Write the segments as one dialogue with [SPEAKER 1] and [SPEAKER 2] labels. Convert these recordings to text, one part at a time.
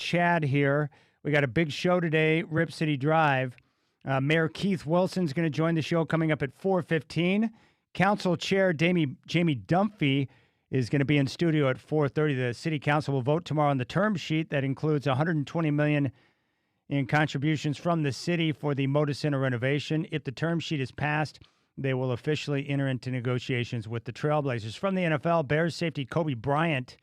[SPEAKER 1] Chad here. We got a big show today, Rip City Drive. Mayor Keith Wilson's going to join the show coming up at 4:15. Council Chair Jamie Dunphy is going to be in studio at 4:30. The City Council will vote tomorrow on the term sheet that includes $120 million in contributions from the city for the Moda Center renovation. If the term sheet is passed, they will officially enter into negotiations with the Trailblazers. From the NFL, Bears safety Kobe Bryant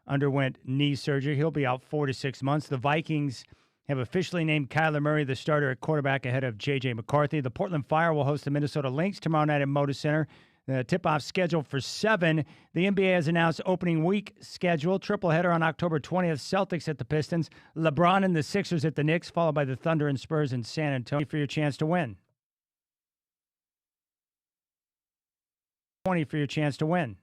[SPEAKER 1] underwent knee surgery. He'll be out 4 to 6 months. The Vikings have officially named Kyler Murray the starter at quarterback ahead of J.J. McCarthy. The Portland Fire will host the Minnesota Lynx tomorrow night at Moda Center. The tip-off scheduled for 7. The NBA has announced opening week schedule. Tripleheader on October 20th. Celtics at the Pistons. LeBron and the Sixers at the Knicks, followed by the Thunder and Spurs in San Antonio for your chance to win. 20 for your chance to win.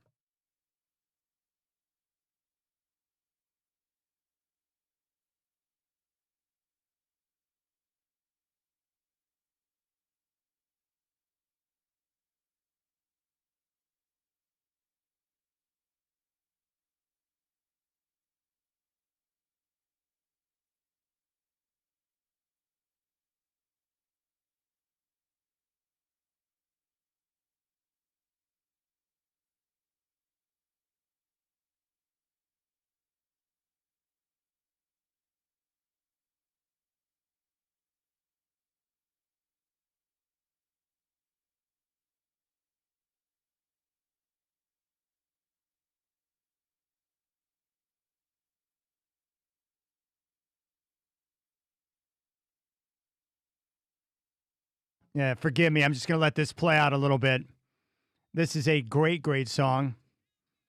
[SPEAKER 1] Yeah, forgive me. I'm just going to let this play out a little bit. This is a great, great song.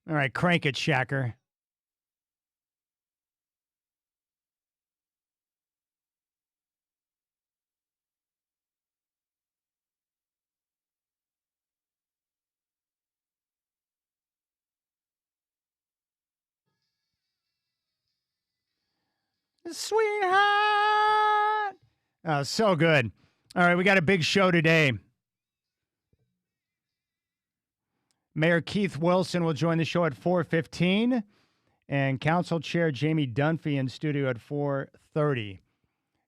[SPEAKER 1] All right, crank it, Shacker. Sweetheart. Oh, so good. All right, we got a big show today. Mayor Keith Wilson will join the show at 4:15, and Council Chair Jamie Dunphy in studio at 4:30.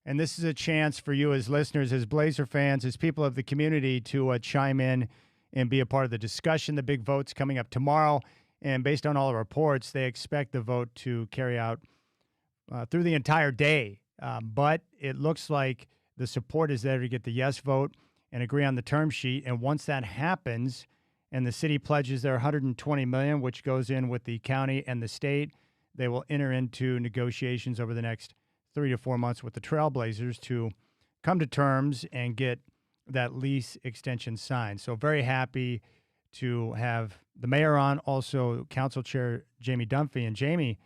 [SPEAKER 1] And this is a chance for you as listeners, as Blazer fans, as people of the community to chime in and be a part of the discussion. The big vote's coming up tomorrow, and based on all the reports, they expect the vote to carry out through the entire day. But it looks like the support is there to get the yes vote and agree on the term sheet. And once that happens and the city pledges their $120 million, which goes in with the county and the state, they will enter into negotiations over the next 3 to 4 months with the Trailblazers to come to terms and get that lease extension signed. So very happy to have the mayor on, also Council Chair Jamie Dunphy. And Jamie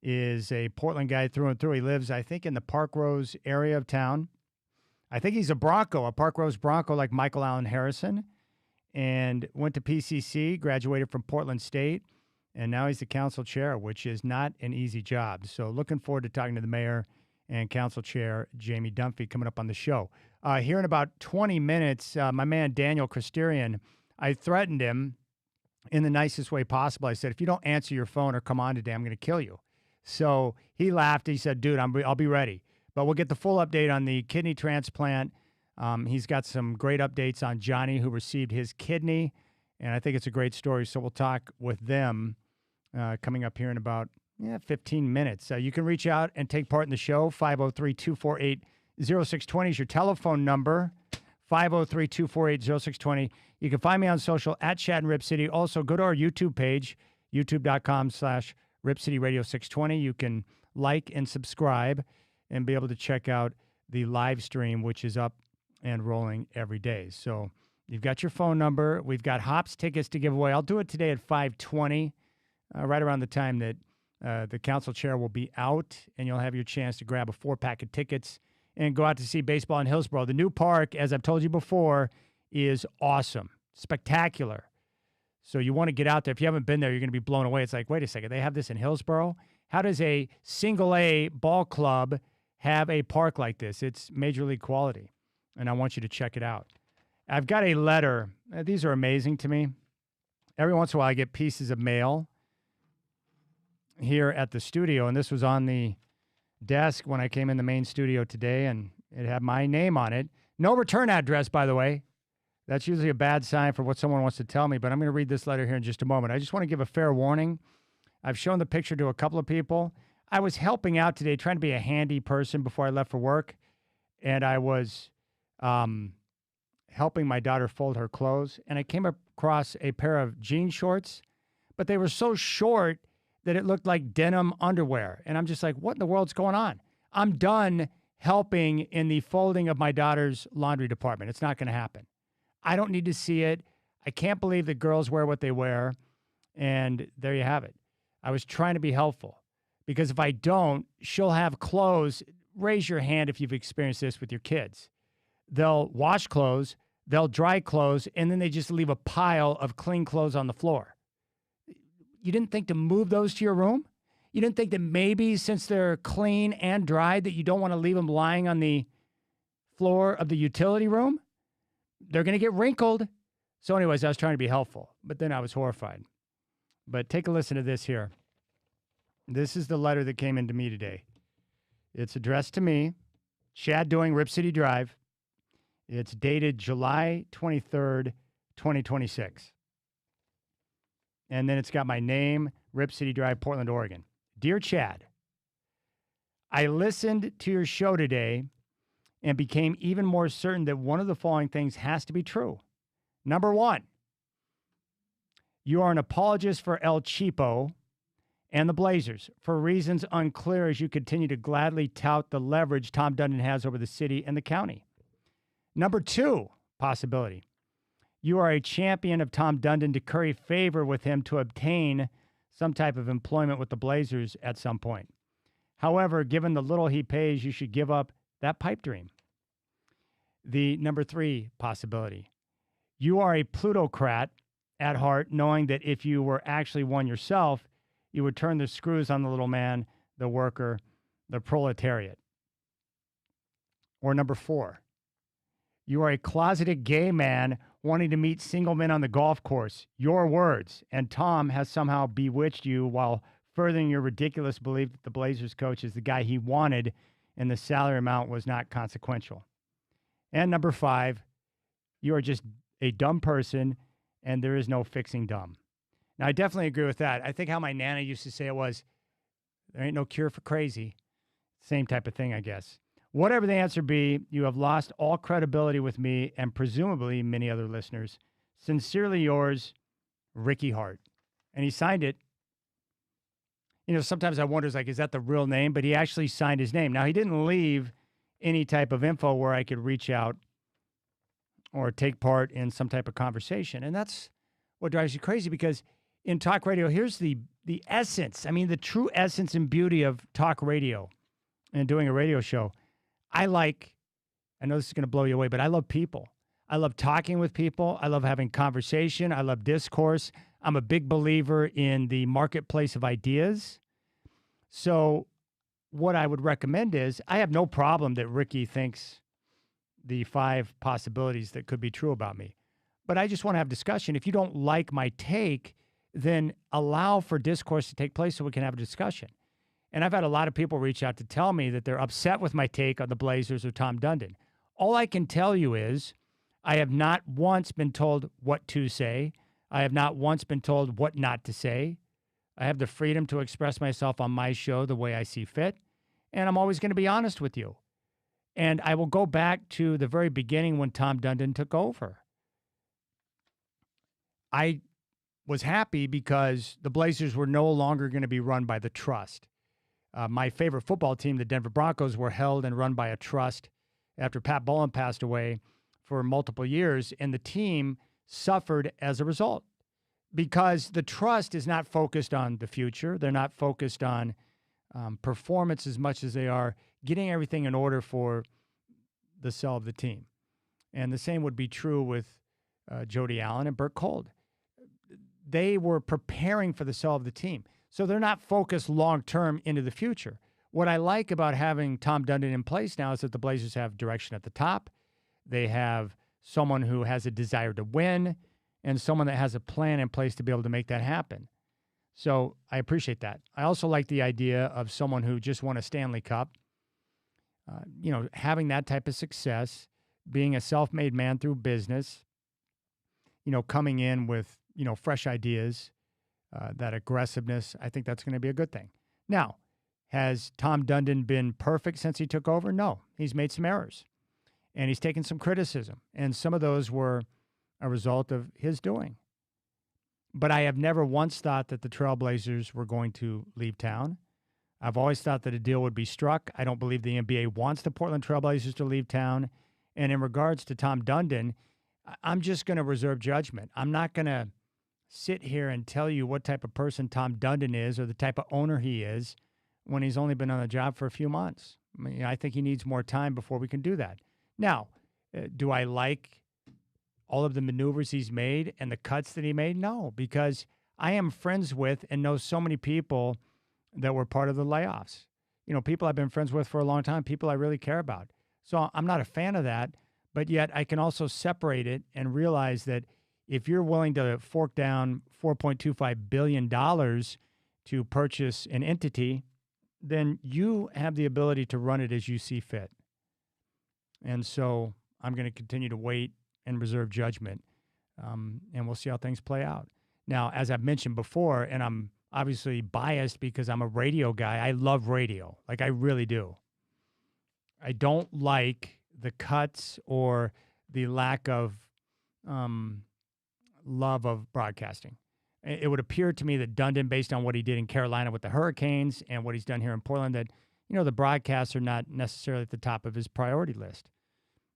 [SPEAKER 1] is a Portland guy through and through. He lives, I think, in the Park Rose area of town. I think he's a Bronco, a Park Rose Bronco like Michael Allen Harrison, and went to PCC, graduated from Portland State, and now he's the council chair, which is not an easy job. So looking forward to talking to the mayor and council chair Jamie Dunphy coming up on the show. Here in about 20 minutes, my man Daniel Christerian, I threatened him in the nicest way possible. I said, if you don't answer your phone or come on today, I'm going to kill you. So he laughed. He said, dude, I'll be ready. But we'll get the full update on the kidney transplant. He's got some great updates on Johnny, who received his kidney, and I think it's a great story. So we'll talk with them coming up here in about 15 minutes. You can reach out and take part in the show. 503-248-0620 is your telephone number. 503-248-0620. You can find me on social at Chad and Rip City. Also, go to our YouTube page, youtube.com/RipCityRadio620. You can like and subscribe and be able to check out the live stream, which is up and rolling every day. So you've got your phone number. We've got Hops tickets to give away. I'll do it today at 5:20, right around the time that the council chair will be out, and you'll have your chance to grab a 4-pack of tickets and go out to see baseball in Hillsborough. The new park, as I've told you before, is awesome, spectacular. So you want to get out there. If you haven't been there, you're going to be blown away. It's like, wait a second, they have this in Hillsborough? How does a single-A ball club have a park like this? It's major league quality, and I want you to check it out. I've got a letter. These are amazing to me. Every once in a while, I get pieces of mail here at the studio, and this was on the desk when I came in the main studio today, and it had my name on it. No return address, by the way. That's usually a bad sign for what someone wants to tell me, but I'm going to read this letter here in just a moment. I just want to give a fair warning. I've shown the picture to a couple of people. I was helping out today, trying to be a handy person before I left for work, and I was helping my daughter fold her clothes, and I came across a pair of jean shorts, but they were so short that it looked like denim underwear. And I'm just like, what in the world's going on? I'm done helping in the folding of my daughter's laundry department. It's not going to happen. I don't need to see it. I can't believe that girls wear what they wear. And there you have it. I was trying to be helpful because if I don't, she'll have clothes. Raise your hand if you've experienced this with your kids. They'll wash clothes, they'll dry clothes, and then they just leave a pile of clean clothes on the floor. You didn't think to move those to your room? You didn't think that maybe since they're clean and dried that you don't want to leave them lying on the floor of the utility room? They're going to get wrinkled. So anyways, I was trying to be helpful, but then I was horrified. But take a listen to this here. This is the letter that came into me today. It's addressed to me, Chad doing Rip City Drive. It's dated July 23rd, 2026. And then it's got my name, Rip City Drive, Portland, Oregon. Dear Chad, I listened to your show today and became even more certain that one of the following things has to be true. Number one, you are an apologist for El Cheapo and the Blazers for reasons unclear as you continue to gladly tout the leverage Tom Dundon has over the city and the county. Number two possibility, you are a champion of Tom Dundon to curry favor with him to obtain some type of employment with the Blazers at some point. However, given the little he pays, you should give up that pipe dream. The number three possibility, you are a plutocrat at heart, knowing that if you were actually one yourself, you would turn the screws on the little man, the worker, the proletariat. Or number four, you are a closeted gay man wanting to meet single men on the golf course. Your words. And Tom has somehow bewitched you while furthering your ridiculous belief that the Blazers coach is the guy he wanted and the salary amount was not consequential. And number five, you are just a dumb person and there is no fixing dumb. Now, I definitely agree with that. I think how my Nana used to say it was, there ain't no cure for crazy. Same type of thing, I guess. Whatever the answer be, you have lost all credibility with me and presumably many other listeners. Sincerely yours, Ricky Hart. And he signed it. You know, sometimes I wonder, is that the real name? But he actually signed his name. Now, he didn't leave any type of info where I could reach out or take part in some type of conversation. And that's what drives you crazy, because in talk radio, here's the essence. I mean, the true essence and beauty of talk radio and doing a radio show. I know this is going to blow you away, but I love people. I love talking with people. I love having conversation. I love discourse. I'm a big believer in the marketplace of ideas. So what I would recommend is, I have no problem that Ricky thinks the 5 possibilities that could be true about me. But I just want to have discussion. If you don't like my take, then allow for discourse to take place so we can have a discussion. And I've had a lot of people reach out to tell me that they're upset with my take on the Blazers or Tom Dundon. All I can tell you is I have not once been told what to say. I have not once been told what not to say. I have the freedom to express myself on my show the way I see fit. And I'm always going to be honest with you. And I will go back to the very beginning when Tom Dundon took over. I was happy because the Blazers were no longer going to be run by the trust. My favorite football team, the Denver Broncos, were held and run by a trust after Pat Bowlen passed away for multiple years, and the team suffered as a result because the trust is not focused on the future. They're not focused on performance as much as they are getting everything in order for the sale of the team. And the same would be true with Jody Allen and Burt Cold. They were preparing for the sale of the team. So they're not focused long-term into the future. What I like about having Tom Dundon in place now is that the Blazers have direction at the top. They have someone who has a desire to win and someone that has a plan in place to be able to make that happen. So I appreciate that. I also like the idea of someone who just won a Stanley Cup having that type of success, being a self-made man through business, coming in with, fresh ideas, that aggressiveness, I think that's going to be a good thing. Now, has Tom Dundon been perfect since he took over? No, he's made some errors and he's taken some criticism. And some of those were a result of his doing. But I have never once thought that the Trailblazers were going to leave town. I've always thought that a deal would be struck. I don't believe the NBA wants the Portland Trailblazers to leave town. And in regards to Tom Dundon, I'm just going to reserve judgment. I'm not going to sit here and tell you what type of person Tom Dundon is or the type of owner he is when he's only been on the job for a few months. I think he needs more time before we can do that. Now, do I like all of the maneuvers he's made and the cuts that he made? No, because I am friends with and know so many people that were part of the layoffs. People I've been friends with for a long time, people I really care about. So I'm not a fan of that, but yet I can also separate it and realize that if you're willing to fork down $4.25 billion to purchase an entity, then you have the ability to run it as you see fit. And so I'm going to continue to wait and reserve judgment, and we'll see how things play out. Now, as I've mentioned before, and I'm obviously biased because I'm a radio guy, I love radio. Like, I really do. I don't like the cuts or the lack of love of broadcasting. It would appear to me that Dundon, based on what he did in Carolina with the Hurricanes and what he's done here in Portland, that, the broadcasts are not necessarily at the top of his priority list.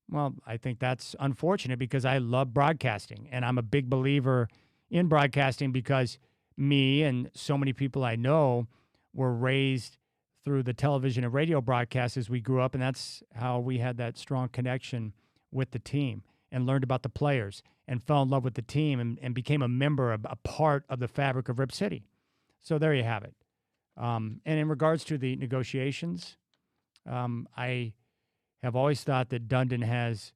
[SPEAKER 1] Well, I think that's unfortunate because I love broadcasting, and I'm a big believer in broadcasting because me and so many people I know were raised through the television and radio broadcasts as we grew up, and that's how we had that strong connection with the team and learned about the players and fell in love with the team and became a member, a part of the fabric of Rip City. So there you have it. And in regards to the negotiations, I have always thought that Dundon has,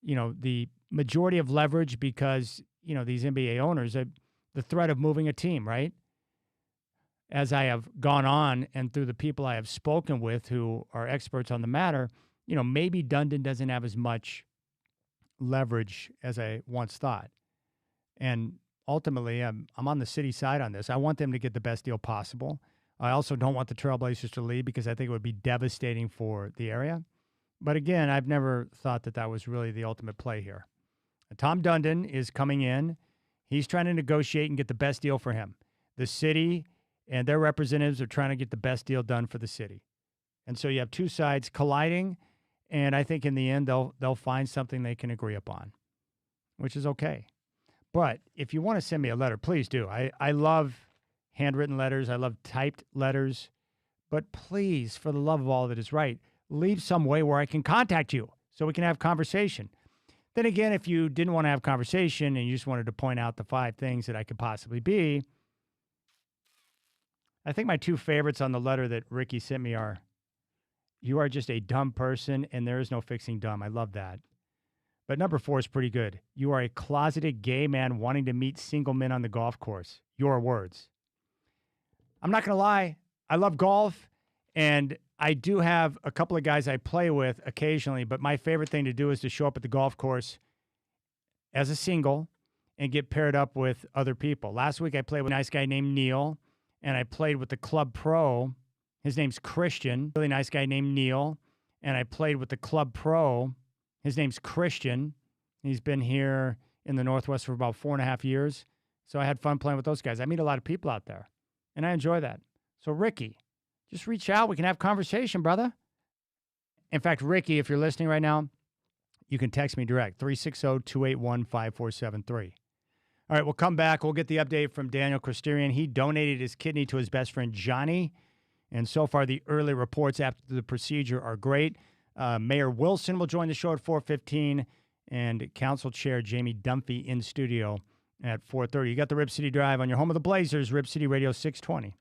[SPEAKER 1] the majority of leverage because, these NBA owners, the threat of moving a team, right? As I have gone on and through the people I have spoken with who are experts on the matter, maybe Dundon doesn't have as much leverage as I once thought. And ultimately, I'm on the city side on this. I want them to get the best deal possible. I also don't want the Trailblazers to leave because I think it would be devastating for the area. But again, I've never thought that was really the ultimate play here. Tom Dundon is coming in. He's trying to negotiate and get the best deal for him. The city and their representatives are trying to get the best deal done for the city. And so you have two sides colliding, and I think in the end they'll find something they can agree upon, which is okay. But if you want to send me a letter, please do. I love handwritten letters. I love typed letters. But please, for the love of all that is right, leave some way where I can contact you so we can have conversation. Then again, if you didn't want to have conversation and you just wanted to point out the 5 things that I could possibly be, I think my 2 favorites on the letter that Ricky sent me are, you are just a dumb person and there is no fixing dumb. I love that. But number 4 is pretty good. You are a closeted gay man wanting to meet single men on the golf course. Your words. I'm not going to lie. I love golf, and I do have a couple of guys I play with occasionally, but my favorite thing to do is to show up at the golf course as a single and get paired up with other people. Last week I played with a nice guy named Neil, and I played with the club pro. His name's Christian. Really nice guy named Neil, and I played with the club pro. His name's Christian. He's been here in the Northwest for about 4.5 years, so I had fun playing with those guys. I meet a lot of people out there, and I enjoy that. So Ricky, just reach out. We can have conversation, brother. In fact, Ricky, if you're listening right now, you can text me direct, 360-281-5473. All right, we'll come back. We'll get the update from Daniel Christerian. He donated his kidney to his best friend, Johnny. And so far, the early reports after the procedure are great. Mayor Wilson will join the show at 4:15, and Council Chair Jamie Dunphy in studio at 4:30. You got the Rip City Drive on your home of the Blazers, Rip City Radio 620.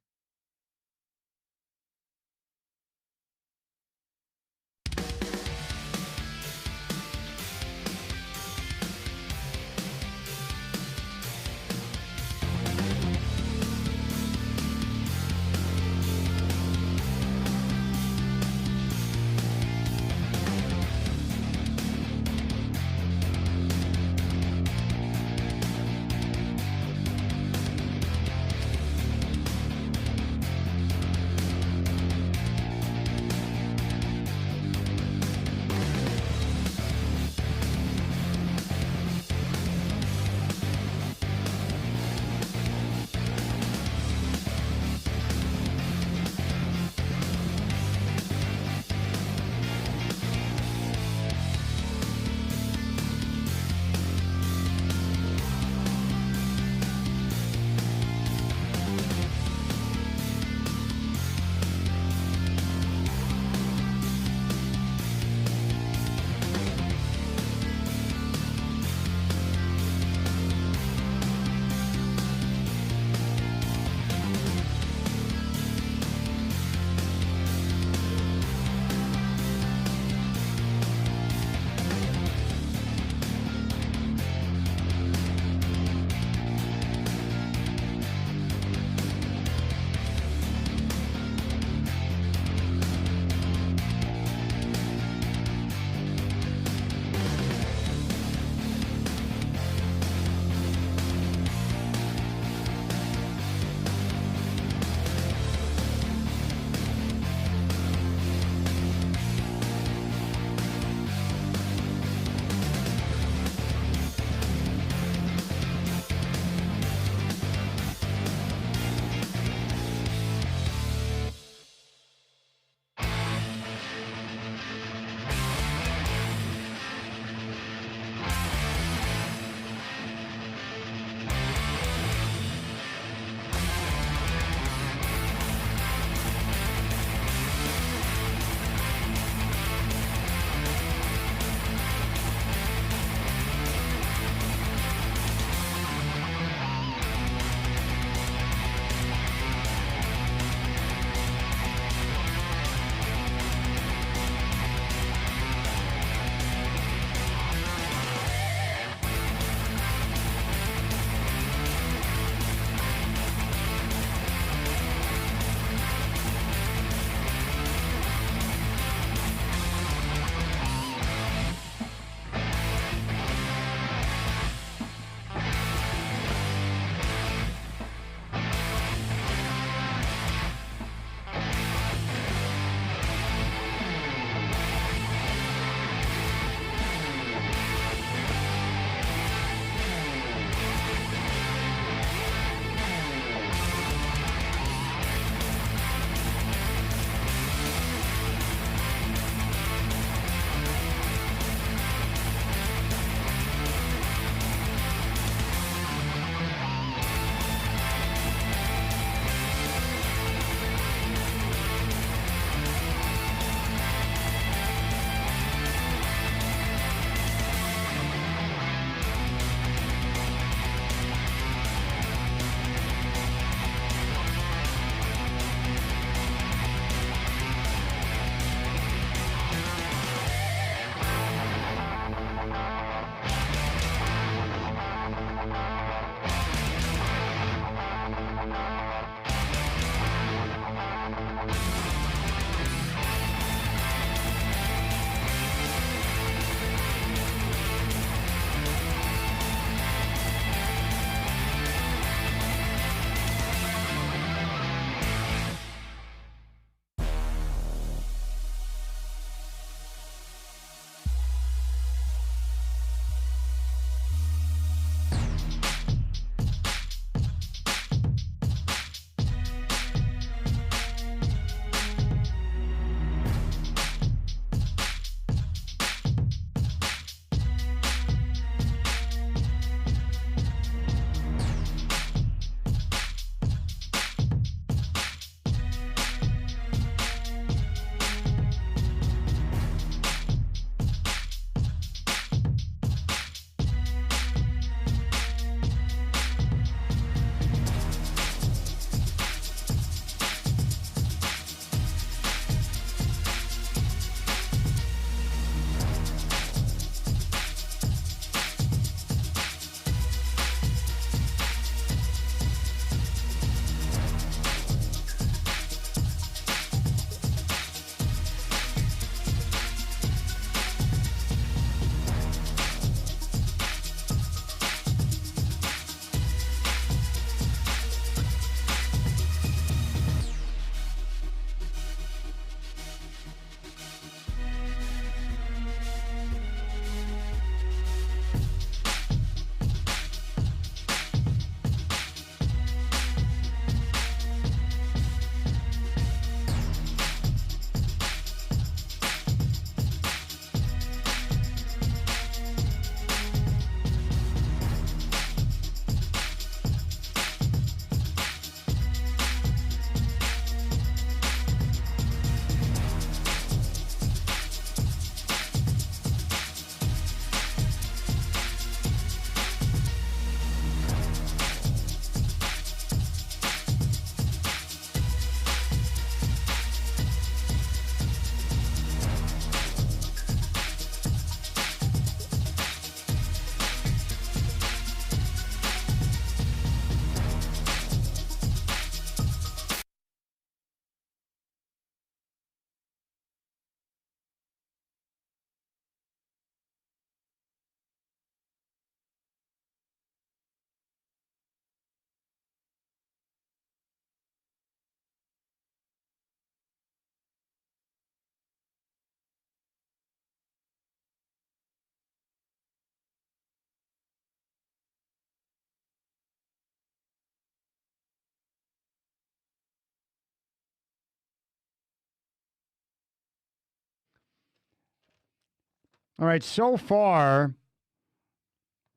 [SPEAKER 1] All right. So far,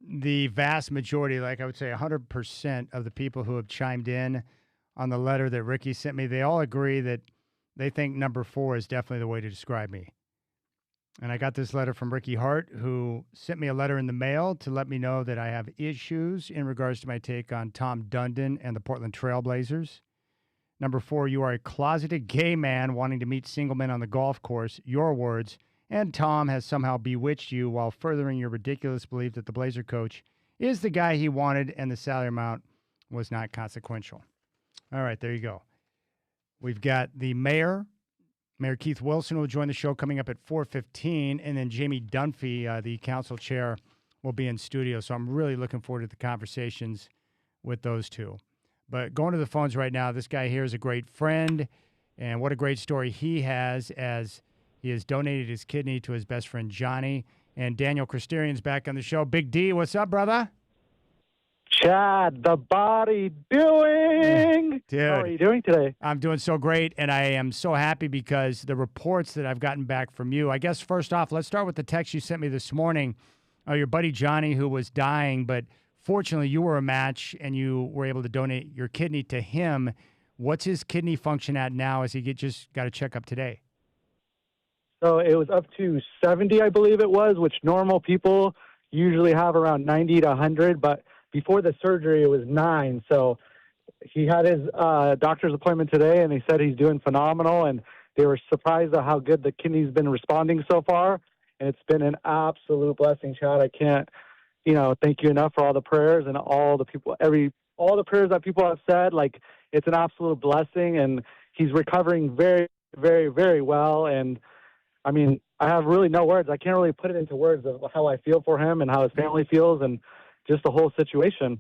[SPEAKER 1] the vast majority, like I would say 100% of the people who have chimed in on the letter that Ricky sent me, they all agree that they think number 4 is definitely the way to describe me. And I got this letter from Ricky Hart, who sent me a letter in the mail to let me know that I have issues in regards to my take on Tom Dundon and the Portland Trailblazers. Number 4, you are a closeted gay man wanting to meet single men on the golf course. Your words. And Tom has somehow bewitched you while furthering your ridiculous belief that the Blazer coach is the guy he wanted and the salary amount was not consequential. All right, there you go. We've got the Mayor Keith Wilson will join the show coming up at 4:15, and then Jamie Dunphy, the council chair, will be in studio. So I'm really looking forward to the conversations with those two. But going to the phones right now, this guy here is a great friend, and what a great story he has as he has donated his kidney to his best friend Johnny. And Daniel Christerian's back on the show. Big D, what's up, brother?
[SPEAKER 2] Chad, the body doing?
[SPEAKER 1] Dude,
[SPEAKER 2] how are you doing today?
[SPEAKER 1] I'm doing so great, and I am so happy because the reports that I've gotten back from you, I guess first off, let's start with the text you sent me this morning. Your buddy Johnny, who was dying, but fortunately you were a match and you were able to donate your kidney to him. What's his kidney function at now as he just got a checkup today?
[SPEAKER 2] So it was up to 70, I believe it was, which normal people usually have around 90 to 100, but before the surgery, it was 9. So he had his doctor's appointment today, and they said he's doing phenomenal, and they were surprised at how good the kidney's been responding so far, and it's been an absolute blessing, Chad. I can't, thank you enough for all the prayers and all the people, all the prayers that people have said. Like, it's an absolute blessing, and he's recovering very, very, very well, and I mean, I have really no words. I can't really put it into words of how I feel for him and how his family feels and just the whole situation.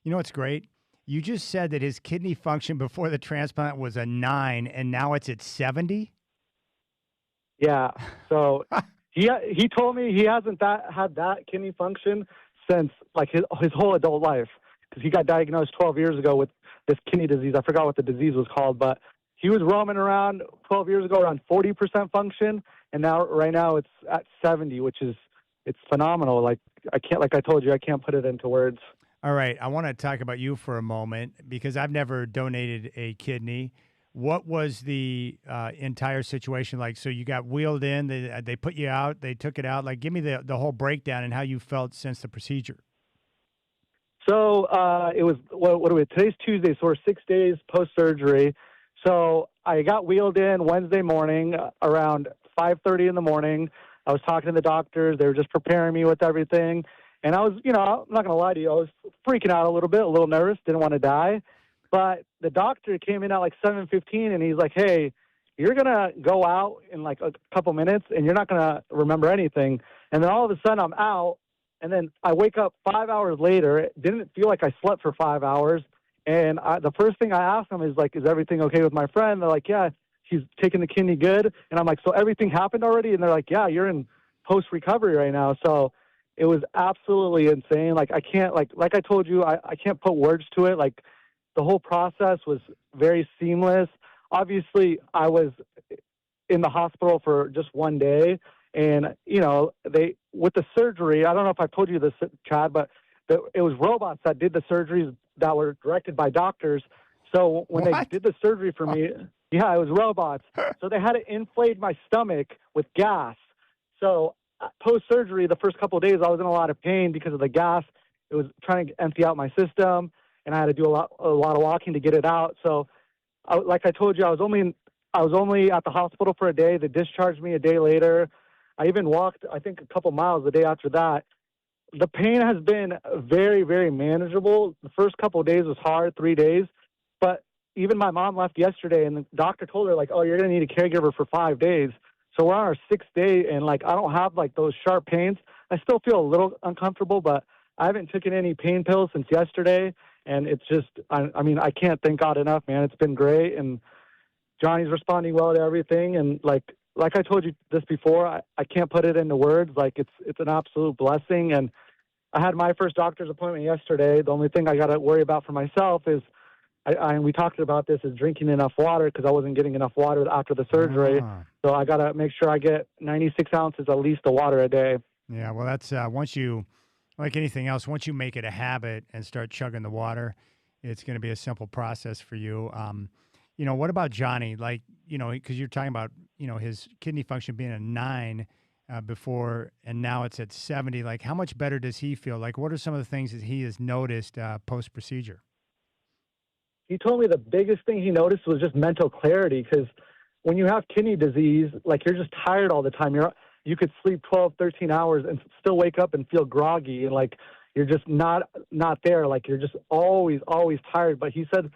[SPEAKER 1] You know what's great? You just said that his kidney function before the transplant was a 9, and now it's at 70?
[SPEAKER 2] Yeah. So he told me he hasn't had that kidney function since, like, his whole adult life, because he got diagnosed 12 years ago with this kidney disease. I forgot what the disease was called, but he was roaming around 12 years ago around 40% function, and right now it's at 70, which is, it's phenomenal. Like I told you, I can't put it into words.
[SPEAKER 1] All right. I want to talk about you for a moment because I've never donated a kidney. What was the entire situation like? So you got wheeled in, they put you out, they took it out. Like, give me the whole breakdown and how you felt since the procedure.
[SPEAKER 2] So it was, today's Tuesday, so we're 6 days post-surgery. So I got wheeled in Wednesday morning around 5:30 in the morning. I was talking to the doctors. They were just preparing me with everything. And I was, I'm not going to lie to you, I was freaking out a little bit, a little nervous, didn't want to die. But the doctor came in at like 7:15, and he's like, hey, you're going to go out in like a couple minutes, and you're not going to remember anything. And then all of a sudden I'm out, and then I wake up 5 hours later. It didn't feel like I slept for 5 hours. And the first thing I asked them is like, is everything okay with my friend? They're like, yeah, she's taking the kidney good. And I'm like, so everything happened already? And they're like, yeah, you're in post-recovery right now. So it was absolutely insane. Like, I can't, like I told you, I can't put words to it. Like, the whole process was very seamless. Obviously, I was in the hospital for just 1 day. And, with the surgery, I don't know if I told you this, Chad, but it was robots that did the surgeries that were directed by doctors. So when they did the surgery for me, yeah, it was robots. So they had to inflate my stomach with gas. So post-surgery, the first couple of days, I was in a lot of pain because of the gas. It was trying to empty out my system, and I had to do a lot of walking to get it out. So, like I told you, I was only at the hospital for a day. They discharged me a day later. I even walked, I think, a couple miles the day after that. The pain has been very, very manageable. The first couple of days was hard, 3 days. But even my mom left yesterday, and the doctor told her, like, oh, you're going to need a caregiver for 5 days. So we're on our 6th day, and, like, I don't have, like, those sharp pains. I still feel a little uncomfortable, but I haven't taken any pain pills since yesterday. And it's just, I mean, I can't thank God enough, man. It's been great, and Johnny's responding well to everything. And, like I told you this before, I can't put it into words. Like, it's an absolute blessing. And I had my first doctor's appointment yesterday. The only thing I got to worry about for myself is and we talked about this, is drinking enough water because I wasn't getting enough water after the surgery. So I got to make sure I get 96 ounces at least of water a day.
[SPEAKER 1] Yeah, well, that's once you, like anything else, once you make it a habit and start chugging the water, it's going to be a simple process for you. What about Johnny? Like, because you're talking about, his kidney function being a 9 before, and now it's at 70. Like, how much better does he feel? Like, what are some of the things that he has noticed post-procedure?
[SPEAKER 2] He told me the biggest thing he noticed was just mental clarity, because when you have kidney disease, like, you're just tired all the time. You could sleep 12, 13 hours and still wake up and feel groggy, and like you're just not there. Like, you're just always tired. But he said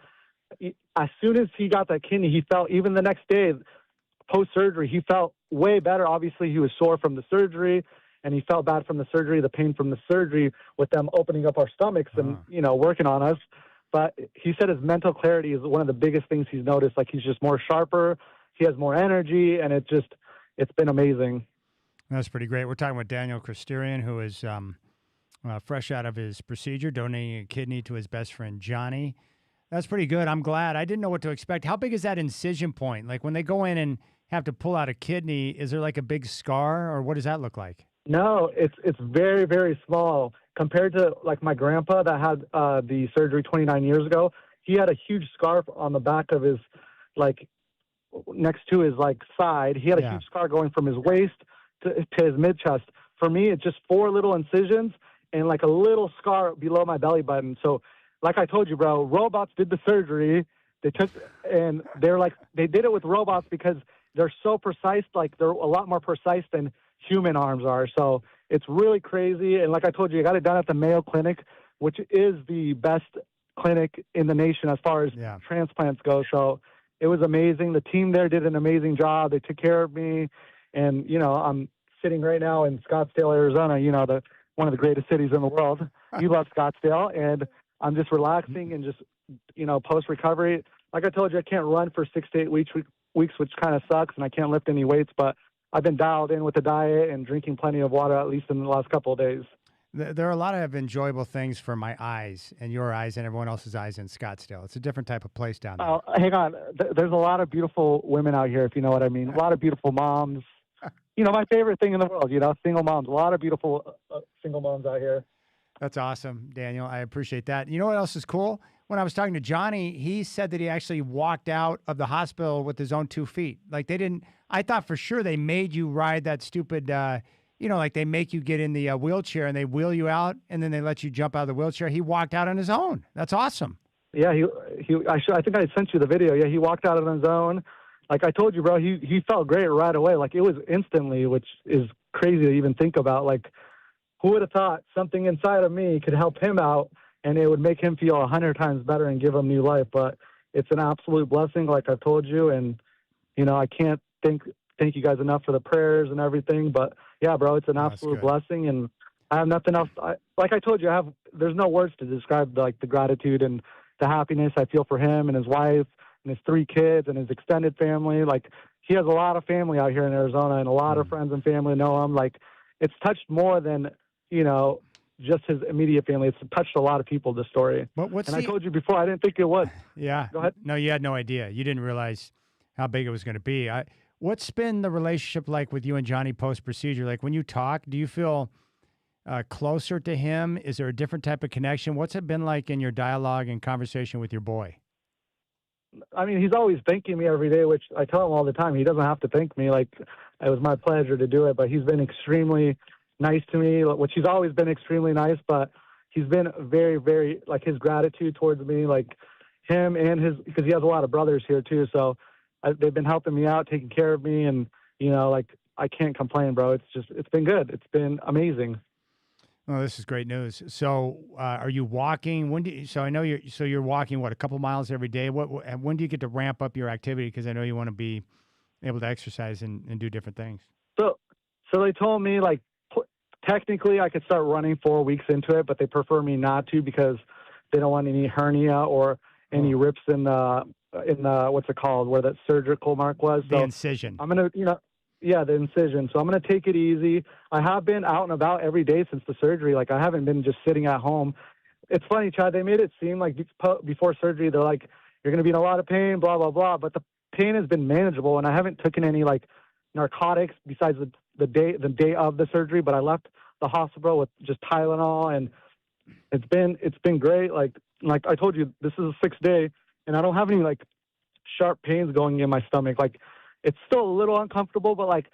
[SPEAKER 2] as soon as he got that kidney, he felt, even the next day post-surgery, he felt way better. Obviously, he was sore from the surgery, and he felt bad from the surgery, the pain from the surgery with them opening up our stomachs and, working on us. But he said his mental clarity is one of the biggest things he's noticed. Like, he's just more sharper. He has more energy, and it's been amazing.
[SPEAKER 1] That's pretty great. We're talking with Daniel Christerian, who is fresh out of his procedure, donating a kidney to his best friend, Johnny. That's pretty good. I'm glad. I didn't know what to expect. How big is that incision point? Like, when they go in and have to pull out a kidney, is there like a big scar, or what does that look like?
[SPEAKER 2] No, it's very, very small compared to, like, my grandpa that had the surgery 29 years ago. He had a huge scar on the back of his, like, next to his, like, side. He had a huge scar going from his waist to his mid-chest. For me, it's just 4 little incisions and, like, a little scar below my belly button. So, like I told you, bro, robots did the surgery. They did it with robots because they're so precise. Like, they're a lot more precise than human arms are. So it's really crazy. And like I told you, I got it done at the Mayo Clinic, which is the best clinic in the nation as far as transplants go. So it was amazing. The team there did an amazing job. They took care of me. And, I'm sitting right now in Scottsdale, Arizona, one of the greatest cities in the world. You love Scottsdale. And I'm just relaxing and just, post-recovery. Like I told you, I can't run for 6 to 8 weeks, which kind of sucks, and I can't lift any weights, but I've been dialed in with the diet and drinking plenty of water, at least in the last couple of days.
[SPEAKER 1] There are a lot of enjoyable things for my eyes and your eyes and everyone else's eyes in Scottsdale. It's a different type of place down there.
[SPEAKER 2] Oh, hang on. There's a lot of beautiful women out here, if you know what I mean. A lot of beautiful moms. My favorite thing in the world, single moms. A lot of beautiful single moms out here.
[SPEAKER 1] That's awesome, Daniel. I appreciate that. You know what else is cool? When I was talking to Johnny, he said that he actually walked out of the hospital with his own 2 feet. Like, I thought for sure they made you ride that stupid, like they make you get in the wheelchair and they wheel you out and then they let you jump out of the wheelchair. He walked out on his own. That's awesome.
[SPEAKER 2] Yeah, I think I sent you the video. Yeah, he walked out on his own. Like I told you, bro, he felt great right away. Like, it was instantly, which is crazy to even think about. Like, who would have thought something inside of me could help him out and it would make him feel 100 times better and give him new life? But it's an absolute blessing, like I've told you. And, I can't thank you guys enough for the prayers and everything. But, yeah, bro, it's an absolute blessing. And I have nothing else. Like I told you, there's no words to describe, like, the gratitude and the happiness I feel for him and his wife and his 3 kids and his extended family. Like, he has a lot of family out here in Arizona, and a lot of friends and family know him. Like, it's touched more than, just his immediate family. It's touched a lot of people, this story. I told you before, I didn't think it would.
[SPEAKER 1] Yeah.
[SPEAKER 2] Go ahead.
[SPEAKER 1] No, you had no idea. You didn't realize how big it was going to be. What's been the relationship like with you and Johnny post-procedure? Like, when you talk, do you feel closer to him? Is there a different type of connection? What's it been like in your dialogue and conversation with your boy?
[SPEAKER 2] I mean, he's always thanking me every day, which I tell him all the time. He doesn't have to thank me. Like, it was my pleasure to do it, but he's been extremely nice to me, which he's always been extremely nice, but he's been very, very, like, his gratitude towards me, like, him and because he has a lot of brothers here too, so they've been helping me out, taking care of me, and, like, I can't complain, bro. It's been good. It's been amazing.
[SPEAKER 1] Oh, this is great news. So, are you walking? So I know you're walking, what, a couple miles every day? When do you get to ramp up your activity? Because I know you want to be able to exercise and do different things.
[SPEAKER 2] So they told me, like, technically I could start running 4 weeks into it, but they prefer me not to because they don't want any hernia or any rips in the what's it called, where that surgical mark was.
[SPEAKER 1] The incision.
[SPEAKER 2] I'm gonna, the incision. So I'm gonna take it easy. I have been out and about every day since the surgery. Like, I haven't been just sitting at home. It's funny, Chad. They made it seem like before surgery, they're like, you're going to be in a lot of pain, blah, blah, blah. But the pain has been manageable, and I haven't taken any like narcotics besides the day of the surgery. But I left the hospital with just Tylenol, and it's been great. Like I told you, this is the 6th day, and I don't have any like sharp pains going in my stomach. Like it's still a little uncomfortable, but like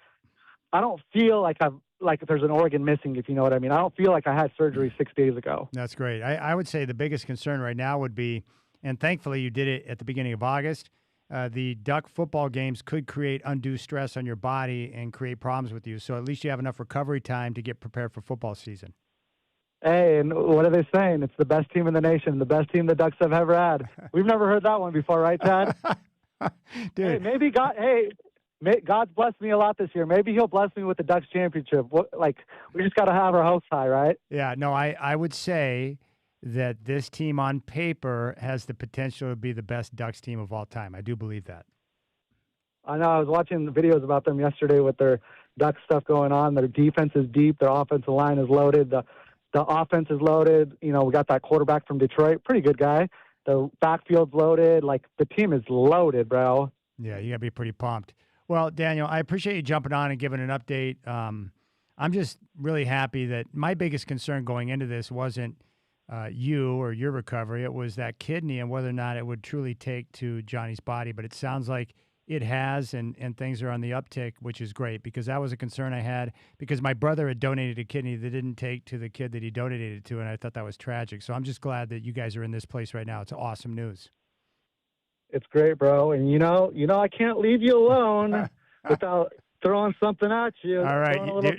[SPEAKER 2] I don't feel like there's an organ missing, if you know what I mean. I don't feel like I had surgery 6 days ago.
[SPEAKER 1] That's great. I would say the biggest concern right now would be, and thankfully you did it at the beginning of August, the Duck football games could create undue stress on your body and create problems with you. So at least you have enough recovery time to get prepared for football season.
[SPEAKER 2] Hey, and what are they saying? It's the best team in the nation, the best team the Ducks have ever had. We've never heard that one before, right, Tad?
[SPEAKER 1] Dude.
[SPEAKER 2] Hey, maybe God's blessed me a lot this year. Maybe he'll bless me with the Ducks championship. We just got to have our hopes high, right?
[SPEAKER 1] Yeah, no, I would say that this team on paper has the potential to be the best Ducks team of all time. I do believe that.
[SPEAKER 2] I know. I was watching the videos about them yesterday with their Ducks stuff going on. Their defense is deep. Their offensive line is loaded. The offense is loaded. You know, we got that quarterback from Detroit. Pretty good guy. The backfield's loaded. Like, the team is loaded, bro.
[SPEAKER 1] Yeah, you got to be pretty pumped. Well, Daniel, I appreciate you jumping on and giving an update. I'm just really happy that my biggest concern going into this wasn't you or your recovery. It was that kidney and whether or not it would truly take to Johnny's body. But it sounds like it has, and things are on the uptick, which is great, because that was a concern I had, because my brother had donated a kidney that didn't take to the kid that he donated it to, and I thought that was tragic. So I'm just glad that you guys are in this place right now. It's awesome news.
[SPEAKER 2] It's great, bro. And you know, I can't leave you alone without throwing something at you.
[SPEAKER 1] All right. Do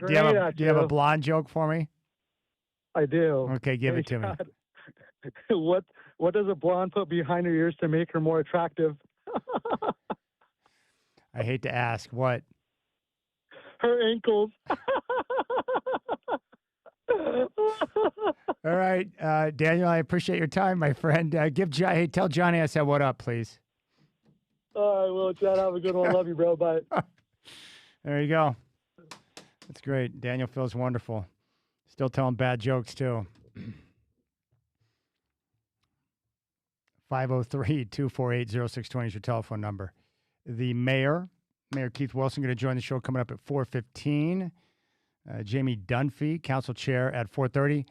[SPEAKER 1] you have a blonde joke for me?
[SPEAKER 2] I do.
[SPEAKER 1] Okay, give it to me.
[SPEAKER 2] What does a blonde put behind her ears to make her more attractive?
[SPEAKER 1] I hate to ask. What?
[SPEAKER 2] Her ankles.
[SPEAKER 1] All right, Daniel, I appreciate your time, my friend. Tell Johnny I said what up, please.
[SPEAKER 2] All right, well, Chad, have a good one. Love you, bro. Bye.
[SPEAKER 1] There you go. That's great. Daniel feels wonderful. Still telling bad jokes, too. 503-248-0620 is your telephone number. The Mayor Keith Wilson, going to join the show coming up at 4:15. Jamie Dunphy, Council Chair, at 4:30.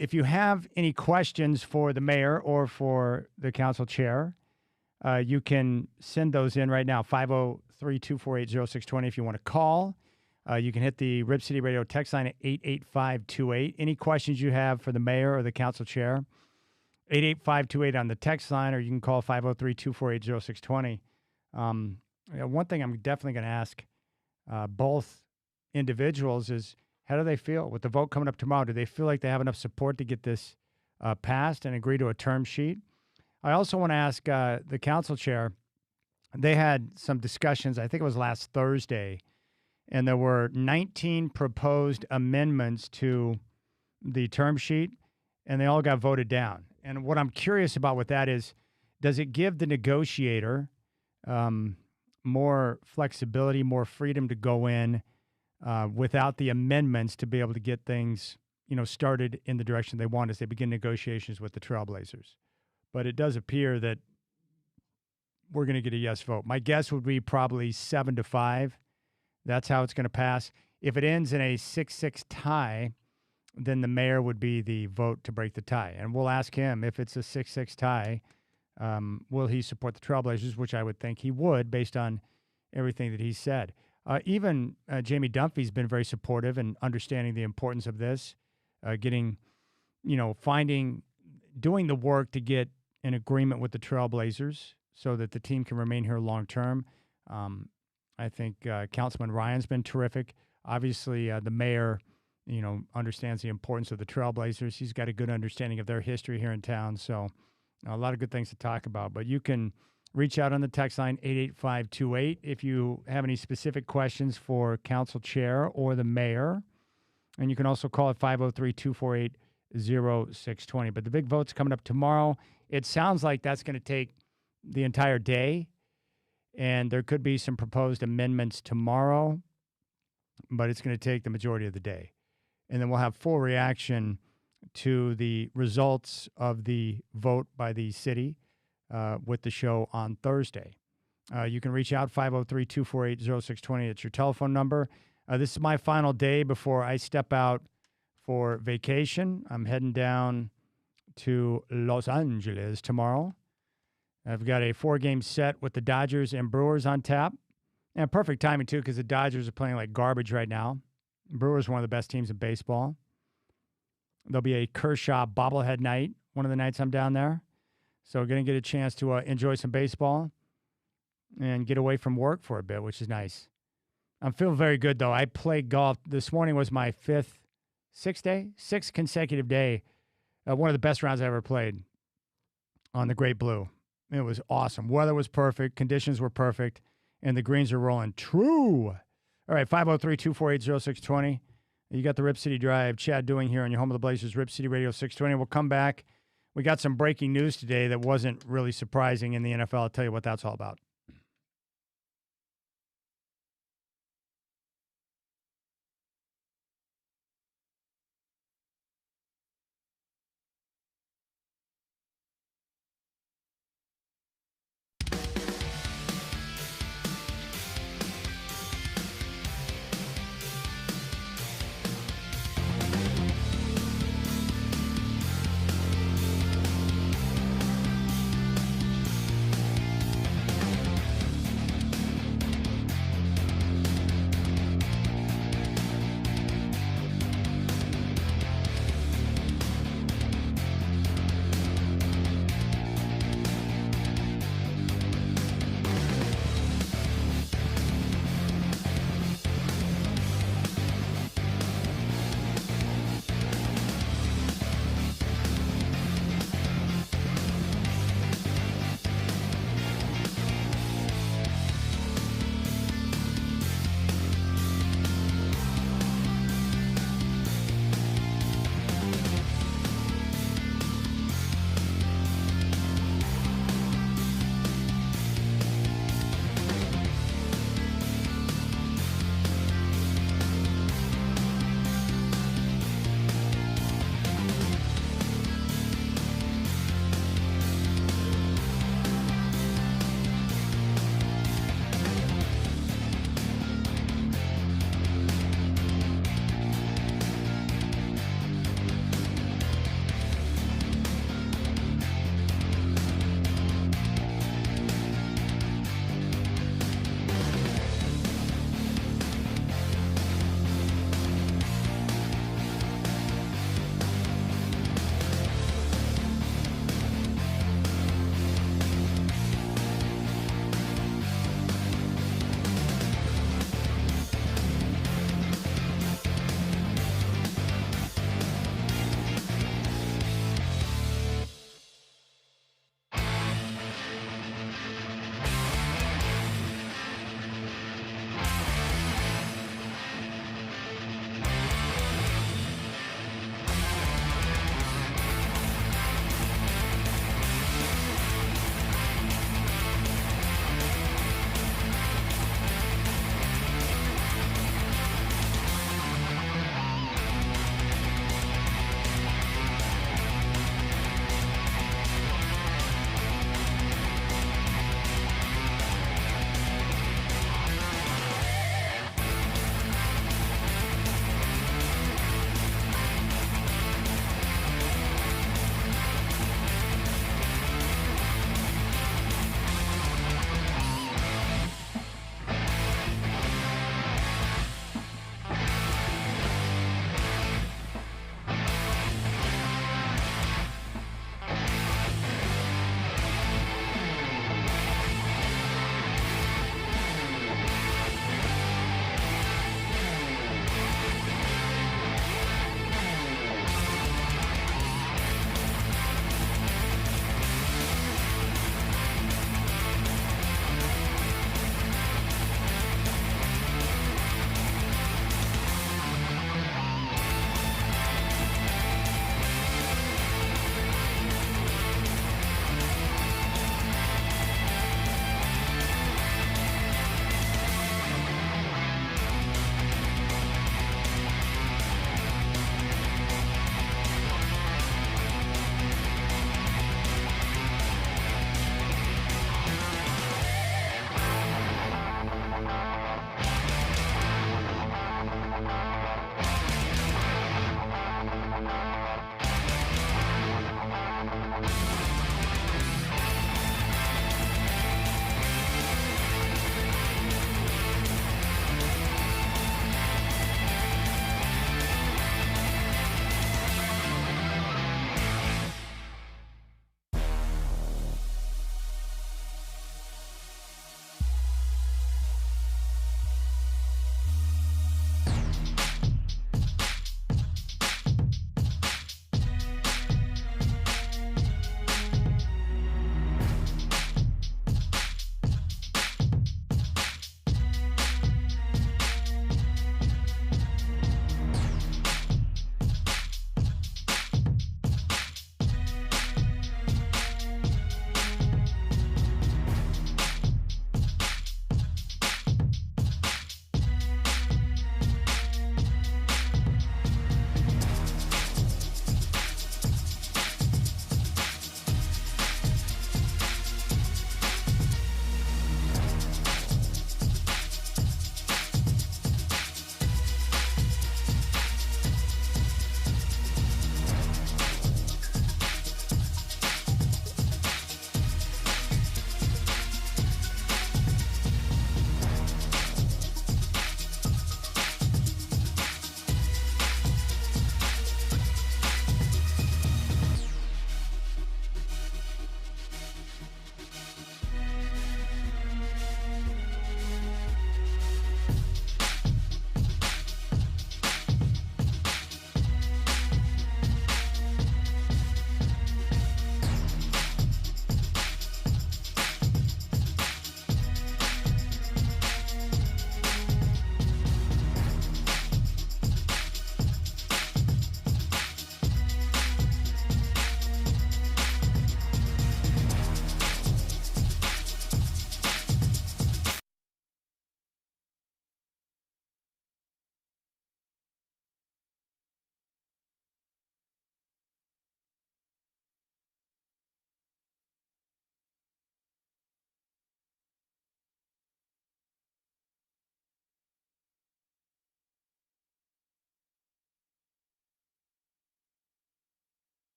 [SPEAKER 1] If you have any questions for the Mayor or for the Council Chair, you can send those in right now, 503-248-0620 if you want to call. You can hit the Rip City Radio text line at 88528. Any questions you have for the Mayor or the Council Chair, 88528 on the text line, or you can call 503-248-0620. One thing I'm definitely going to ask both individuals is, how do they feel with the vote coming up tomorrow? Do they feel like they have enough support to get this passed and agree to a term sheet? I also want to ask the council chair. They had some discussions, I think it was last Thursday, and there were 19 proposed amendments to the term sheet, and they all got voted down. And what I'm curious about with that is, does it give the negotiator more flexibility, more freedom to go in without the amendments to be able to get things, started in the direction they want as they begin negotiations with the Trailblazers? But it does appear that we're going to get a yes vote. My guess would be probably 7-5. That's how it's going to pass. If it ends in a 6-6 tie, then the mayor would be the vote to break the tie. And we'll ask him, if it's a 6-6 tie, will he support the Trailblazers, which I would think he would based on everything that he said. Even Jamie Dunphy's been very supportive and understanding the importance of this, doing the work to get an agreement with the Trailblazers so that the team can remain here long term. I think Councilman Ryan's been terrific. Obviously, the mayor, understands the importance of the Trailblazers. He's got a good understanding of their history here in town. So a lot of good things to talk about. But you can reach out on the text line 88528 if you have any specific questions for council chair or the mayor. And you can also call at 503-248-0620. But the big vote's coming up tomorrow. It sounds like that's going to take the entire day. And there could be some proposed amendments tomorrow, but it's going to take the majority of the day. And then we'll have full reaction to the results of the vote by the city with the show on Thursday. You can reach out 503-248-0620. It's your telephone number. This is my final day before I step out for vacation. I'm heading down to Los Angeles tomorrow. I've got a 4-game set with the Dodgers and Brewers on tap. And perfect timing, too, because the Dodgers are playing like garbage right now. Brewers are one of the best teams in baseball. There'll be a Kershaw bobblehead night, one of the nights I'm down there. So we're going to get a chance to enjoy some baseball and get away from work for a bit, which is nice. I'm feeling very good, though. I played golf. This morning was my sixth consecutive day. One of the best rounds I ever played on the Great Blue. It was awesome. Weather was perfect. Conditions were perfect. And the greens are rolling true. All right, 503-248-0620. You got the Rip City Drive. Chad doing here on your home of the Blazers, Rip City Radio 620. We'll come back. We got some breaking news today that wasn't really surprising in the NFL. I'll tell you what that's all about.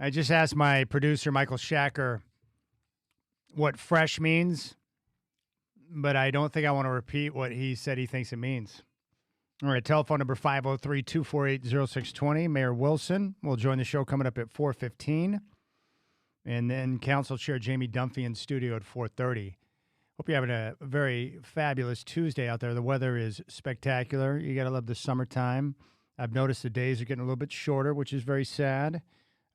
[SPEAKER 1] I just asked my producer, Michael Shacker, what fresh means, but I don't think I want to repeat what he said he thinks it means. All right, telephone number 503-248-0620. Mayor Wilson will join the show coming up at 4:15. And then Council Chair Jamie Dunphy in studio at 4:30. Hope you're having a very fabulous Tuesday out there. The weather is spectacular. You got to love the summertime. I've noticed the days are getting a little bit shorter, which is very sad.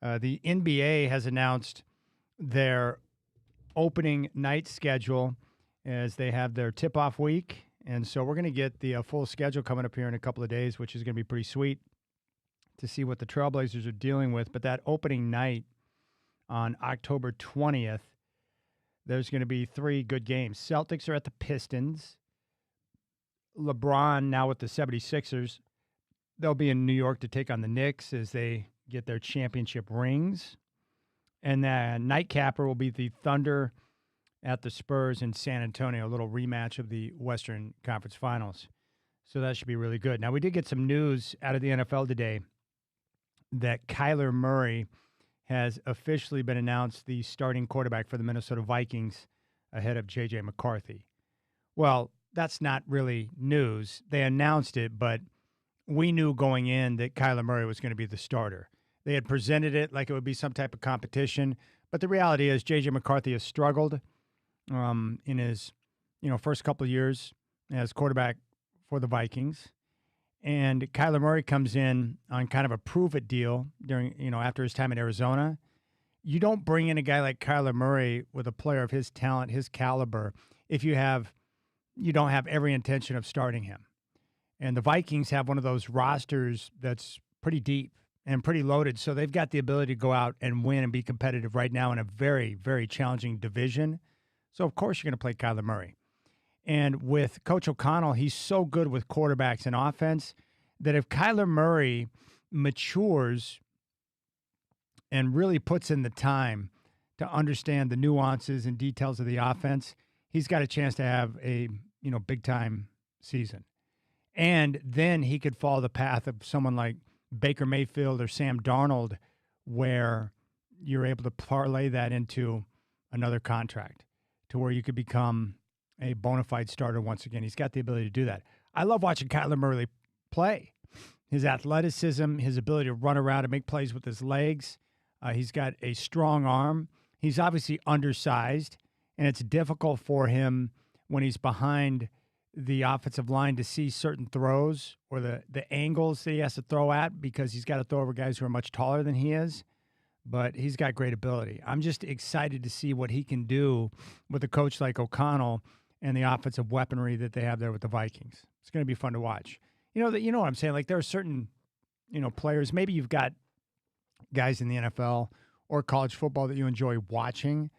[SPEAKER 1] The NBA has announced their opening night schedule as they have their tip-off week. And so we're going to get the full schedule coming up here in a couple of days, which is going to be pretty sweet to see what the Trailblazers are dealing with. But that opening night on October 20th, there's going to be 3 good games. Celtics are at the Pistons. LeBron now with the 76ers. They'll be in New York to take on the Knicks as they get their championship rings. And the nightcapper will be the Thunder at the Spurs in San Antonio, a little rematch of the Western Conference Finals. So that should be really good. Now, we did get some news out of the NFL today that Kyler Murray has officially been announced the starting quarterback for the Minnesota Vikings ahead of J.J. McCarthy. Well, that's not really news. They announced it, but we knew going in that Kyler Murray was going to be the starter. They had presented it like it would be some type of competition, but the reality is J.J. McCarthy has struggled in his first couple of years as quarterback for the Vikings. And Kyler Murray comes in on kind of a prove-it deal during, after his time in Arizona. You don't bring in a guy like Kyler Murray with a player of his talent, his caliber, if you don't have every intention of starting him. And the Vikings have one of those rosters that's pretty deep and pretty loaded, so they've got the ability to go out and win and be competitive right now in a very, very challenging division. So, of course, you're going to play Kyler Murray. And with Coach O'Connell, he's so good with quarterbacks and offense that if Kyler Murray matures and really puts in the time to understand the nuances and details of the offense, he's got a chance to have a, big-time season. And then he could follow the path of someone like Baker Mayfield or Sam Darnold, where you're able to parlay that into another contract to where you could become a bona fide starter once again. He's got the ability to do that. I love watching Kyler Murray play. His athleticism, his ability to run around and make plays with his legs. He's got a strong arm. He's obviously undersized, and it's difficult for him when he's behind the offensive line to see certain throws or the angles that he has to throw at because he's got to throw over guys who are much taller than he is. But he's got great ability. I'm just excited to see what he can do with a coach like O'Connell and the offensive weaponry that they have there with the Vikings. It's going to be fun to watch. You know what I'm saying? Like there are certain, players. Maybe you've got guys in the NFL or college football that you enjoy watching.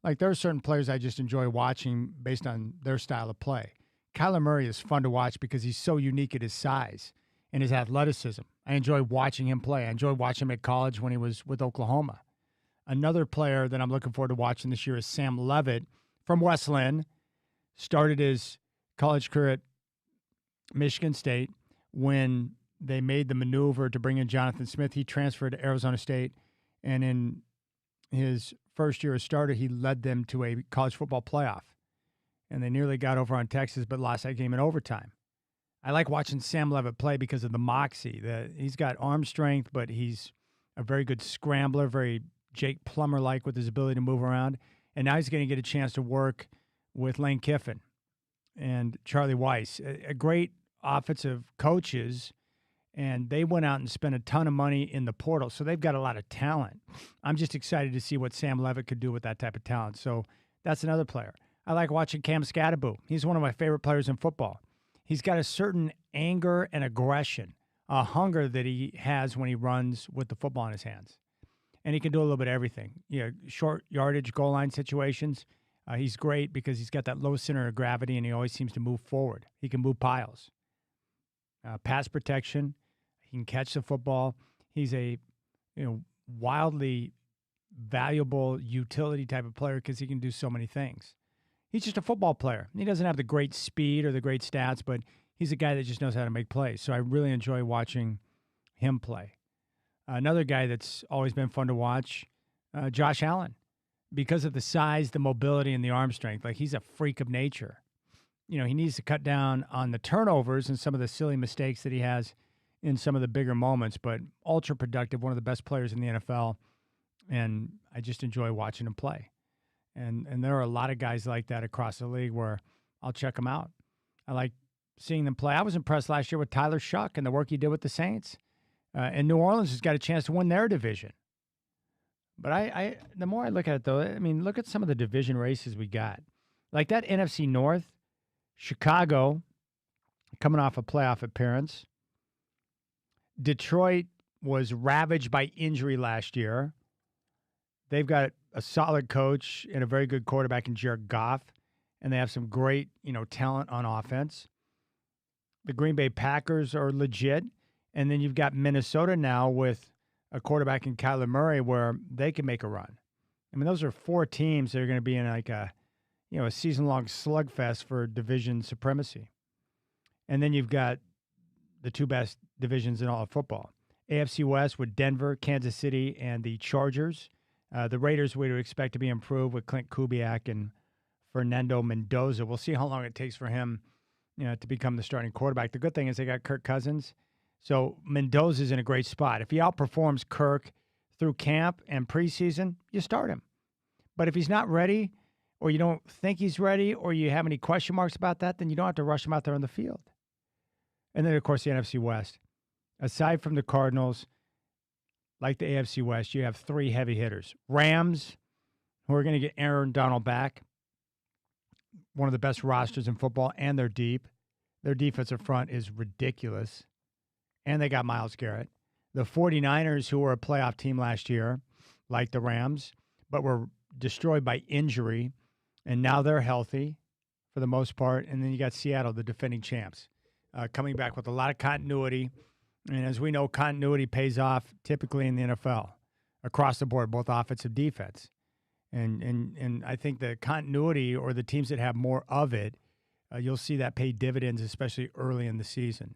[SPEAKER 1] Like there are certain players I just enjoy watching based on their style of play. Kyler Murray is fun to watch because he's so unique at his size and his athleticism. I enjoy watching him play. I enjoyed watching him at college when he was with Oklahoma. Another player that I'm looking forward to watching this year is Sam Levitt from West Linn. Started his college career at Michigan State. When they made the maneuver to bring in Jonathan Smith, he transferred to Arizona State. And in his first year as starter, he led them to a college football playoff. And they nearly got over on Texas, but lost that game in overtime. I like watching Sam Levitt play because of the moxie. He's got arm strength, but he's a very good scrambler, very Jake Plummer-like with his ability to move around. And now he's going to get a chance to work with Lane Kiffin and Charlie Weiss, a great offensive coaches, and they went out and spent a ton of money in the portal, so they've got a lot of talent. I'm just excited to see what Sam Levitt could do with that type of talent. So that's another player. I like watching Cam Scatterbo. He's one of my favorite players in football. He's got a certain anger and aggression, a hunger that he has when he runs with the football in his hands. And he can do a little bit of everything. Short yardage, goal line situations. He's great because he's got that low center of gravity, and he always seems to move forward. He can move piles. Pass protection. He can catch the football. He's a wildly valuable utility type of player because he can do so many things. He's just a football player. He doesn't have the great speed or the great stats, but he's a guy that just knows how to make plays. So I really enjoy watching him play. Another guy that's always been fun to watch, Josh Allen, because of the size, the mobility, and the arm strength. Like, he's a freak of nature. You know, he needs to cut down on the turnovers and some of the silly mistakes that he has in some of the bigger moments, but ultra productive, one of the best players in the NFL. And I just enjoy watching him play. And there are a lot of guys like that across the league where I'll check them out. I like seeing them play. I was impressed last year with Tyler Shuck and the work he did with the Saints. And New Orleans has got a chance to win their division. But I the more I look at it, though, I mean, look at some of the division races we got. Like that NFC North, Chicago coming off a playoff appearance. Detroit was ravaged by injury last year. They've got a solid coach and a very good quarterback in Jared Goff, and they have some great, talent on offense. The Green Bay Packers are legit, and then you've got Minnesota now with a quarterback in Kyler Murray where they can make a run. I mean, those are four teams that are going to be in like a season-long slugfest for division supremacy. And then you've got the two best divisions in all of football. AFC West with Denver, Kansas City, and the Chargers. The Raiders we would expect to be improved with Clint Kubiak and Fernando Mendoza. We'll see how long it takes for him to become the starting quarterback. The good thing is they got Kirk Cousins. So Mendoza's in a great spot. If he outperforms Kirk through camp and preseason, you start him. But if he's not ready, or you don't think he's ready, or you have any question marks about that, then you don't have to rush him out there on the field. And then, of course, the NFC West. Aside from the Cardinals, like the AFC West, you have three heavy hitters. Rams, who are going to get Aaron Donald back, one of the best rosters in football, and they're deep. Their defensive front is ridiculous. And they got Myles Garrett. The 49ers, who were a playoff team last year, like the Rams, but were destroyed by injury, and now they're healthy for the most part. And then you got Seattle, the defending champs, coming back with a lot of continuity. And as we know, continuity pays off typically in the NFL across the board, both offense and defense. And I think the continuity, or the teams that have more of it, you'll see that pay dividends, especially early in the season.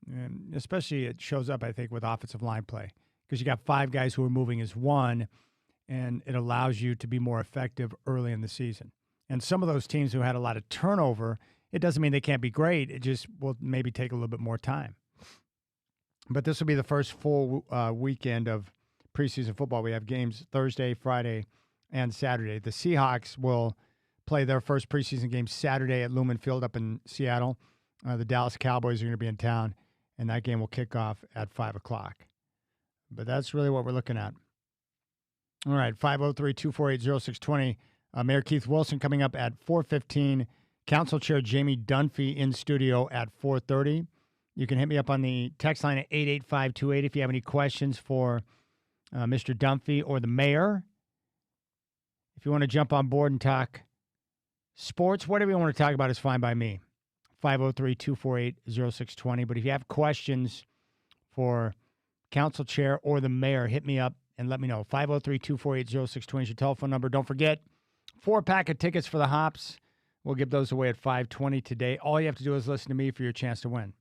[SPEAKER 1] And especially it shows up, I think, with offensive line play, because you got five guys who are moving as one, and it allows you to be more effective early in the season. And some of those teams who had a lot of turnover, it doesn't mean they can't be great. It just will maybe take a little bit more time. But this will be the first full weekend of preseason football. We have games Thursday, Friday, and Saturday. The Seahawks will play their first preseason game Saturday at Lumen Field up in Seattle. The Dallas Cowboys are going to be in town, and that game will kick off at 5 o'clock. But that's really what we're looking at. All right, 503-248-0620. Mayor Keith Wilson coming up at 4:15. Council Chair Jamie Dunphy in studio at 4:30. You can hit me up on the text line at 88528 if you have any questions for Mr. Dunphy or the mayor. If you want to jump on board and talk sports, whatever you want to talk about is fine by me. 503-248-0620. But if you have questions for Council Chair or the mayor, hit me up and let me know. 503-248-0620 is your telephone number. Don't forget, 4-pack of tickets for the Hops. We'll give those away at 5:20 today. All you have to do is listen to me for your chance to win.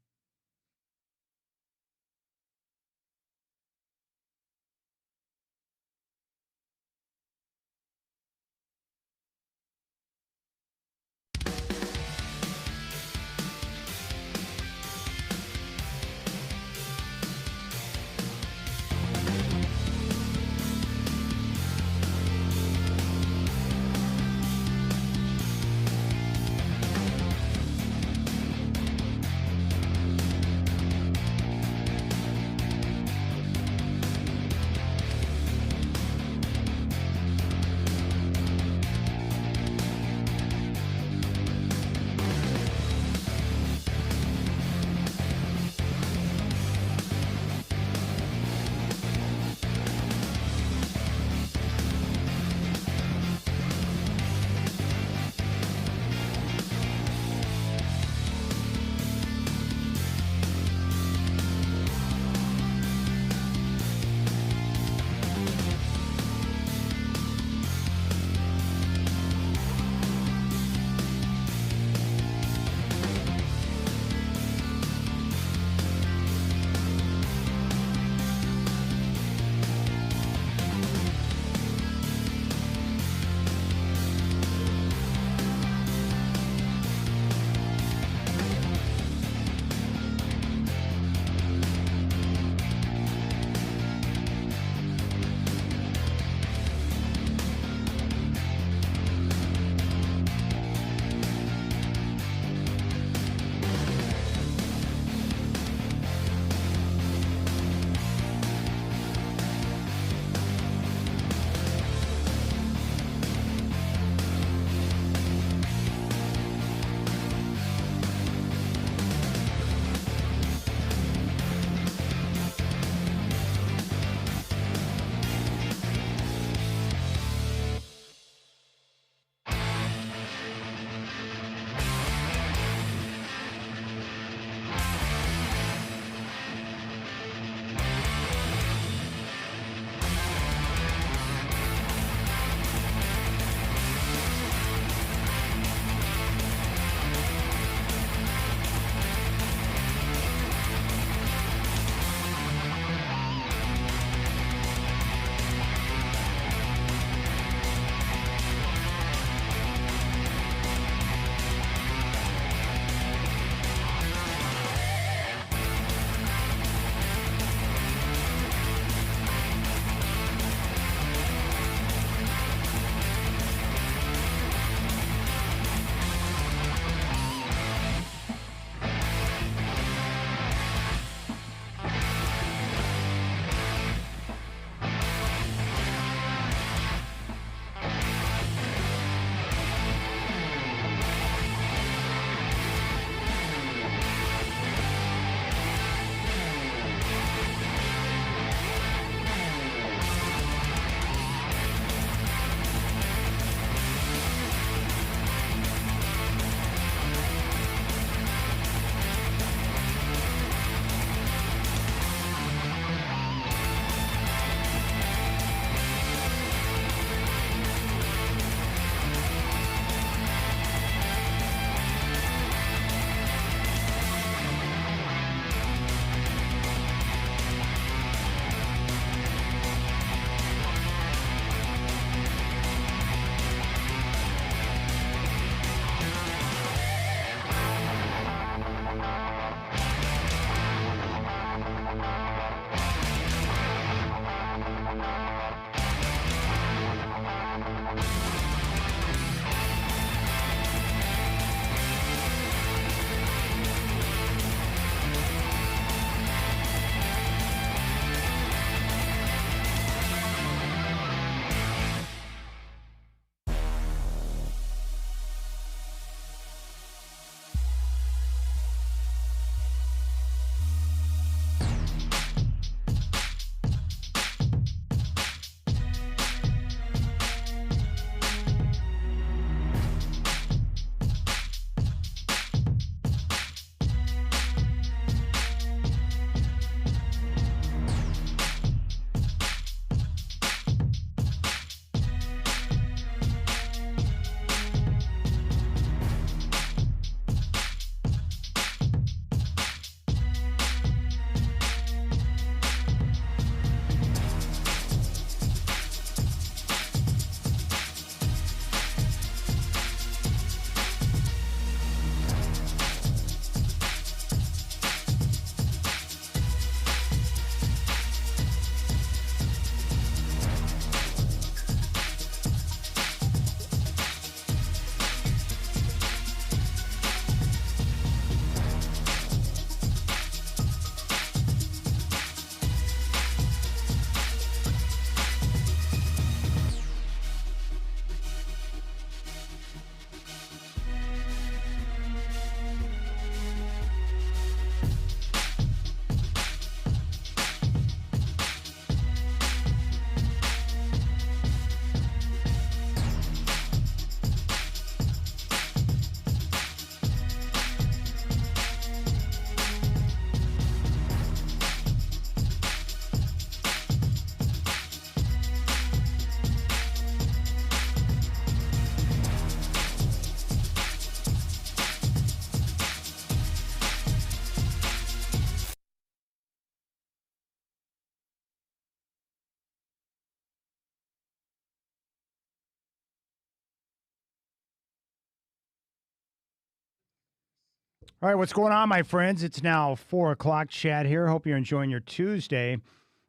[SPEAKER 1] All right, what's going on, my friends? It's now 4 o'clock. Chad here. Hope you're enjoying your Tuesday.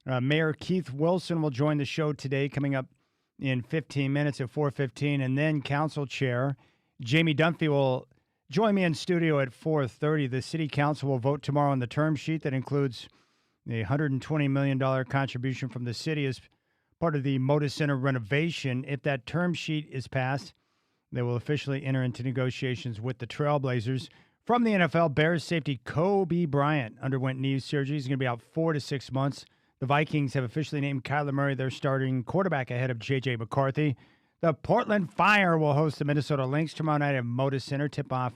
[SPEAKER 1] Mayor Keith Wilson will join the show today, coming up in 15 minutes at 4:15, and then Council Chair Jamie Dunphy will join me in studio at 4:30. The City Council will vote tomorrow on the term sheet that includes a $120 million contribution from the city as part of the Moda Center renovation. If that term sheet is passed, they will officially enter into negotiations with the Trailblazers. From the NFL, Bears safety Kobe Bryant underwent knee surgery. He's going to be out 4 to 6 months. The Vikings have officially named Kyler Murray their starting quarterback ahead of J.J. McCarthy. The Portland Fire will host the Minnesota Lynx tomorrow night at Moda Center. Tip-off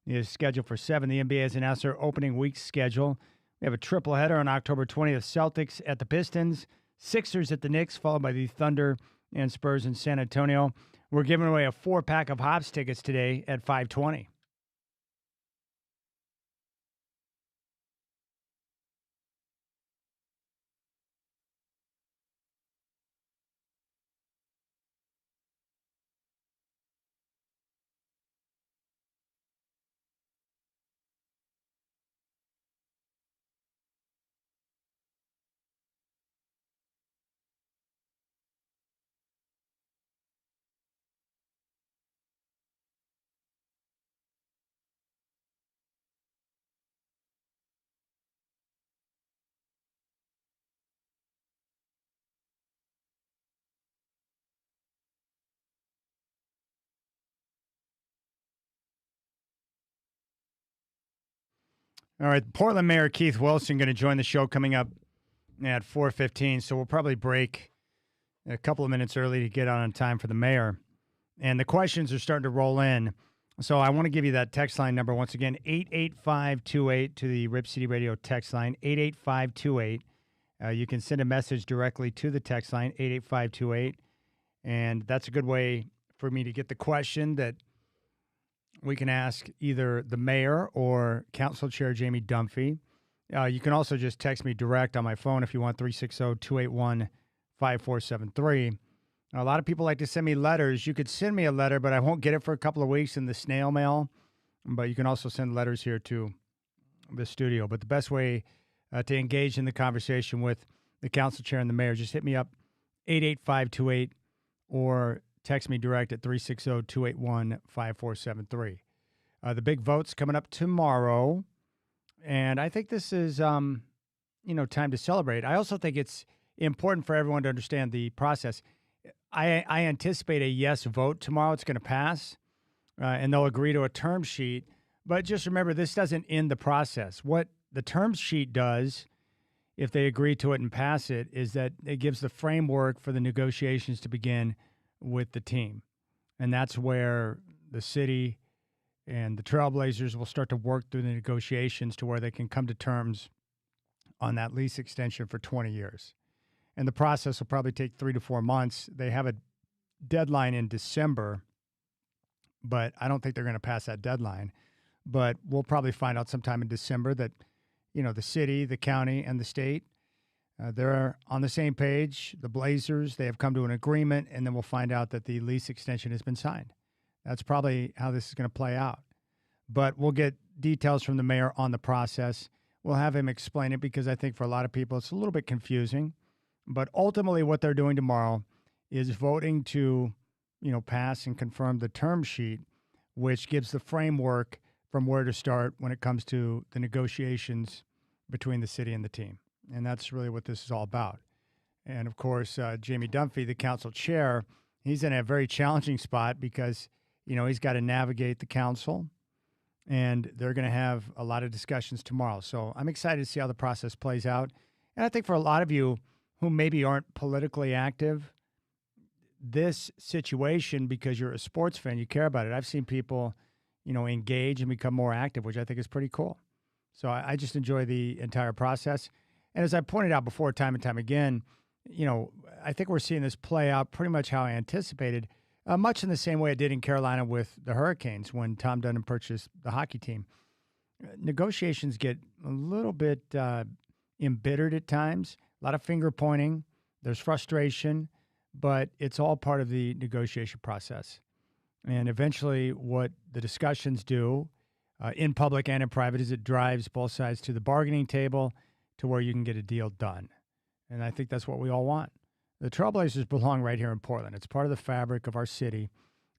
[SPEAKER 1] is scheduled for 7. The NBA has announced their opening week schedule. We have a triple header on October 20th. Celtics at the Pistons, Sixers at the Knicks, followed by the Thunder and Spurs in San Antonio. We're giving away a 4-pack of Hops tickets today at 5:20. All right, Portland Mayor Keith Wilson going to join the show coming up at 4:15, so we'll probably break a couple of minutes early to get on time for the mayor. And the questions are starting to roll in. So I want to give you that text line number once again, 88528 to the Rip City Radio text line, 88528. You can send a message directly to the text line, 88528. And that's a good way for me to get the question that we can ask either the mayor or Council Chair Jamie Dunphy. You can also just text me direct on my phone if you want, 360-281-5473. A lot of people like to send me letters. You could send me a letter, but I won't get it for a couple of weeks in the snail mail. But you can also send letters here to the studio. But the best way to engage in the conversation with the Council Chair and the mayor, just hit me up, 88528, or text me direct at 360-281-5473. The big vote's coming up tomorrow, and I think this is, time to celebrate. I also think it's important for everyone to understand the process. I anticipate a yes vote tomorrow. It's going to pass, and they'll agree to a term sheet. But just remember, this doesn't end the process. What the term sheet does, if they agree to it and pass it, is that it gives the framework for the negotiations to begin with the team. And that's where the city and the Trailblazers will start to work through the negotiations to where they can come to terms on that lease extension for 20 years. And the process will probably take 3 to 4 months. They have a deadline in December, but I don't think they're going to pass that deadline. But we'll probably find out sometime in December that, the city, the county, and the state, they're on the same page. The Blazers, they have come to an agreement, and then we'll find out that the lease extension has been signed. That's probably how this is going to play out. But we'll get details from the mayor on the process. We'll have him explain it because I think for a lot of people it's a little bit confusing. But ultimately what they're doing tomorrow is voting to, pass and confirm the term sheet, which gives the framework from where to start when it comes to the negotiations between the city and the team. And that's really what this is all about. And, of course, Jamie Dunphy, the council chair, he's in a very challenging spot because, he's got to navigate the council, and they're going to have a lot of discussions tomorrow. So I'm excited to see how the process plays out. And I think for a lot of you who maybe aren't politically active, this situation, because you're a sports fan, you care about it. I've seen people, engage and become more active, which I think is pretty cool. So I just enjoy the entire process. And as I pointed out before, time and time again, I think we're seeing this play out pretty much how I anticipated, much in the same way it did in Carolina with the Hurricanes when Tom Dunham purchased the hockey team. Negotiations get a little bit embittered at times, a lot of finger pointing. There's frustration, but it's all part of the negotiation process. And eventually what the discussions do in public and in private as it drives both sides to the bargaining table to where you can get a deal done. And I think that's what we all want. The Trailblazers belong right here in Portland. It's part of the fabric of our city.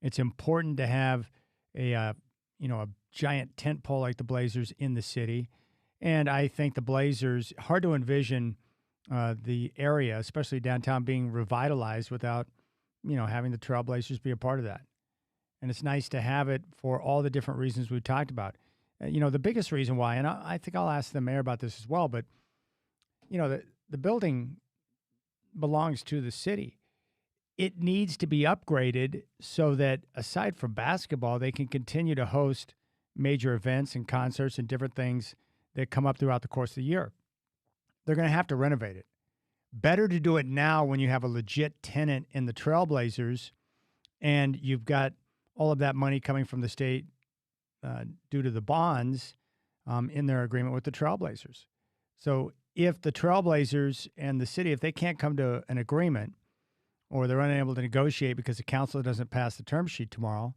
[SPEAKER 1] It's important to have a giant tent pole like the Blazers in the city. And I think the Blazers, hard to envision the area, especially downtown, being revitalized without, having the Trailblazers be a part of that. And it's nice to have it for all the different reasons we talked about. The biggest reason why, and I think I'll ask the mayor about this as well, but, the building belongs to the city. It needs to be upgraded so that aside from basketball, they can continue to host major events and concerts and different things that come up throughout the course of the year. They're going to have to renovate it. Better to do it now when you have a legit tenant in the Trailblazers and you've got all of that money coming from the state due to the bonds in their agreement with the Trailblazers. So if the Trailblazers and the city, if they can't come to an agreement or they're unable to negotiate because the council doesn't pass the term sheet tomorrow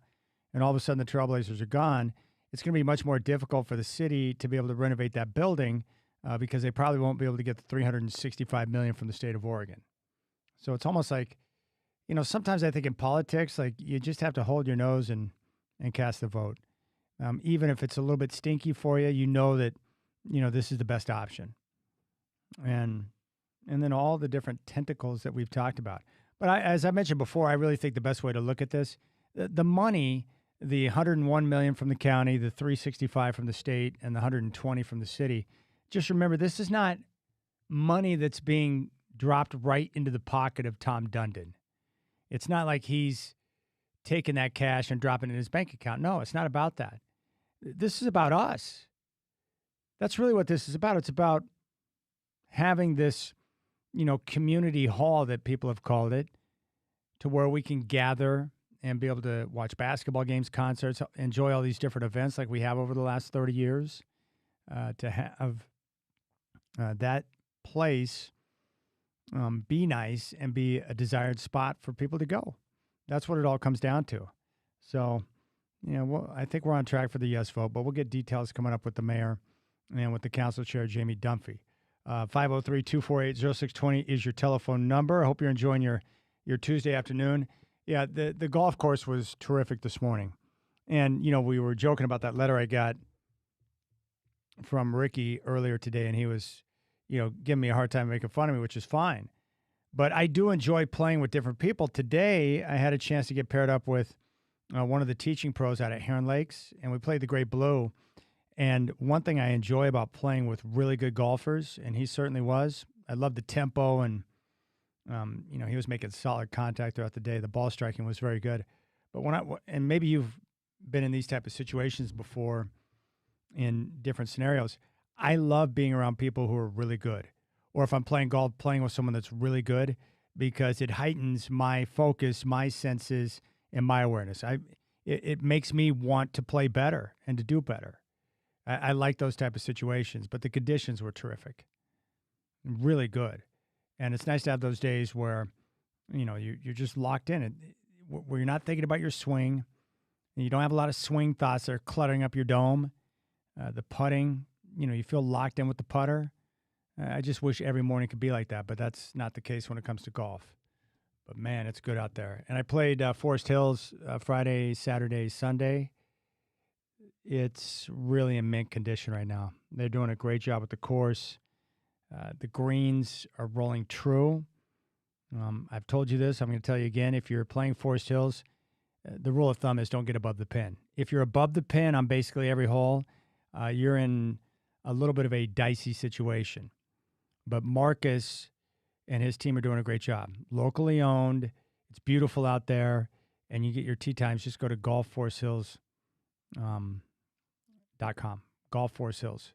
[SPEAKER 1] and all of a sudden the Trailblazers are gone, it's going to be much more difficult for the city to be able to renovate that building because they probably won't be able to get the $365 million from the state of Oregon. So it's almost like, sometimes I think in politics, like you just have to hold your nose and cast the vote. Even if it's a little bit stinky for you, that, this is the best option. And then all the different tentacles that we've talked about. But as I mentioned before, I really think the best way to look at this, the money, the $101 million from the county, the $365 from the state, and the $120 from the city. Just remember, this is not money that's being dropped right into the pocket of Tom Dundon. It's not like he's taking that cash and dropping it in his bank account. No, it's not about that. This is about us. That's really what this is about. It's about having this, community hall that people have called it, to where we can gather and be able to watch basketball games, concerts, enjoy all these different events like we have over the last 30 years, to have that place be nice and be a desired spot for people to go. That's what it all comes down to. So, I think we're on track for the yes vote, but we'll get details coming up with the mayor and with the council chair, Jamie Dunphy. 503-248-0620 is your telephone number. I hope you're enjoying your Tuesday afternoon. Yeah, the golf course was terrific this morning. And, we were joking about that letter I got from Ricky earlier today, and he was, giving me a hard time making fun of me, which is fine. But I do enjoy playing with different people. Today, I had a chance to get paired up with one of the teaching pros out at Heron Lakes, and we played the Great Blue. And one thing I enjoy about playing with really good golfers, and he certainly was, I love the tempo, and he was making solid contact throughout the day. The ball striking was very good. But and maybe you've been in these type of situations before in different scenarios. I love being around people who are really good. Or if I'm playing golf, playing with someone that's really good, because it heightens my focus, my senses, and my awareness. It makes me want to play better and to do better. I like those type of situations, but the conditions were terrific, really good. And it's nice to have those days where, you're just locked in, and where you're not thinking about your swing, and you don't have a lot of swing thoughts that are cluttering up your dome. The putting, you feel locked in with the putter. I just wish every morning could be like that, but that's not the case when it comes to golf. But man, it's good out there. And I played Forest Hills Friday, Saturday, Sunday. It's really in mint condition right now. They're doing a great job with the course. The greens are rolling true. I've told you this. I'm going to tell you again. If you're playing Forest Hills, the rule of thumb is don't get above the pin. If you're above the pin on basically every hole, you're in a little bit of a dicey situation. But Marcus and his team are doing a great job. Locally owned. It's beautiful out there. And you get your tee times. Just go to golfforest.com. Golf Forest Hills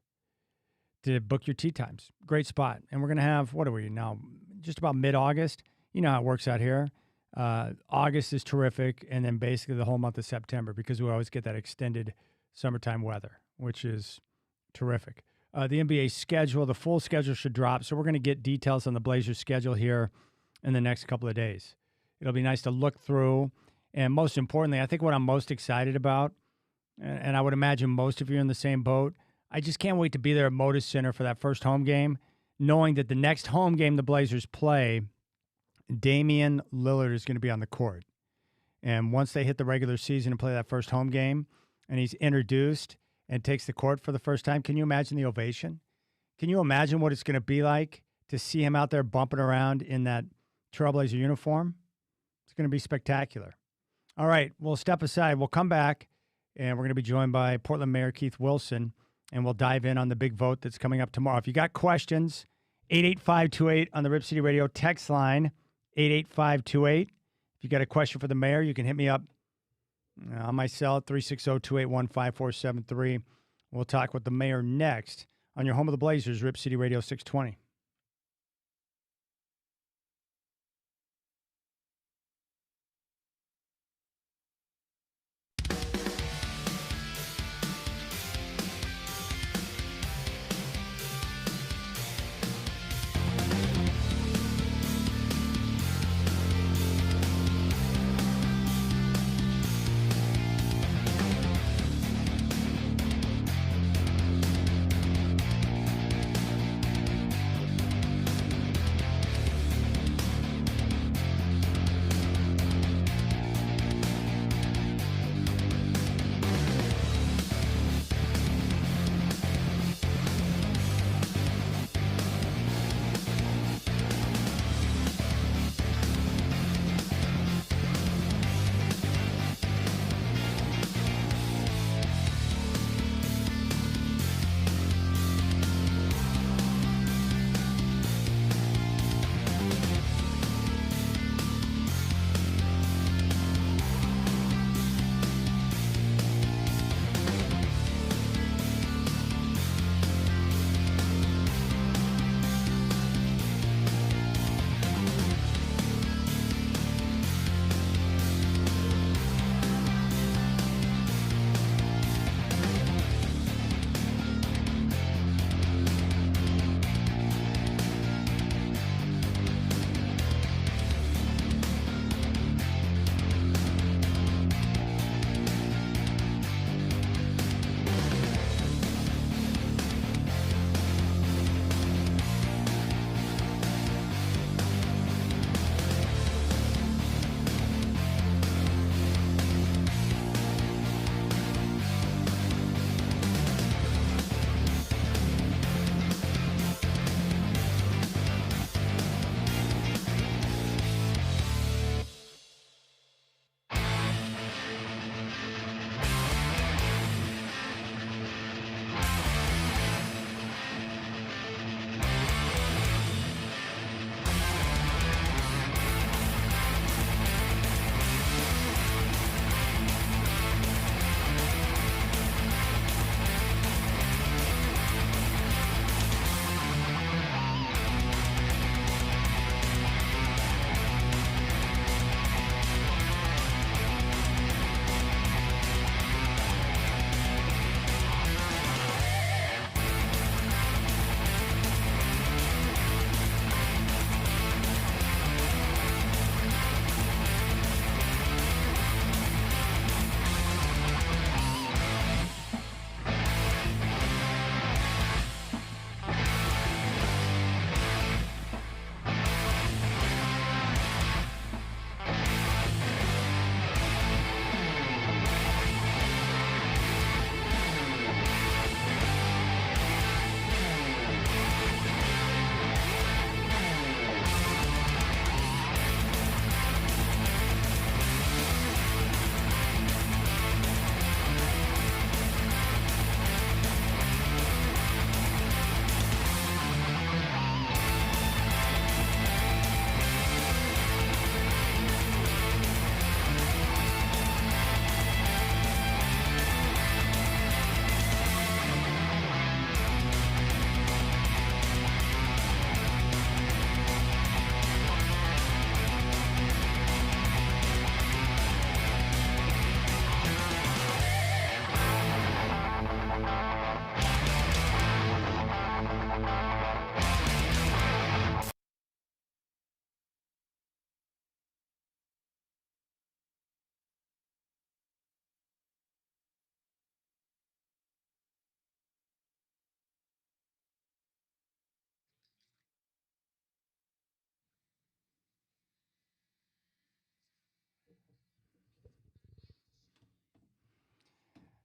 [SPEAKER 1] to book your tee times. Great spot. And we're going to have, what are we now? Just about mid-August. You know how it works out here. August is terrific. And then basically the whole month of September, because we always get that extended summertime weather, which is terrific. The NBA schedule, the full schedule should drop. So we're going to get details on the Blazers schedule here in the next couple of days. It'll be nice to look through. And most importantly, I think what I'm most excited about and I would imagine most of you are in the same boat. I just can't wait to be there at Moda Center for that first home game, knowing that the next home game the Blazers play, Damian Lillard is going to be on the court. And once they hit the regular season and play that first home game, and he's introduced and takes the court for the first time, can you imagine the ovation? Can you imagine what it's going to be like to see him out there bumping around in that Trailblazer uniform? It's going to be spectacular. All right, we'll step aside. We'll come back, and we're going to be joined by Portland Mayor Keith Wilson, and we'll dive in on the big vote that's coming up tomorrow. If you got questions, 88528 on the Rip City Radio text line, 88528. If you got a question for the mayor, you can hit me up on my cell at 360-281-5473. We'll talk with the mayor next on your home of the Blazers, Rip City Radio 620.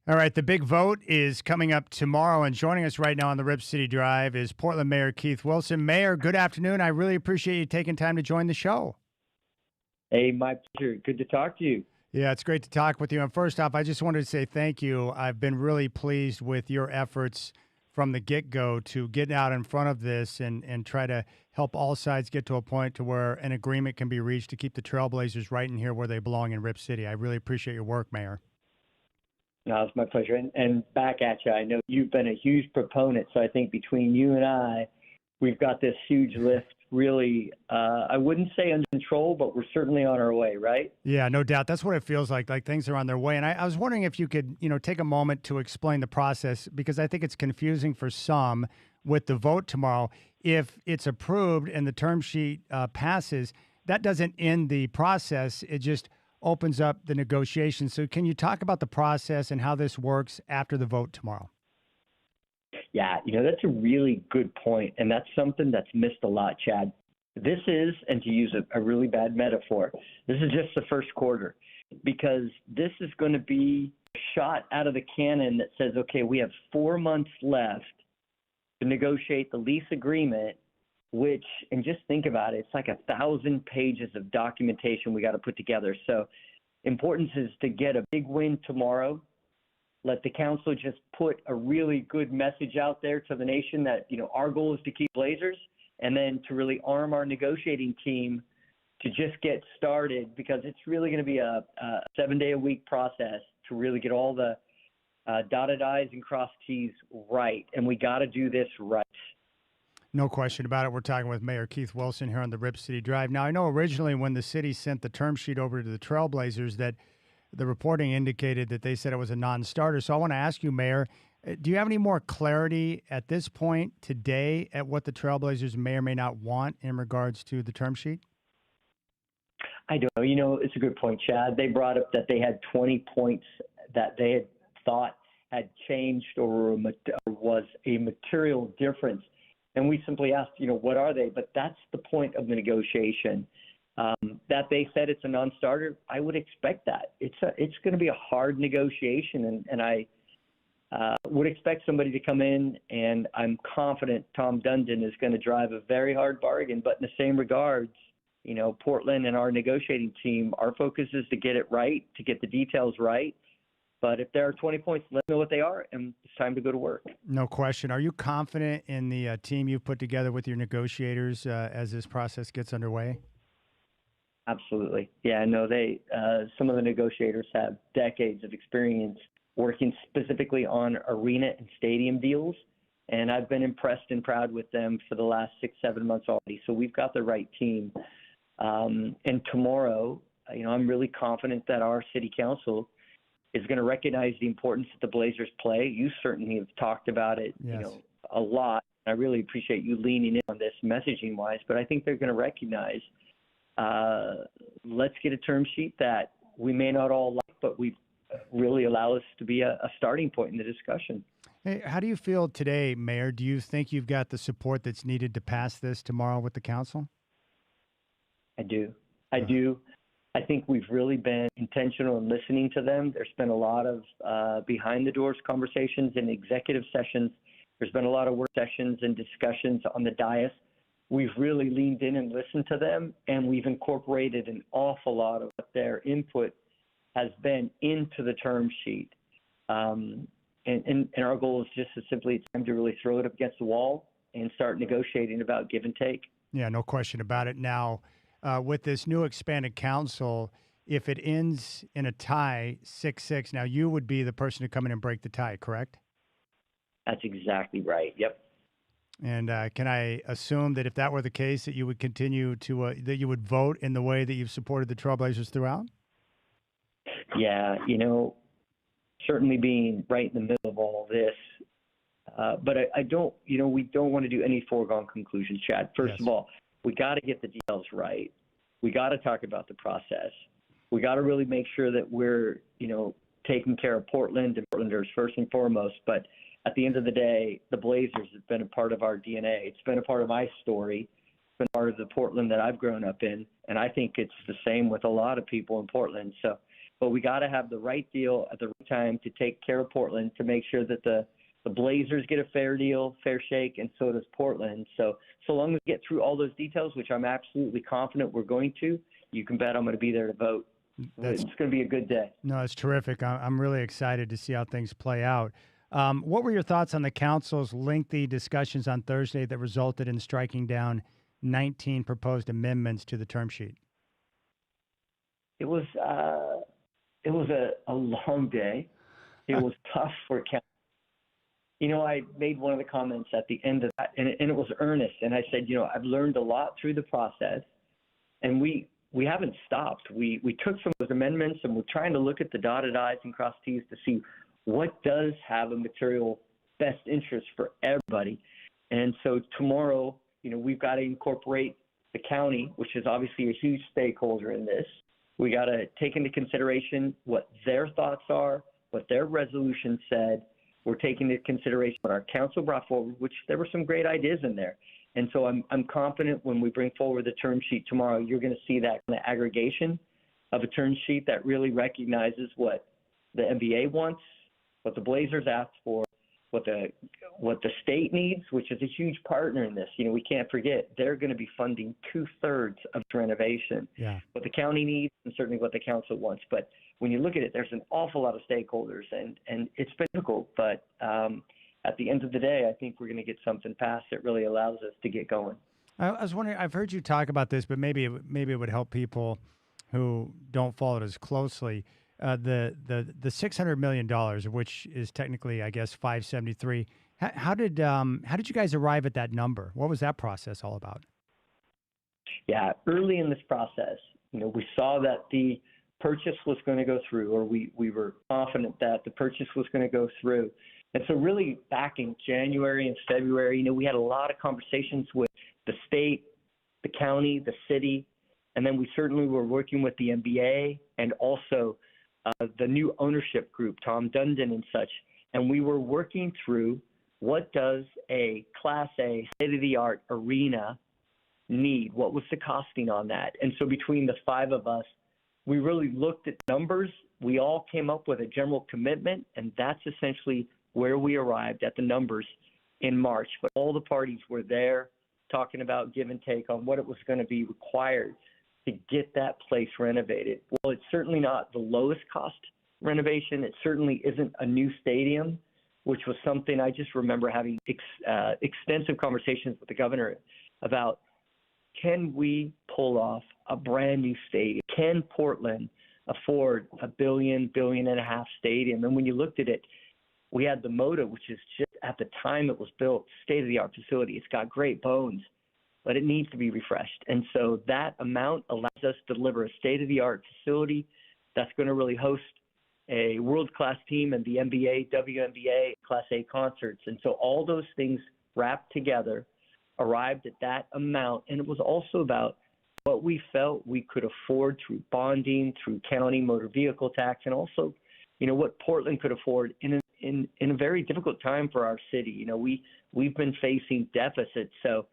[SPEAKER 1] All right, the big vote is coming up tomorrow, and joining us right now on the Rip City Drive is Portland Mayor Keith Wilson. Mayor, good afternoon. I really appreciate you taking time to join the show.
[SPEAKER 3] Hey, my pleasure. Good to talk to you.
[SPEAKER 1] Yeah, it's great to talk with you. And first off, I just wanted to say thank you. I've been really pleased with your efforts from the get-go to get out in front of this and try to help all sides get to a point to where an agreement can be reached to keep the Trailblazers right in here where they belong in Rip City. I really appreciate your work, Mayor.
[SPEAKER 3] No, it's my pleasure. And back at you, I know you've been a huge proponent. So I think between you and I, we've got this huge lift really, I wouldn't say under control, but we're certainly on our way, right?
[SPEAKER 1] Yeah, no doubt. That's what it feels like things are on their way. And I was wondering if you could, take a moment to explain the process, because I think it's confusing for some with the vote tomorrow. If it's approved and the term sheet passes, that doesn't end the process. It just opens up the negotiations. So can you talk about the process and how this works after the vote tomorrow?
[SPEAKER 3] Yeah, that's a really good point, and that's something that's missed a lot, Chad. This is, and to use a really bad metaphor, this is just the first quarter, because this is going to be a shot out of the cannon that says, okay, we have 4 months left to negotiate the lease agreement, which, and just think about it, it's like 1,000 pages of documentation we got to put together. So importance is to get a big win tomorrow. Let the council just put a really good message out there to the nation that, our goal is to keep Blazers, and then to really arm our negotiating team to just get started, because it's really going to be a 7-day-a-week process to really get all the dotted I's and crossed T's right. And we got to do this right.
[SPEAKER 1] No question about it. We're talking with Mayor Keith Wilson here on the Rip City Drive. Now, I know originally when the city sent the term sheet over to the Trailblazers that the reporting indicated that they said it was a non-starter. So I want to ask you, Mayor, do you have any more clarity at this point today at what the Trailblazers may or may not want in regards to the term sheet?
[SPEAKER 3] I don't know. It's a good point, Chad. They brought up that they had 20 points that they had thought had changed or was a material difference. And we simply asked, what are they? But that's the point of the negotiation. That they said it's a non-starter, I would expect that. It's going to be a hard negotiation, and I would expect somebody to come in, and I'm confident Tom Dundon is going to drive a very hard bargain. But in the same regards, Portland and our negotiating team, our focus is to get it right, to get the details right. But if there are 20 points, let me know what they are, and it's time to go to work.
[SPEAKER 1] No question. Are you confident in the team you've put together with your negotiators as this process gets underway?
[SPEAKER 3] Absolutely. Yeah, no, some of the negotiators have decades of experience working specifically on arena and stadium deals, and I've been impressed and proud with them for the last 6-7 months already. So we've got the right team. And tomorrow, I'm really confident that our city council is going to recognize the importance that the Blazers play. You certainly have talked about it,
[SPEAKER 1] yes,
[SPEAKER 3] a lot. I really appreciate you leaning in on this messaging-wise, but I think they're going to recognize, let's get a term sheet that we may not all like, but we really allow us to be a starting point in the discussion.
[SPEAKER 1] Hey, how do you feel today, Mayor? Do you think you've got the support that's needed to pass this tomorrow with the council?
[SPEAKER 3] I do. I think we've really been intentional in listening to them. There's been a lot of behind-the-doors conversations and executive sessions. There's been a lot of work sessions and discussions on the dais. We've really leaned in and listened to them, and we've incorporated an awful lot of what their input has been into the term sheet. And our goal is just to simply, it's time to really throw it up against the wall and start negotiating about give and take.
[SPEAKER 1] Yeah, no question about it. Now, with this new expanded council, if it ends in a tie, 6-6, now you would be the person to come in and break the tie, correct?
[SPEAKER 3] That's exactly right. Yep.
[SPEAKER 1] And can I assume that if that were the case, that you would continue to that you would vote in the way that you've supported the Trailblazers throughout?
[SPEAKER 3] Yeah, certainly being right in the middle of all this. But I don't, we don't want to do any foregone conclusions, Chad. First of all, we got to get the details right. We got to talk about the process. We got to really make sure that we're, taking care of Portland and Portlanders first and foremost. But at the end of the day, the Blazers have been a part of our DNA. It's been a part of my story. It's been part of the Portland that I've grown up in. And I think it's the same with a lot of people in Portland. So but we got to have the right deal at the right time to take care of Portland, to make sure that the Blazers get a fair deal, fair shake, and so does Portland. So long as we get through all those details, which I'm absolutely confident we're going to, you can bet I'm going to be there to vote. It's going to be a good day.
[SPEAKER 1] No, it's terrific. I'm really excited to see how things play out. What were your thoughts on the council's lengthy discussions on Thursday that resulted in striking down 19 proposed amendments to the term sheet?
[SPEAKER 3] It was a long day. It was tough for council. I made one of the comments at the end of that, and it was earnest. And I said, I've learned a lot through the process, and we haven't stopped. We took some of those amendments, and we're trying to look at the dotted I's and crossed T's to see what does have a material best interest for everybody. And so tomorrow, we've got to incorporate the county, which is obviously a huge stakeholder in this. We got to take into consideration what their thoughts are, what their resolution said. We're taking into consideration what our council brought forward, which there were some great ideas in there. And so I'm confident when we bring forward the term sheet tomorrow, you're going to see that kind of aggregation of a term sheet that really recognizes what the NBA wants, what the Blazers asked for, what the state needs, which is a huge partner in this. We can't forget they're going to be funding 2/3 of renovation.
[SPEAKER 1] Yeah.
[SPEAKER 3] What the county needs and certainly what the council wants. But when you look at it, there's an awful lot of stakeholders, and it's been difficult. But at the end of the day, I think we're going to get something passed that really allows us to get going.
[SPEAKER 1] I was wondering, I've heard you talk about this, but maybe it would help people who don't follow it as closely. The $600 million, of which is technically, I guess, 573. How did you guys arrive at that number? What was that process all about?
[SPEAKER 3] Yeah, early in this process, we saw that the purchase was going to go through, or we were confident that the purchase was going to go through. And so really back in January and February, we had a lot of conversations with the state, the county, the city, and then we certainly were working with the NBA and also the new ownership group, Tom Dundon and such. And we were working through what does a Class A state-of-the-art arena need? What was the costing on that? And so between the five of us, we really looked at numbers. We all came up with a general commitment, and that's essentially where we arrived at the numbers in March. But all the parties were there talking about give and take on what it was going to be required to get that place renovated. Well, it's certainly not the lowest cost renovation. It certainly isn't a new stadium, which was something I just remember having extensive conversations with the governor about. Can we pull off a brand new stadium? Can Portland afford a $1 billion, $1.5 billion stadium? And when you looked at it, we had the Moda, which is just at the time it was built, state-of-the-art facility. It's got great bones, but it needs to be refreshed. And so that amount allows us to deliver a state-of-the-art facility that's going to really host a world-class team and the NBA, WNBA, Class A concerts. And so all those things wrapped together arrived at that amount. And it was also about what we felt we could afford through bonding, through county motor vehicle tax, and also, what Portland could afford in a very difficult time for our city. We've been facing deficits. So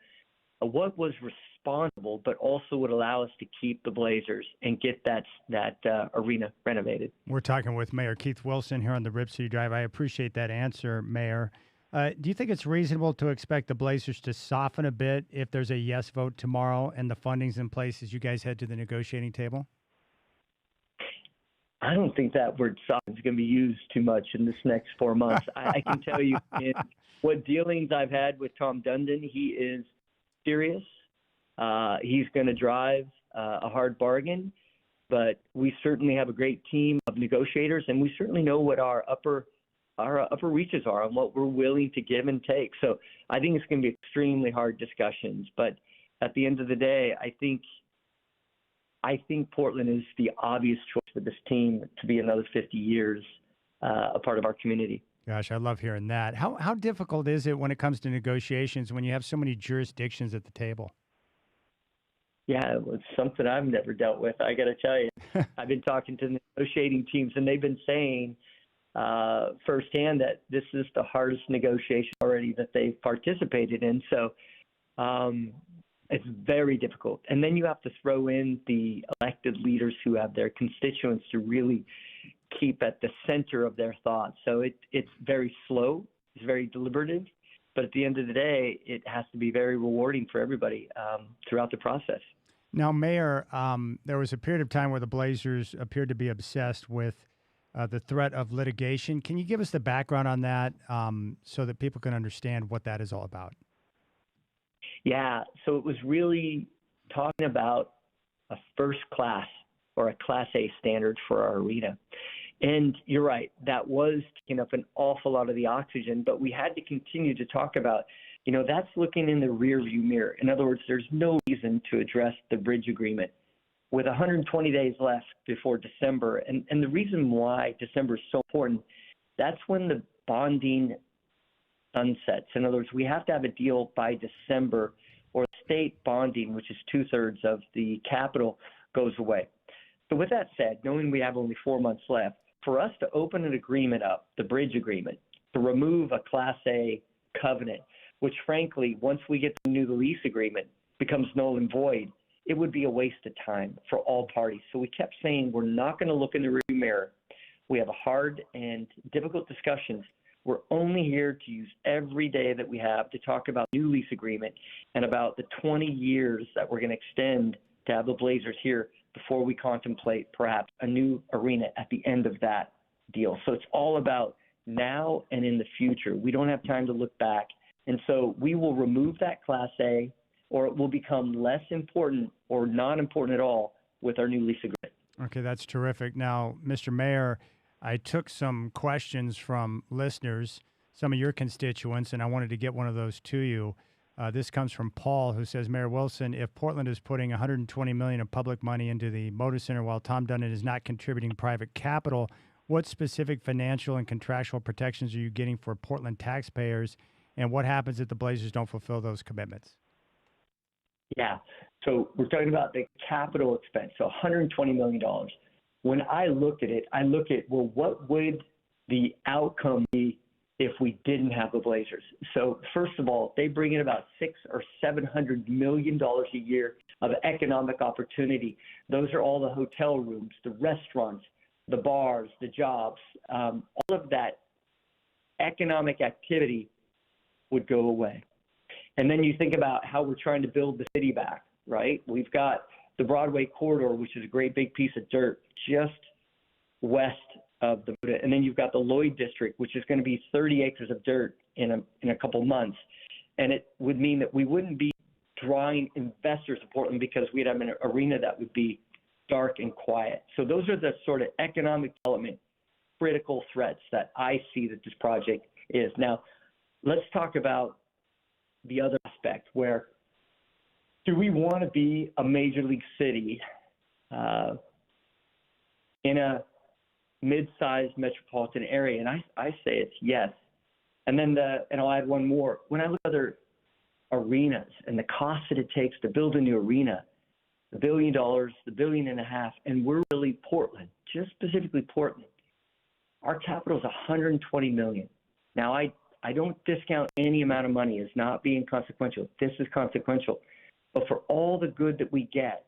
[SPEAKER 3] what was responsible, but also would allow us to keep the Blazers and get that arena renovated.
[SPEAKER 1] We're talking with Mayor Keith Wilson here on the Rip City Drive. I appreciate that answer, Mayor. Do you think it's reasonable to expect the Blazers to soften a bit if there's a yes vote tomorrow and the funding's in place as you guys head to the negotiating table?
[SPEAKER 3] I don't think that word soften is going to be used too much in this next 4 months. I can tell you in what dealings I've had with Tom Dundon, he is serious. He's going to drive a hard bargain, but we certainly have a great team of negotiators, and we certainly know what our upper reaches are and what we're willing to give and take. So I think it's going to be extremely hard discussions. But at the end of the day, I think Portland is the obvious choice for this team to be another 50 years a part of our community.
[SPEAKER 1] Gosh, I love hearing that. How difficult is it when it comes to negotiations when you have so many jurisdictions at the table?
[SPEAKER 3] Yeah, it's something I've never dealt with. I got to tell you, I've been talking to the negotiating teams, and they've been saying firsthand that this is the hardest negotiation already that they've participated in. So It's very difficult. And then you have to throw in the elected leaders who have their constituents to really keep at the center of their thoughts. So it's very slow, it's very deliberative, but at the end of the day, it has to be very rewarding for everybody throughout the process.
[SPEAKER 1] Now, Mayor, there was a period of time where the Blazers appeared to be obsessed with the threat of litigation. Can you give us the background on that so that people can understand what that is all about?
[SPEAKER 3] Yeah, so it was really talking about a first class or a Class A standard for our arena. And you're right, that was taking up an awful lot of the oxygen, but we had to continue to talk about, that's looking in the rearview mirror. In other words, there's no reason to address the bridge agreement with 120 days left before December. And the reason why December is so important, that's when the bonding sunsets. In other words, we have to have a deal by December or state bonding, which is 2/3 of the capital, goes away. So with that said, knowing we have only 4 months left, for us to open an agreement up, the bridge agreement, to remove a Class A covenant, which frankly, once we get to renew the lease agreement, becomes null and void, it would be a waste of time for all parties. So we kept saying we're not going to look in the rearview mirror. We have hard and difficult discussions. We're only here to use every day that we have to talk about new lease agreement and about the 20 years that we're going to extend to have the Blazers here before we contemplate perhaps a new arena at the end of that deal. So it's all about now and in the future. We don't have time to look back. And so we will remove that Class A, or it will become less important or not important at all with our new lease agreement.
[SPEAKER 1] Okay, that's terrific. Now, Mr. Mayor, I took some questions from listeners, some of your constituents, and I wanted to get one of those to you. This comes from Paul, who says, Mayor Wilson, if Portland is putting $120 million of public money into the Moda Center while Tom Dundon is not contributing private capital, what specific financial and contractual protections are you getting for Portland taxpayers, and what happens if the Blazers don't fulfill those commitments?
[SPEAKER 3] Yeah, so we're talking about the capital expense, so $120 million. When I looked at it, I look at, well, what would the outcome be if we didn't have the Blazers? So first of all, they bring in about $600 or $700 million a year of economic opportunity. Those are all the hotel rooms, the restaurants, the bars, the jobs. All of that economic activity would go away. And then you think about how we're trying to build the city back, right? We've got the Broadway corridor, which is a great big piece of dirt just west of the, and then you've got the Lloyd district, which is going to be 30 acres of dirt in a couple months. And it would mean that we wouldn't be drawing investors to Portland because we'd have an arena that would be dark and quiet. So those are the sort of economic development critical threats that I see that this project is. Now, let's talk about the other aspect where do we want to be a major league city in a mid-sized metropolitan area? And I say it's yes. And then and I'll add one more. When I look at other arenas and the cost that it takes to build a new arena, $1 billion, $1.5 billion, and we're really Portland, just specifically Portland. Our capital is $120 million. Now, I don't discount any amount of money as not being consequential. This is consequential. But for all the good that we get,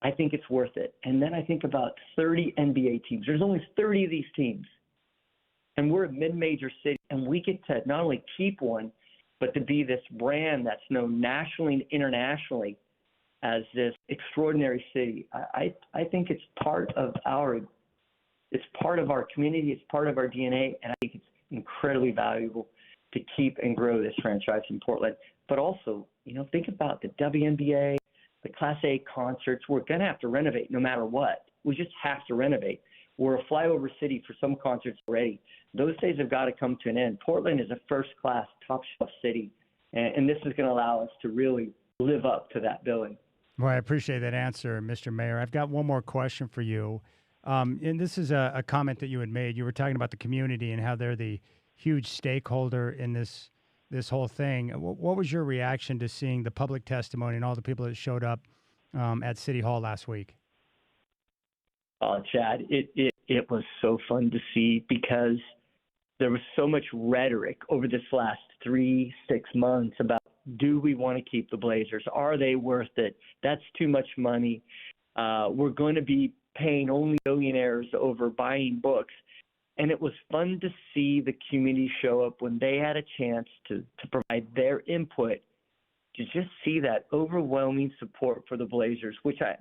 [SPEAKER 3] I think it's worth it. And then I think about 30 NBA teams. There's only 30 of these teams. And we're a mid-major city, and we get to not only keep one, but to be this brand that's known nationally and internationally as this extraordinary city. I think it's part of our community, it's part of our DNA, and I think it's incredibly valuable to keep and grow this franchise in Portland. But also, think about the WNBA, the Class A concerts. We're going to have to renovate no matter what. We just have to renovate. We're a flyover city for some concerts already. Those days have got to come to an end. Portland is a first-class, top-shelf city, and this is going to allow us to really live up to that billing.
[SPEAKER 1] Well, I appreciate that answer, Mr. Mayor. I've got one more question for you. And this is a comment that you had made. You were talking about the community and how they're the huge stakeholder in this whole thing. What was your reaction to seeing the public testimony and all the people that showed up at City Hall last week?
[SPEAKER 3] Chad, it was so fun to see because there was so much rhetoric over this last 3-6 months about do we want to keep the Blazers? Are they worth it? That's too much money. We're going to be paying only millionaires over buying books. And it was fun to see the community show up when they had a chance to provide their input, to just see that overwhelming support for the Blazers, which I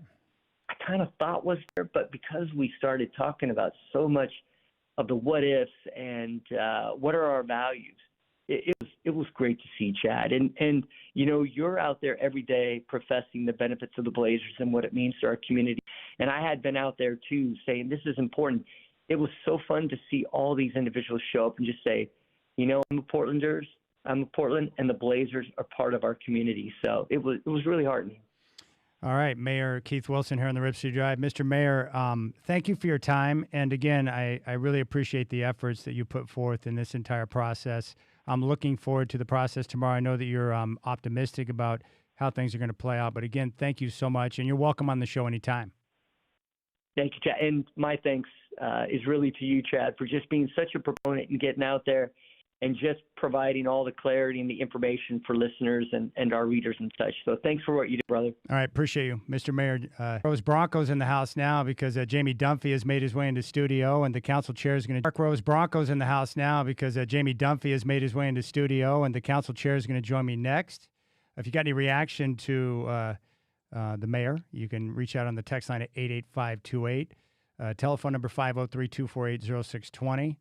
[SPEAKER 3] kind of thought was there, but because we started talking about so much of the what ifs and what are our values, it was great to see, Chad. And you know, you're out there every day professing the benefits of the Blazers and what it means to our community. And I had been out there too saying this is important. It was so fun to see all these individuals show up and just say, you know, I'm a Portlander, and the Blazers are part of our community. So it was really heartening.
[SPEAKER 1] All right, Mayor Keith Wilson here on the Rip City Drive. Mr. Mayor, thank you for your time. And again, I really appreciate the efforts that you put forth in this entire process. I'm looking forward to the process tomorrow. I know that you're optimistic about how things are going to play out. But again, thank you so much. And you're welcome on the show anytime.
[SPEAKER 3] Thank you, Chad. And my thanks is really to you, Chad, for just being such a proponent and getting out there and just providing all the clarity and the information for listeners and our readers and such. So thanks for what you do, brother.
[SPEAKER 1] All right, appreciate you, Mr. Mayor. Rose Broncos in the house now because Jamie Dunphy has made his way into studio, and the council chair is going to. Rose Broncos in the house now because Jamie Dunphy has made his way into studio, and the council chair is going to join me next. If you got any reaction to the mayor, you can reach out on the text line at 88528. Telephone number 503-248-0620.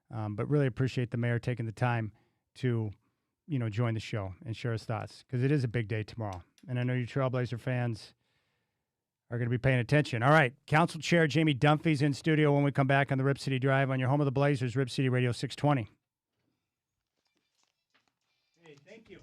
[SPEAKER 1] But really appreciate the mayor taking the time to, you know, join the show and share his thoughts because it is a big day tomorrow. And I know you Trailblazer fans are going to be paying attention. All right, Council Chair Jamie Dunphy's in studio when we come back on the Rip City Drive on your home of the Blazers, Rip City Radio 620. Hey, thank you.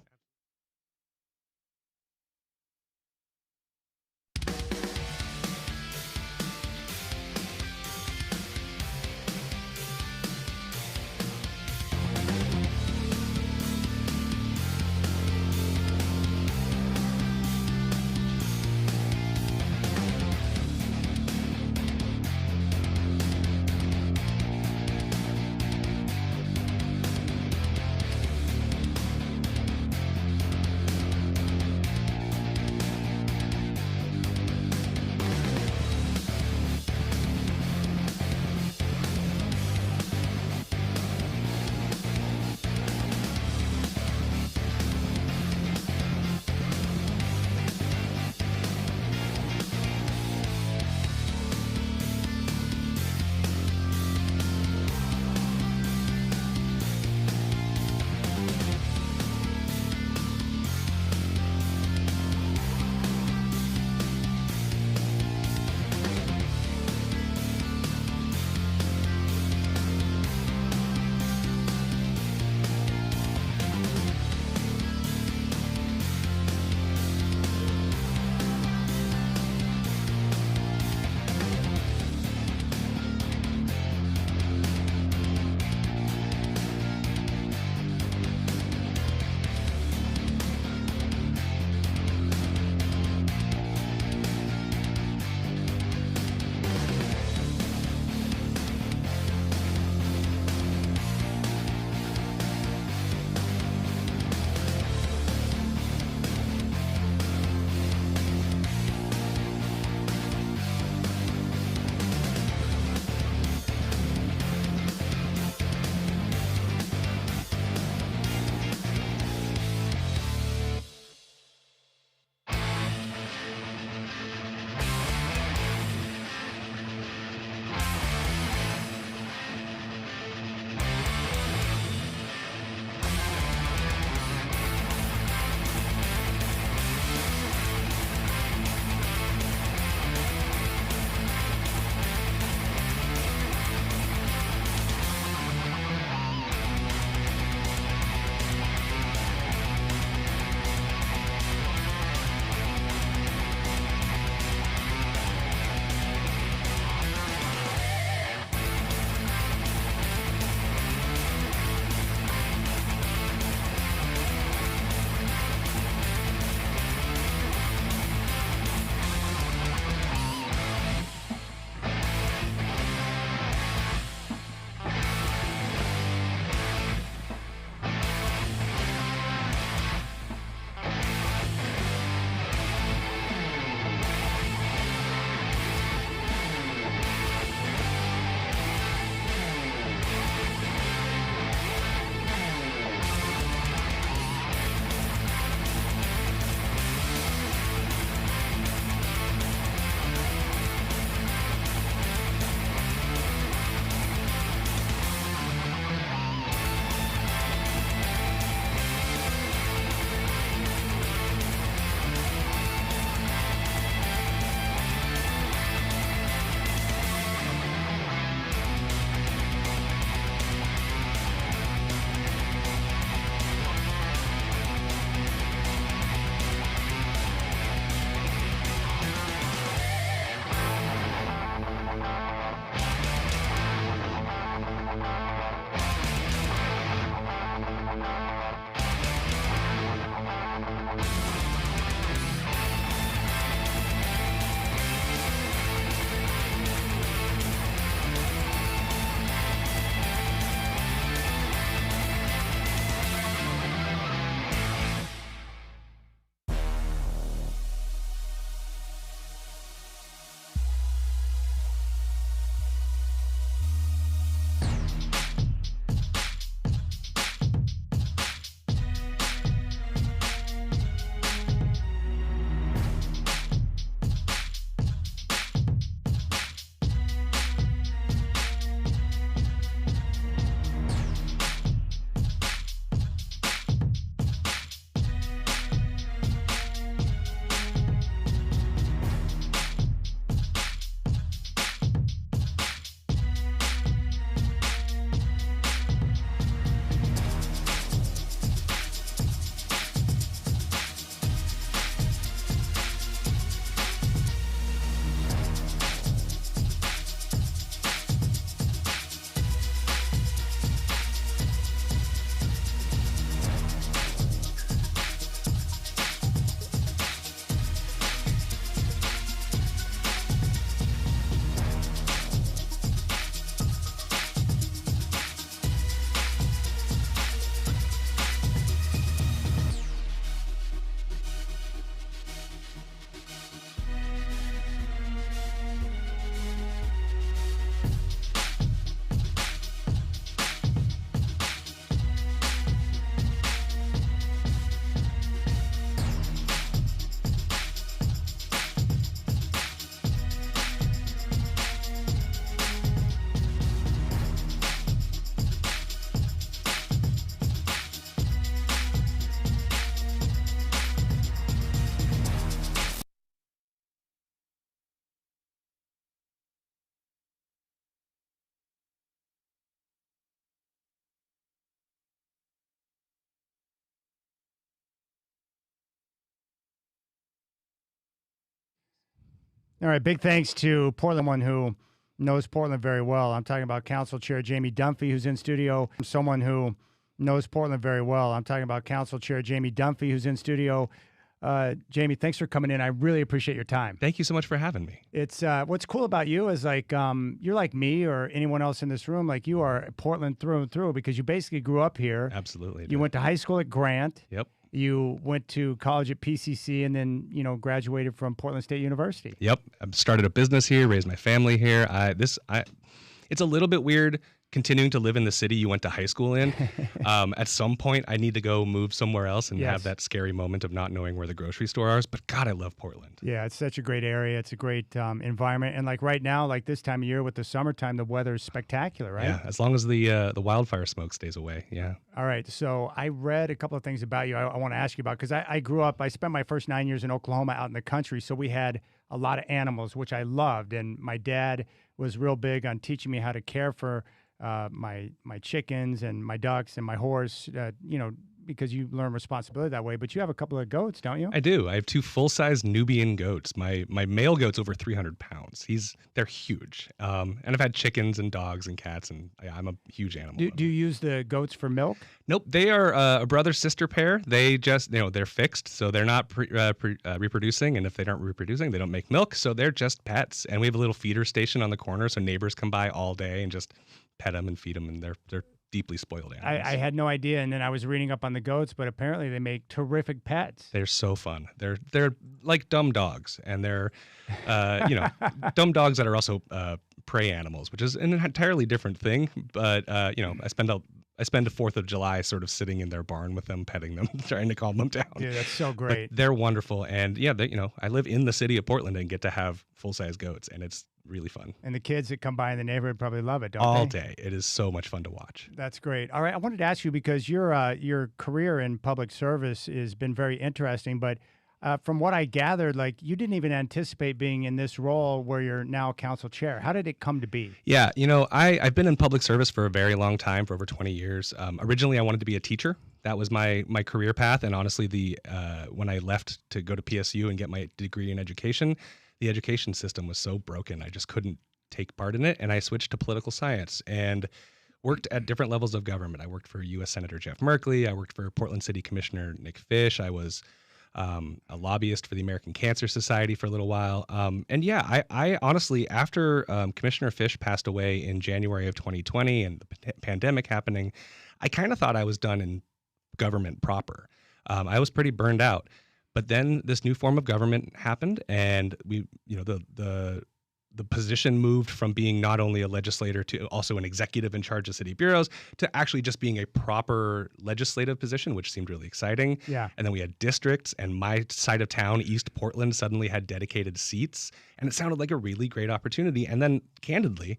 [SPEAKER 1] All right, big thanks to Portland, one who knows Portland very well. I'm talking about Council Chair Jamie Dunphy, who's in studio. Someone who knows Portland very well. I'm talking about Council Chair Jamie Dunphy, who's in studio. Jamie, thanks for coming in. I really appreciate your time.
[SPEAKER 4] Thank you so much for having me.
[SPEAKER 1] It's what's cool about you is like you're like me or anyone else in this room. Like you are Portland through and through because you basically grew up here.
[SPEAKER 4] Absolutely.
[SPEAKER 1] You went to high school at Grant.
[SPEAKER 4] Yep.
[SPEAKER 1] You went to college at PCC and then, graduated from Portland State University.
[SPEAKER 4] Yep. I started a business here, raised my family here. It's a little bit weird continuing to live in the city you went to high school in. At some point, I need to go move somewhere else and have that scary moment of not knowing where the grocery store is. But God, I love Portland.
[SPEAKER 1] Yeah, it's such a great area. It's a great environment. And like right now, like this time of year with the summertime, the weather is spectacular, right?
[SPEAKER 4] Yeah, as long as the wildfire smoke stays away. Yeah.
[SPEAKER 1] All right. So I read a couple of things about you I want to ask you about because I spent my first 9 years in Oklahoma out in the country. So we had a lot of animals, which I loved. And my dad was real big on teaching me how to care for my chickens and my ducks and my horse, because you learn responsibility that way. But you have a couple of goats, don't you?
[SPEAKER 4] I do. I have 2 full-size Nubian goats. My male goat's over 300 pounds. They're huge. And I've had chickens and dogs and cats, and I'm a huge animal lover.
[SPEAKER 1] Do you use the goats for milk?
[SPEAKER 4] Nope. They are a brother-sister pair. They just, they're fixed, so they're not reproducing. And if they aren't reproducing, they don't make milk. So they're just pets. And we have a little feeder station on the corner, so neighbors come by all day and just pet them and feed them, and they're deeply spoiled animals.
[SPEAKER 1] I had no idea, and then I was reading up on the goats, but apparently they make terrific pets.
[SPEAKER 4] They're so fun. They're like dumb dogs, and they're dumb dogs that are also prey animals, which is an entirely different thing. But I spend a 4th of July sort of sitting in their barn with them, petting them, trying to calm them down.
[SPEAKER 1] Dude, that's so great.
[SPEAKER 4] But they're wonderful, and I live in the city of Portland and get to have full-size goats, and it's really fun.
[SPEAKER 1] And the kids that come by in the neighborhood probably love it, don't they?
[SPEAKER 4] All day. It is so much fun to watch.
[SPEAKER 1] That's great. All right, I wanted to ask you because your career in public service has been very interesting, but from what I gathered, like you didn't even anticipate being in this role where you're now council chair. How did it come to be?
[SPEAKER 4] Yeah, I've been in public service for a very long time, for over 20 years. Originally, I wanted to be a teacher. That was my career path, and honestly, when I left to go to PSU and get my degree in education, the education system was so broken, I just couldn't take part in it, and I switched to political science and worked at different levels of government. I worked for U.S. Senator Jeff Merkley. I worked for Portland City Commissioner Nick Fish. I was a lobbyist for the American Cancer Society for a little while. I honestly, after Commissioner Fish passed away in January of 2020 and the pandemic happening, I kind of thought I was done in government proper. I was pretty burned out. But then this new form of government happened, and the position moved from being not only a legislator to also an executive in charge of city bureaus to actually just being a proper legislative position, which seemed really exciting.
[SPEAKER 1] Yeah.
[SPEAKER 4] And then we had districts, and my side of town, East Portland, suddenly had dedicated seats, and it sounded like a really great opportunity. And then, candidly,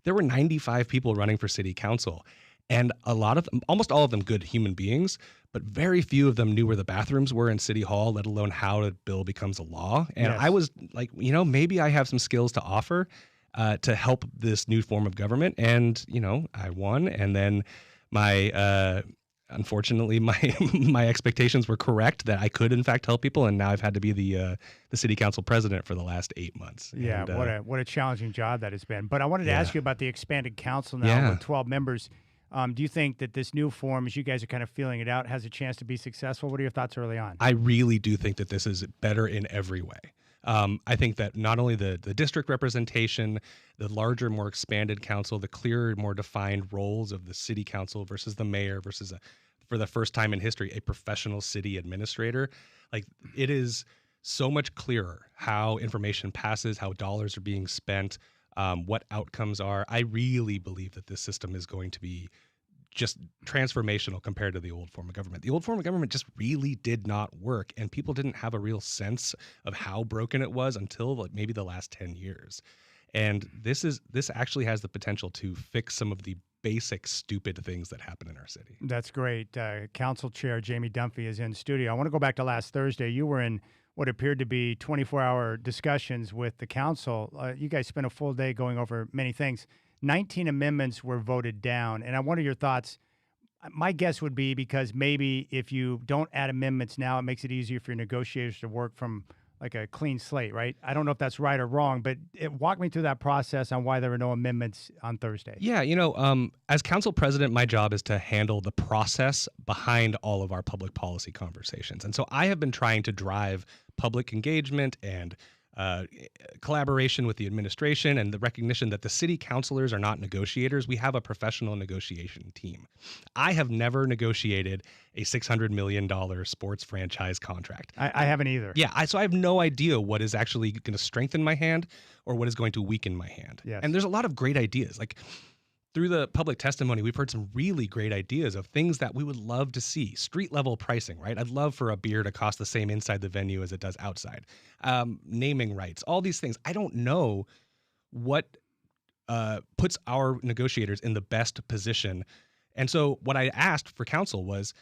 [SPEAKER 4] there were 95 people running for city council. And almost all of them good human beings, but very few of them knew where the bathrooms were in City Hall, let alone how a bill becomes a law. And
[SPEAKER 1] Yes.
[SPEAKER 4] I was like, maybe I have some skills to offer to help this new form of government. And, I won. And then unfortunately, my expectations were correct that I could, in fact, help people. And now I've had to be the city council president for the last 8 months.
[SPEAKER 1] Yeah,
[SPEAKER 4] And,
[SPEAKER 1] what a challenging job that has been. But I wanted to
[SPEAKER 4] Yeah.
[SPEAKER 1] ask you about the expanded council now
[SPEAKER 4] Yeah.
[SPEAKER 1] with 12 members. Do you think that this new form, as you guys are kind of feeling it out, has a chance to be successful? What are your thoughts early on?
[SPEAKER 4] I really do think that this is better in every way. I think that not only the district representation, the larger, more expanded council, the clearer, more defined roles of the city council versus the mayor versus, for the first time in history, a professional city administrator. Like, it is so much clearer how information passes, how dollars are being spent, what outcomes are. I really believe that this system is going to be just transformational compared to the old form of government. The old form of government just really did not work, and people didn't have a real sense of how broken it was until maybe the last 10 years. And this actually has the potential to fix some of the basic stupid things that happen in our city.
[SPEAKER 1] That's great. Council Chair Jamie Dunphy is in studio. I want to go back to last Thursday. You were in what appeared to be 24-hour discussions with the council. You guys spent a full day going over many things. 19 amendments were voted down, and I wonder your thoughts. My guess would be because maybe if you don't add amendments now, it makes it easier for your negotiators to work from like a clean slate, right? I don't know if that's right or wrong, but walk me through that process on why there were no amendments on Thursday.
[SPEAKER 4] Yeah, as council president, my job is to handle the process behind all of our public policy conversations. And so I have been trying to drive public engagement and collaboration with the administration and the recognition that the city councilors are not negotiators. We have a professional negotiation team. I have never negotiated a $600 million sports franchise contract.
[SPEAKER 1] I haven't either.
[SPEAKER 4] Yeah, so I have no idea what is actually going to strengthen my hand or what is going to weaken my hand.
[SPEAKER 1] Yes.
[SPEAKER 4] And there's a lot of great ideas. Like through the public testimony, we've heard some really great ideas of things that we would love to see. Street level pricing, right? I'd love for a beer to cost the same inside the venue as it does outside. Naming rights, all these things. I don't know what puts our negotiators in the best position. And so what I asked for council was,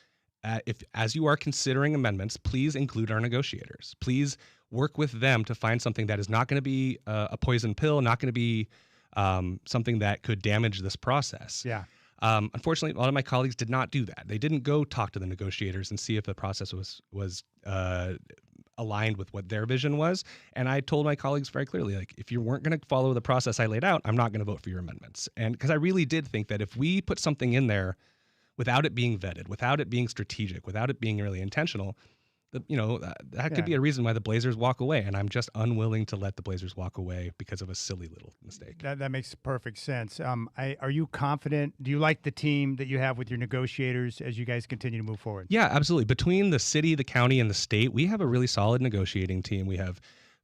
[SPEAKER 4] if as you are considering amendments, please include our negotiators. Please work with them to find something that is not going to be a poison pill, not going to be something that could damage this process.
[SPEAKER 1] Yeah.
[SPEAKER 4] Unfortunately, a lot of my colleagues did not do that. They didn't go talk to the negotiators and see if the process was aligned with what their vision was. And I told my colleagues very clearly, like, if you weren't going to follow the process I laid out, I'm not going to vote for your amendments. And because I really did think that if we put something in there without it being vetted, without it being strategic, without it being really intentional, that could be a reason why the Blazers walk away, and I'm just unwilling to let the Blazers walk away because of a silly little mistake.
[SPEAKER 1] That makes perfect sense. Are you confident? Do you like the team that you have with your negotiators as you guys continue to move forward?
[SPEAKER 4] Yeah, absolutely. Between the city, the county, and the state, we have a really solid negotiating team. We have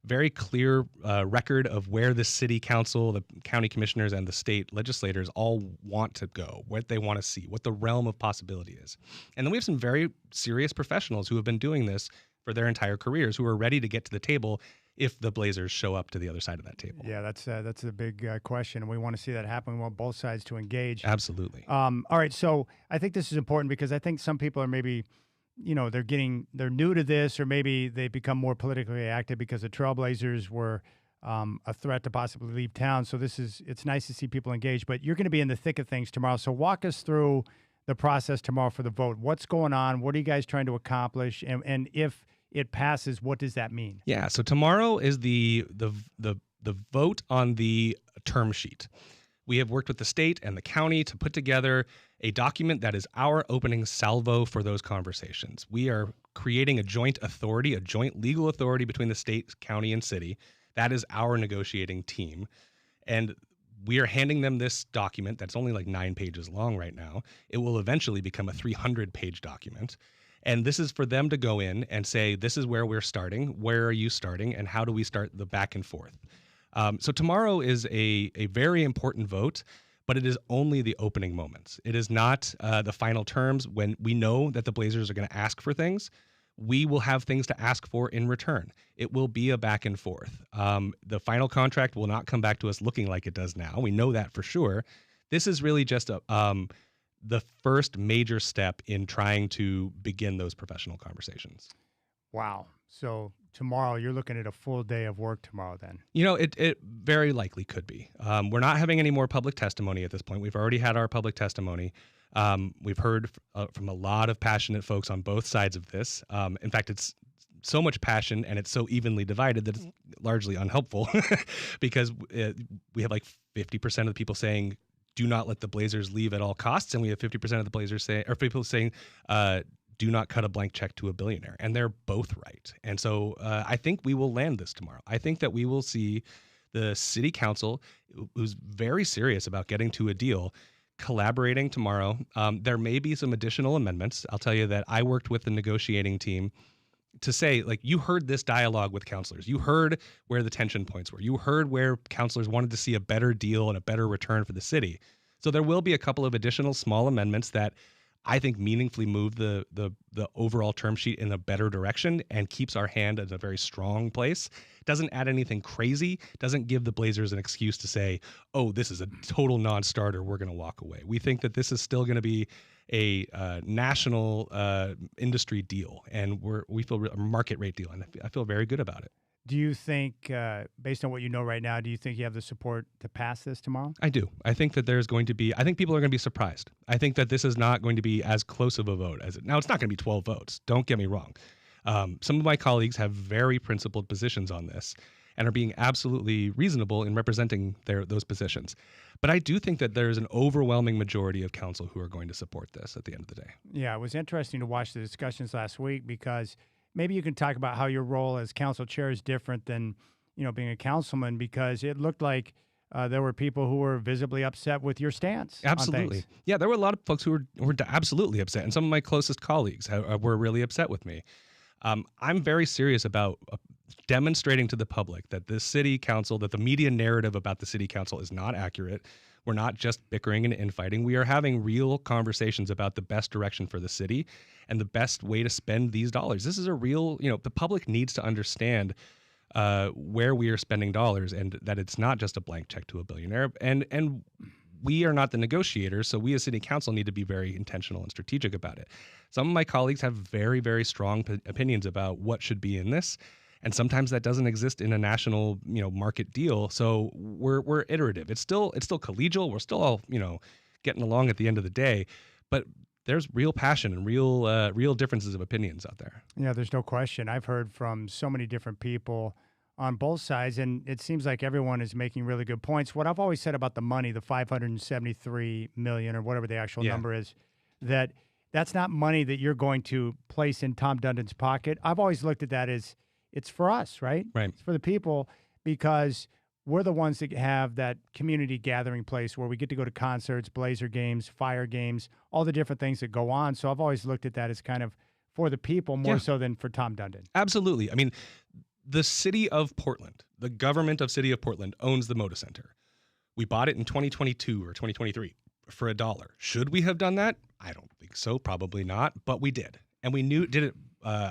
[SPEAKER 4] very clear record of where the city council, the county commissioners, and the state legislators all want to go, what they want to see, what the realm of possibility is. And then we have some very serious professionals who have been doing this for their entire careers, who are ready to get to the table if the Blazers show up to the other side of that table.
[SPEAKER 1] Yeah, that's a big question, and we want to see that happen. We want both sides to engage.
[SPEAKER 4] Absolutely.
[SPEAKER 1] All right, so I think this is important because I think some people are maybe – they're new to this, or maybe they become more politically active because the Trailblazers were a threat to possibly leave town. So it's nice to see people engaged, but you're going to be in the thick of things tomorrow. So walk us through the process tomorrow for the vote. What's going on? What are you guys trying to accomplish? And if it passes, what does that mean?
[SPEAKER 4] Yeah. So tomorrow is the vote on the term sheet. We have worked with the state and the county to put together a document that is our opening salvo for those conversations. We are creating a joint authority, a joint legal authority between the state, county, and city. That is our negotiating team. And we are handing them this document that's only like 9 pages long right now. It will eventually become a 300-page document. And this is for them to go in and say, this is where we're starting, where are you starting, and how do we start the back and forth? So tomorrow is a very important vote, but it is only the opening moments. It is not the final terms. When we know that the Blazers are going to ask for things, we will have things to ask for in return. It will be a back and forth. The final contract will not come back to us looking like it does now. We know that for sure. This is really just the first major step in trying to begin those professional conversations.
[SPEAKER 1] Wow. So tomorrow, you're looking at a full day of work tomorrow then?
[SPEAKER 4] It very likely could be. We're not having any more public testimony at this point. We've already had our public testimony. We've heard from a lot of passionate folks on both sides of this. In fact, it's so much passion and it's so evenly divided that it's largely unhelpful because we have like 50% of the people saying, do not let the Blazers leave at all costs. And we have 50% of the Blazers people saying, do not cut a blank check to a billionaire. And they're both right. And so I think we will land this tomorrow. I think that we will see the city council, who's very serious about getting to a deal, collaborating tomorrow. There may be some additional amendments. I'll tell you that I worked with the negotiating team to say, like, you heard this dialogue with counselors. You heard where the tension points were. You heard where counselors wanted to see a better deal and a better return for the city. So there will be a couple of additional small amendments that I think meaningfully move the overall term sheet in a better direction and keeps our hand in a very strong place. Doesn't add anything crazy, doesn't give the Blazers an excuse to say, oh, this is a total non-starter, we're going to walk away. We think that this is still going to be a national industry deal, and we feel a market rate deal, and I feel very good about it.
[SPEAKER 1] Do you think, based on what you know right now, do you think you have the support to pass this tomorrow?
[SPEAKER 4] I do. I think that I think people are going to be surprised. I think that this is not going to be as close of a vote as it. Now, it's not going to be 12 votes. Don't get me wrong. Some of my colleagues have very principled positions on this and are being absolutely reasonable in representing those positions. But I do think that there's an overwhelming majority of council who are going to support this at the end of the day.
[SPEAKER 1] Yeah, it was interesting to watch the discussions last week because maybe you can talk about how your role as council chair is different than, being a councilman, because it looked like there were people who were visibly upset with your stance.
[SPEAKER 4] Absolutely.
[SPEAKER 1] On things.
[SPEAKER 4] Yeah, there were a lot of folks who were absolutely upset, and some of my closest colleagues were really upset with me. I'm very serious about demonstrating to the public that the city council, that the media narrative about the city council is not accurate. We're not just bickering and infighting. We are having real conversations about the best direction for the city and the best way to spend these dollars. This is a real, the public needs to understand where we are spending dollars, and that it's not just a blank check to a billionaire. And we are not the negotiators, so we as city council need to be very intentional and strategic about it. Some of my colleagues have very, very strong opinions about what should be in this, and sometimes that doesn't exist in a national, market deal. So we're iterative. It's still collegial. We're still all, getting along at the end of the day, but there's real passion and real differences of opinions out there.
[SPEAKER 1] Yeah, there's no question. I've heard from so many different people on both sides, and it seems like everyone is making really good points. What I've always said about the money, the $573 million or whatever the actual number is, that's not money that you're going to place in Tom Dundon's pocket. I've always looked at that as it's for us, right?
[SPEAKER 4] Right.
[SPEAKER 1] It's for the people, because we're the ones that have that community gathering place where we get to go to concerts, Blazer games, Fire games, all the different things that go on. So I've always looked at that as kind of for the people more so than for Tom Dundon.
[SPEAKER 4] Absolutely. I mean, the city of Portland, the government of city of Portland owns the Moda Center. We bought it in 2022 or 2023 for $1. Should we have done that? I don't think so. Probably not. But we did. And we did it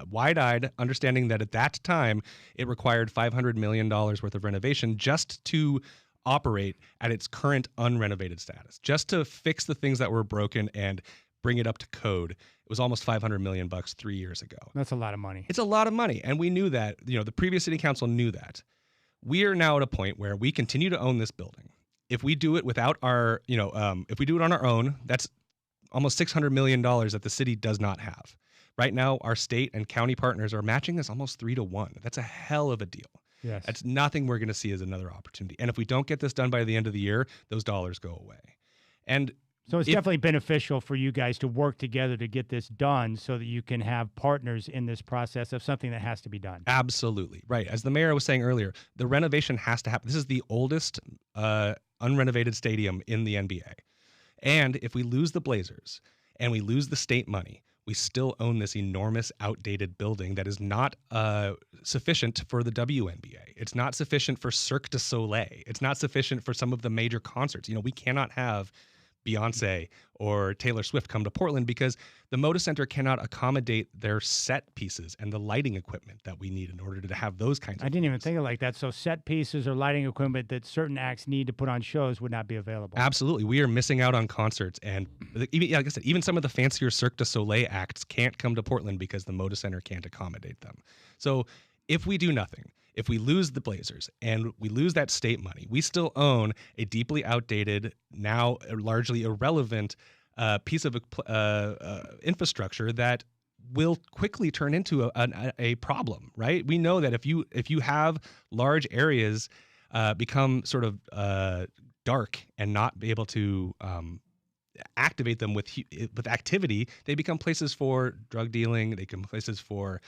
[SPEAKER 4] wide-eyed, understanding that at that time it required $500 million worth of renovation just to operate at its current unrenovated status, just to fix the things that were broken and bring it up to code. It was almost $500 million 3 years ago.
[SPEAKER 1] That's a lot of money.
[SPEAKER 4] It's a lot of money, and we knew that. The previous city council knew that. We are now at a point where we continue to own this building. If we do it without our, if we do it on our own, that's almost $600 million that the city does not have. Right now, our state and county partners are matching this almost 3-1. That's a hell of a deal.
[SPEAKER 1] Yes.
[SPEAKER 4] That's nothing we're going to see as another opportunity. And if we don't get this done by the end of the year, those dollars go away. And
[SPEAKER 1] so it's definitely beneficial for you guys to work together to get this done so that you can have partners in this process of something that has to be done.
[SPEAKER 4] Absolutely. Right. As the mayor was saying earlier, the renovation has to happen. This is the oldest unrenovated stadium in the NBA. And if we lose the Blazers and we lose the state money, we still own this enormous, outdated building that is not sufficient for the WNBA. It's not sufficient for Cirque du Soleil. It's not sufficient for some of the major concerts. We cannot have Beyonce or Taylor Swift come to Portland because the Moda Center cannot accommodate their set pieces and the lighting equipment that we need in order to have those kinds of
[SPEAKER 1] I didn't even think of it like that. So set pieces or lighting equipment that certain acts need to put on shows would not be available.
[SPEAKER 4] Absolutely. We are missing out on concerts. And even, like I said, even some of the fancier Cirque du Soleil acts can't come to Portland because the Moda Center can't accommodate them. So if we do nothing, if we lose the Blazers and we lose that state money, we still own a deeply outdated, now largely irrelevant piece of infrastructure that will quickly turn into a problem, right? We know that if you have large areas become sort of dark and not be able to activate them with activity, they become places for drug dealing, they become places for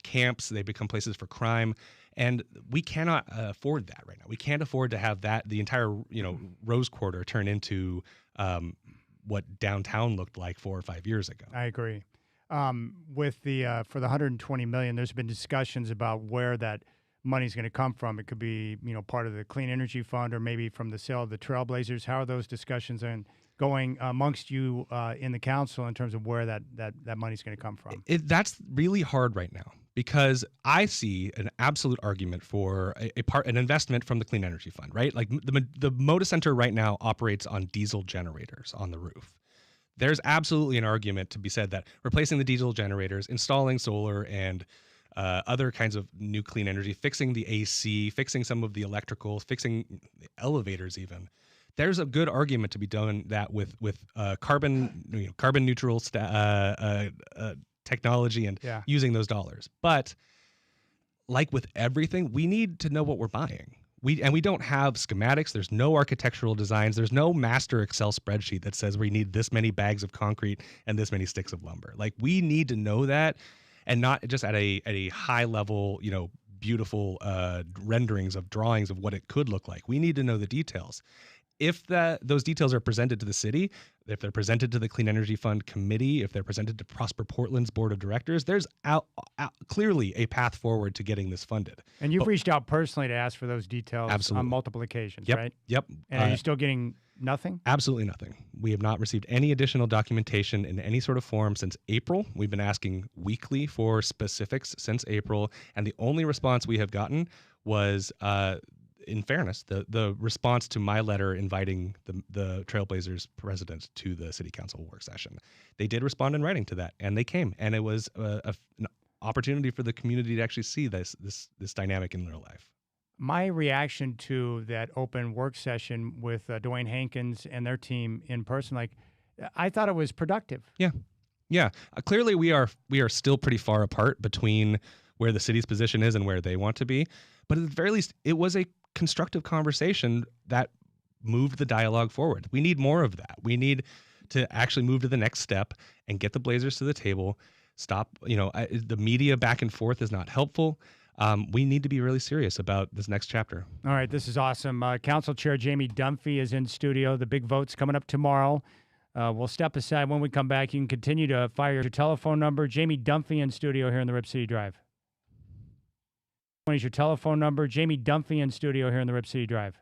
[SPEAKER 4] camps, they become places for crime. And we cannot afford that right now. We can't afford to have that, the entire, Rose Quarter turn into what downtown looked like 4 or 5 years ago.
[SPEAKER 1] I agree. With the for the $120 million, there's been discussions about where that money's going to come from. It could be, part of the Clean Energy Fund or maybe from the sale of the Trailblazers. How are those discussions going amongst you in the council in terms of where that money's going to come from?
[SPEAKER 4] That's really hard right now because I see an absolute argument for an investment from the Clean Energy Fund, right? Like the Moda Center right now operates on diesel generators on the roof. There's absolutely an argument to be said that replacing the diesel generators, installing solar and other kinds of new clean energy, fixing the AC, fixing some of the electrical, fixing the elevators even. There's a good argument to be done that with carbon neutral technology and
[SPEAKER 1] Yeah.
[SPEAKER 4] using those dollars. But like with everything, we need to know what we're buying. We don't have schematics. There's no architectural designs. There's no master Excel spreadsheet that says we need this many bags of concrete and this many sticks of lumber. Like, we need to know that, and not just at a high level, beautiful renderings of drawings of what it could look like. We need to know the details. If those details are presented to the city, if they're presented to the Clean Energy Fund committee, if they're presented to Prosper Portland's board of directors, there's clearly a path forward to getting this funded.
[SPEAKER 1] And you've reached out personally to ask for those details
[SPEAKER 4] Absolutely.
[SPEAKER 1] on multiple occasions,
[SPEAKER 4] Yep.
[SPEAKER 1] right?
[SPEAKER 4] Yep.
[SPEAKER 1] And are you still getting nothing?
[SPEAKER 4] Absolutely nothing. We have not received any additional documentation in any sort of form since April. We've been asking weekly for specifics since April, and the only response we have gotten was, in fairness, the response to my letter inviting the Trailblazers president to the city council work session. They did respond in writing to that, and they came, and it was an opportunity for the community to actually see this dynamic in real life.
[SPEAKER 1] My reaction to that open work session with Dwayne Hankins and their team in person, I thought it was productive.
[SPEAKER 4] Yeah. Clearly, we are still pretty far apart between where the city's position is and where they want to be. But at the very least, it was a constructive conversation that moved the dialogue forward. We need more of that. We need to actually move to the next step and get the Blazers to the table. Stop, the media back and forth is not helpful. We need to be really serious about this next chapter.
[SPEAKER 1] All right, this is awesome. Council Chair Jamie Dunphy is in studio. The big vote's coming up tomorrow. We'll step aside. When we come back, you can continue to fire your telephone number. Jamie Dunphy in studio here in the Rip City Drive. What is your telephone number? Jamie Dunphy in studio here in the Rip City Drive.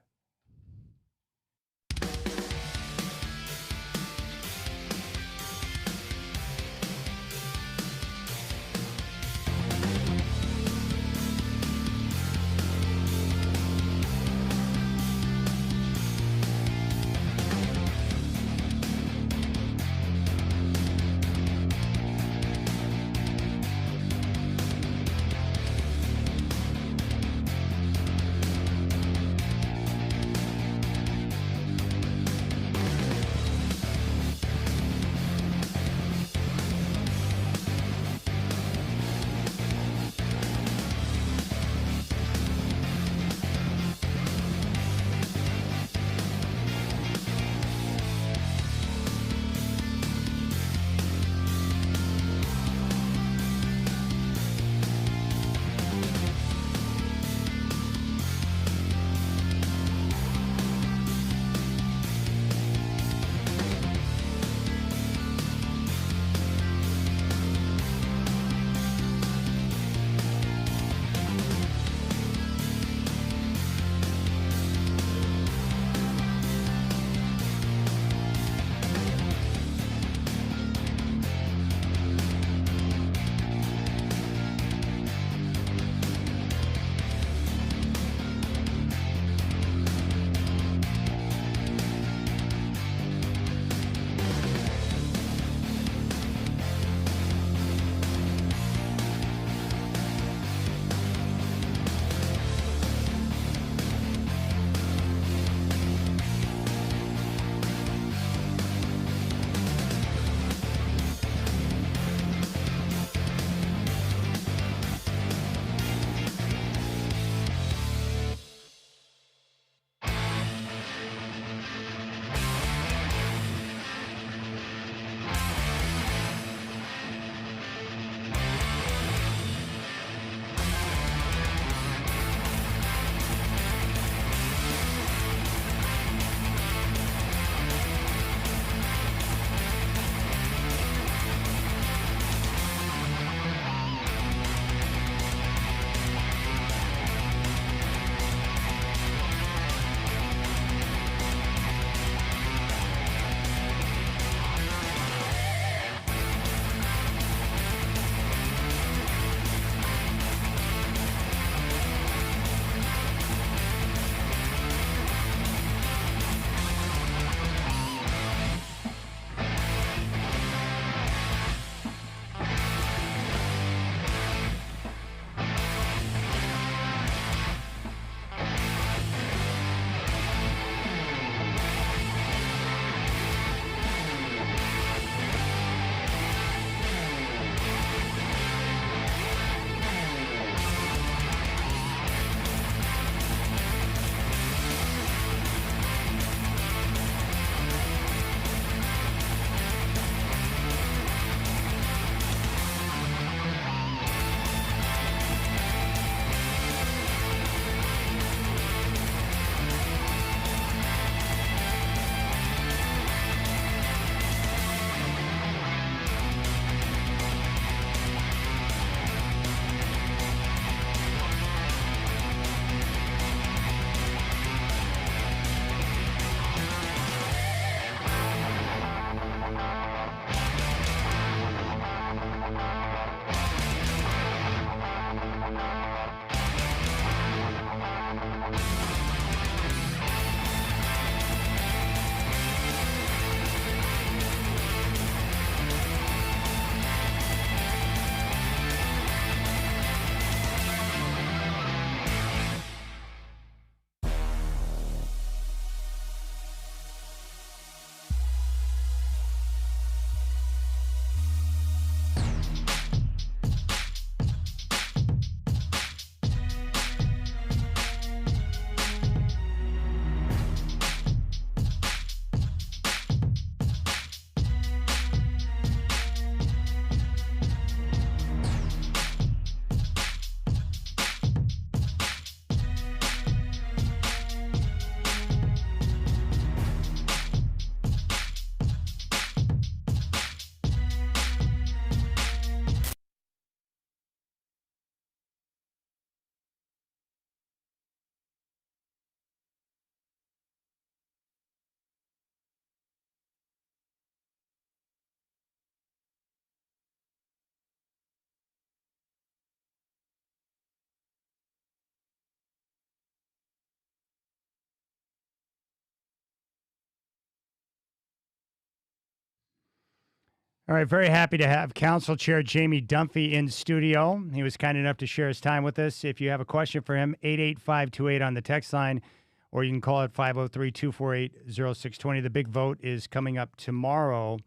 [SPEAKER 1] All right, very happy to have Council Chair Jamie Dunphy in studio. He was kind enough to share his time with us. If you have a question for him, 88528 on the text line, or you can call it 503-248-0620. The big vote is coming up tomorrow.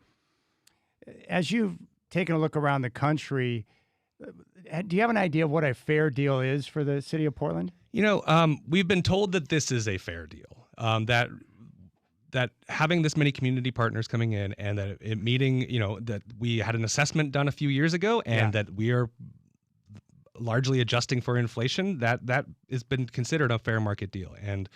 [SPEAKER 1] As you've taken a look around the country, do you have an idea of what a fair deal is for the city of Portland?
[SPEAKER 4] We've been told that this is a fair deal, that having this many community partners coming in and that it meeting, that we had an assessment done a few years ago and that we are largely adjusting for inflation, that has been considered a fair market deal. And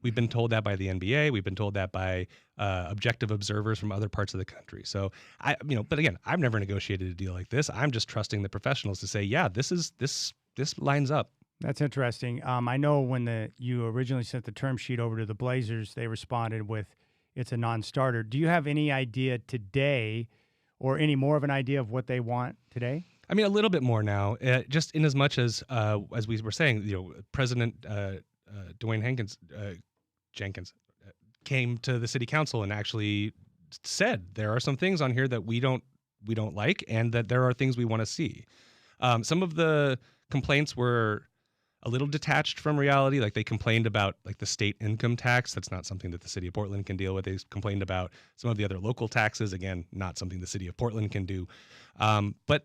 [SPEAKER 4] we've been told that by the NBA. We've been told that by objective observers from other parts of the country. So but again, I've never negotiated a deal like this. I'm just trusting the professionals to say, yeah, this lines up.
[SPEAKER 1] That's interesting. I know when you originally sent the term sheet over to the Blazers, they responded with, it's a non-starter. Do you have any idea today or any more of an idea of what they want today?
[SPEAKER 4] I mean, a little bit more now, just in as much as we were saying, President Dwayne Jenkins came to the city council and actually said there are some things on here that we don't like and that there are things we want to see. Some of the complaints were a little detached from reality. Like they complained about like the state income tax. That's not something that the city of Portland can deal with. They complained about some of the other local taxes. Again, not something the city of Portland can do. But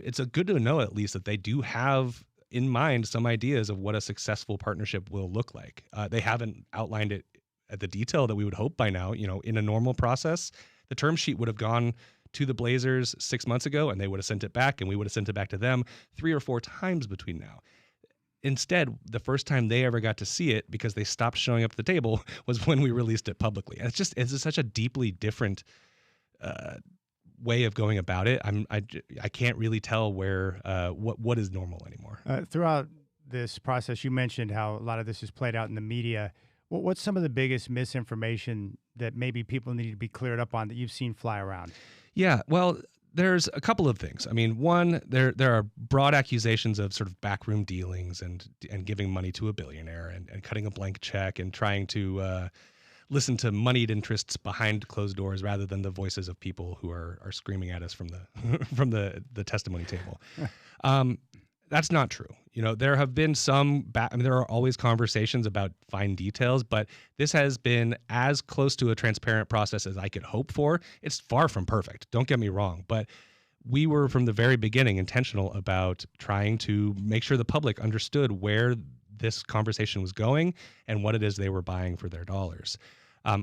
[SPEAKER 4] it's good to know at least that they do have in mind some ideas of what a successful partnership will look like. They haven't outlined it at the detail that we would hope by now. In a normal process, the term sheet would have gone to the Blazers 6 months ago and they would have sent it back and we would have sent it back to them 3 or 4 times between now. Instead, the first time they ever got to see it, because they stopped showing up at the table, was when we released it publicly. And it's such a deeply different way of going about it. I can't really tell where what is normal anymore.
[SPEAKER 1] Throughout this process, you mentioned how a lot of this is played out in the media. What's some of the biggest misinformation that maybe people need to be cleared up on that you've seen fly around?
[SPEAKER 4] Yeah, well, there's a couple of things. I mean, one, there are broad accusations of sort of backroom dealings and giving money to a billionaire and cutting a blank check and trying to listen to moneyed interests behind closed doors rather than the voices of people who are screaming at us from the from the testimony table. That's not true. There have been there are always conversations about fine details, but this has been as close to a transparent process as I could hope for. It's far from perfect. Don't get me wrong, but we were from the very beginning intentional about trying to make sure the public understood where this conversation was going and what it is they were buying for their dollars.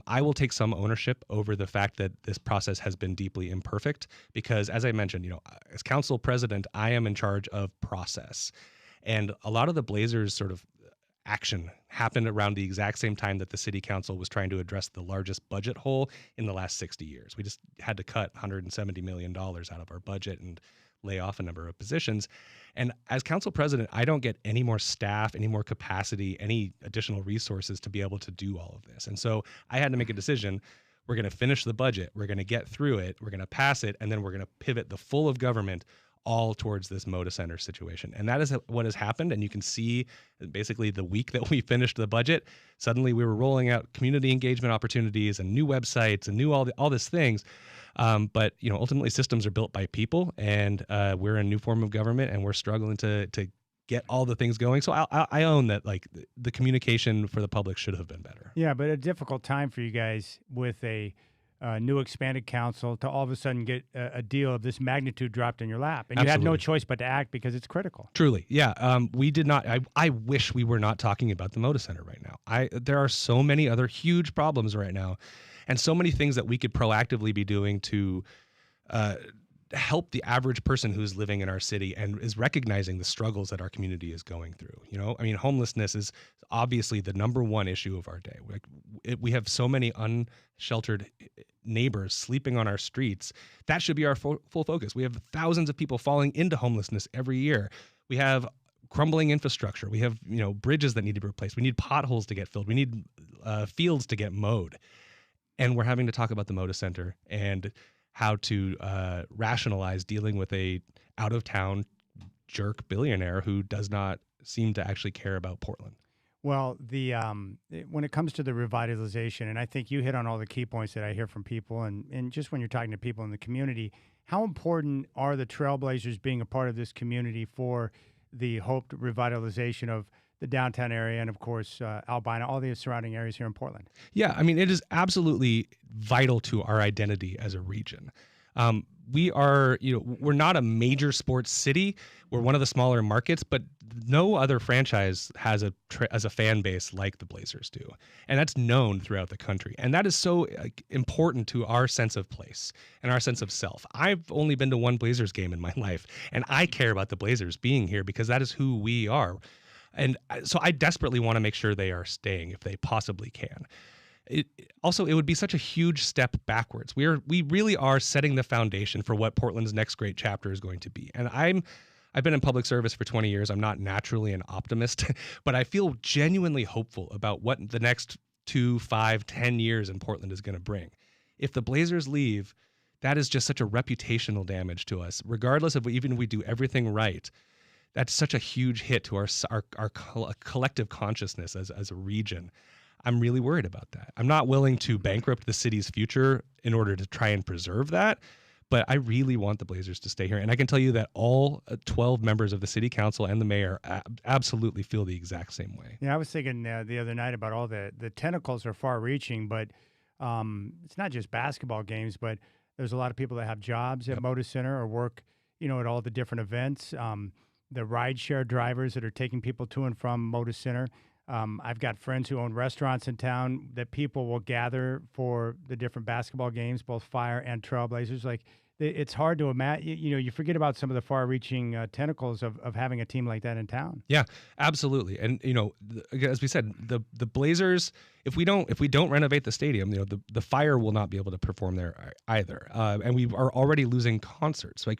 [SPEAKER 4] I will take some ownership over the fact that this process has been deeply imperfect because, as I mentioned, as council president, I am in charge of process. And a lot of the Blazers sort of action happened around the exact same time that the city council was trying to address the largest budget hole in the last 60 years. We just had to cut $170 million out of our budget and lay off a number of positions. And as council president, I don't get any more staff, any more capacity, any additional resources to be able to do all of this. And so I had to make a decision. We're going to finish the budget. We're going to get through it. We're going to pass it. And then we're going to pivot the full of government all towards this Moda Center situation. And that is what has happened. And you can see basically the week that we finished the budget, suddenly we were rolling out community engagement opportunities and new websites and new all these things. But ultimately systems are built by people, and we're a new form of government, and we're struggling to get all the things going. So I own that. Like the communication for the public should have been better.
[SPEAKER 1] Yeah, but a difficult time for you guys with a new expanded council to all of a sudden get a deal of this magnitude dropped in your lap, and you had no choice but to act because it's critical.
[SPEAKER 4] Truly, yeah. We did not. I wish we were not talking about the Moda Center right now. There are so many other huge problems right now. And so many things that we could proactively be doing to help the average person who's living in our city and is recognizing the struggles that our community is going through. Homelessness is obviously the number one issue of our day. We have so many unsheltered neighbors sleeping on our streets. That should be our full focus. We have thousands of people falling into homelessness every year. We have crumbling infrastructure. We have bridges that need to be replaced. We need potholes to get filled. We need fields to get mowed. And we're having to talk about the Moda Center and how to rationalize dealing with a out-of-town jerk billionaire who does not seem to actually care about Portland.
[SPEAKER 1] Well, when it comes to the revitalization, and I think you hit on all the key points that I hear from people, and just when you're talking to people in the community, How important are the Trailblazers being a part of this community for the hoped revitalization of the downtown area and, of course, Albina, all the surrounding areas here in Portland?
[SPEAKER 4] Yeah, I mean, it is absolutely vital to our identity as a region. We are, we're not a major sports city. We're one of the smaller markets, but no other franchise has a fan base like the Blazers do, and that's known throughout the country. And that is so important to our sense of place and our sense of self. I've only been to one Blazers game in my life, and I care about the Blazers being here because that is who we are. And so I desperately want to make sure they are staying if they possibly can. It would be such a huge step backwards. We really are setting the foundation for what Portland's next great chapter is going to be. And I've been in public service for 20 years. I'm not naturally an optimist, but I feel genuinely hopeful about what the next 2, 5, 10 years in Portland is going to bring. If the Blazers leave, that is just such a reputational damage to us, regardless of even if we do everything right. That's such a huge hit to our collective consciousness as a region. I'm really worried about that. I'm not willing to bankrupt the city's future in order to try and preserve that, but I really want the Blazers to stay here. And I can tell you that all 12 members of the city council and the mayor absolutely feel the exact same way.
[SPEAKER 1] Yeah, I was thinking the other night about all the tentacles are far-reaching, but it's not just basketball games, but there's a lot of people that have jobs at Moda Center or work, at all the different events. The rideshare drivers that are taking people to and from Moda Center. I've got friends who own restaurants in town that people will gather for the different basketball games, both Fire and Trailblazers. Like, it's hard to imagine. You forget about some of the far-reaching tentacles of having a team like that in town.
[SPEAKER 4] Yeah, absolutely. And as we said, the Blazers, if we don't renovate the stadium, the Fire will not be able to perform there either. And we are already losing concerts. Like,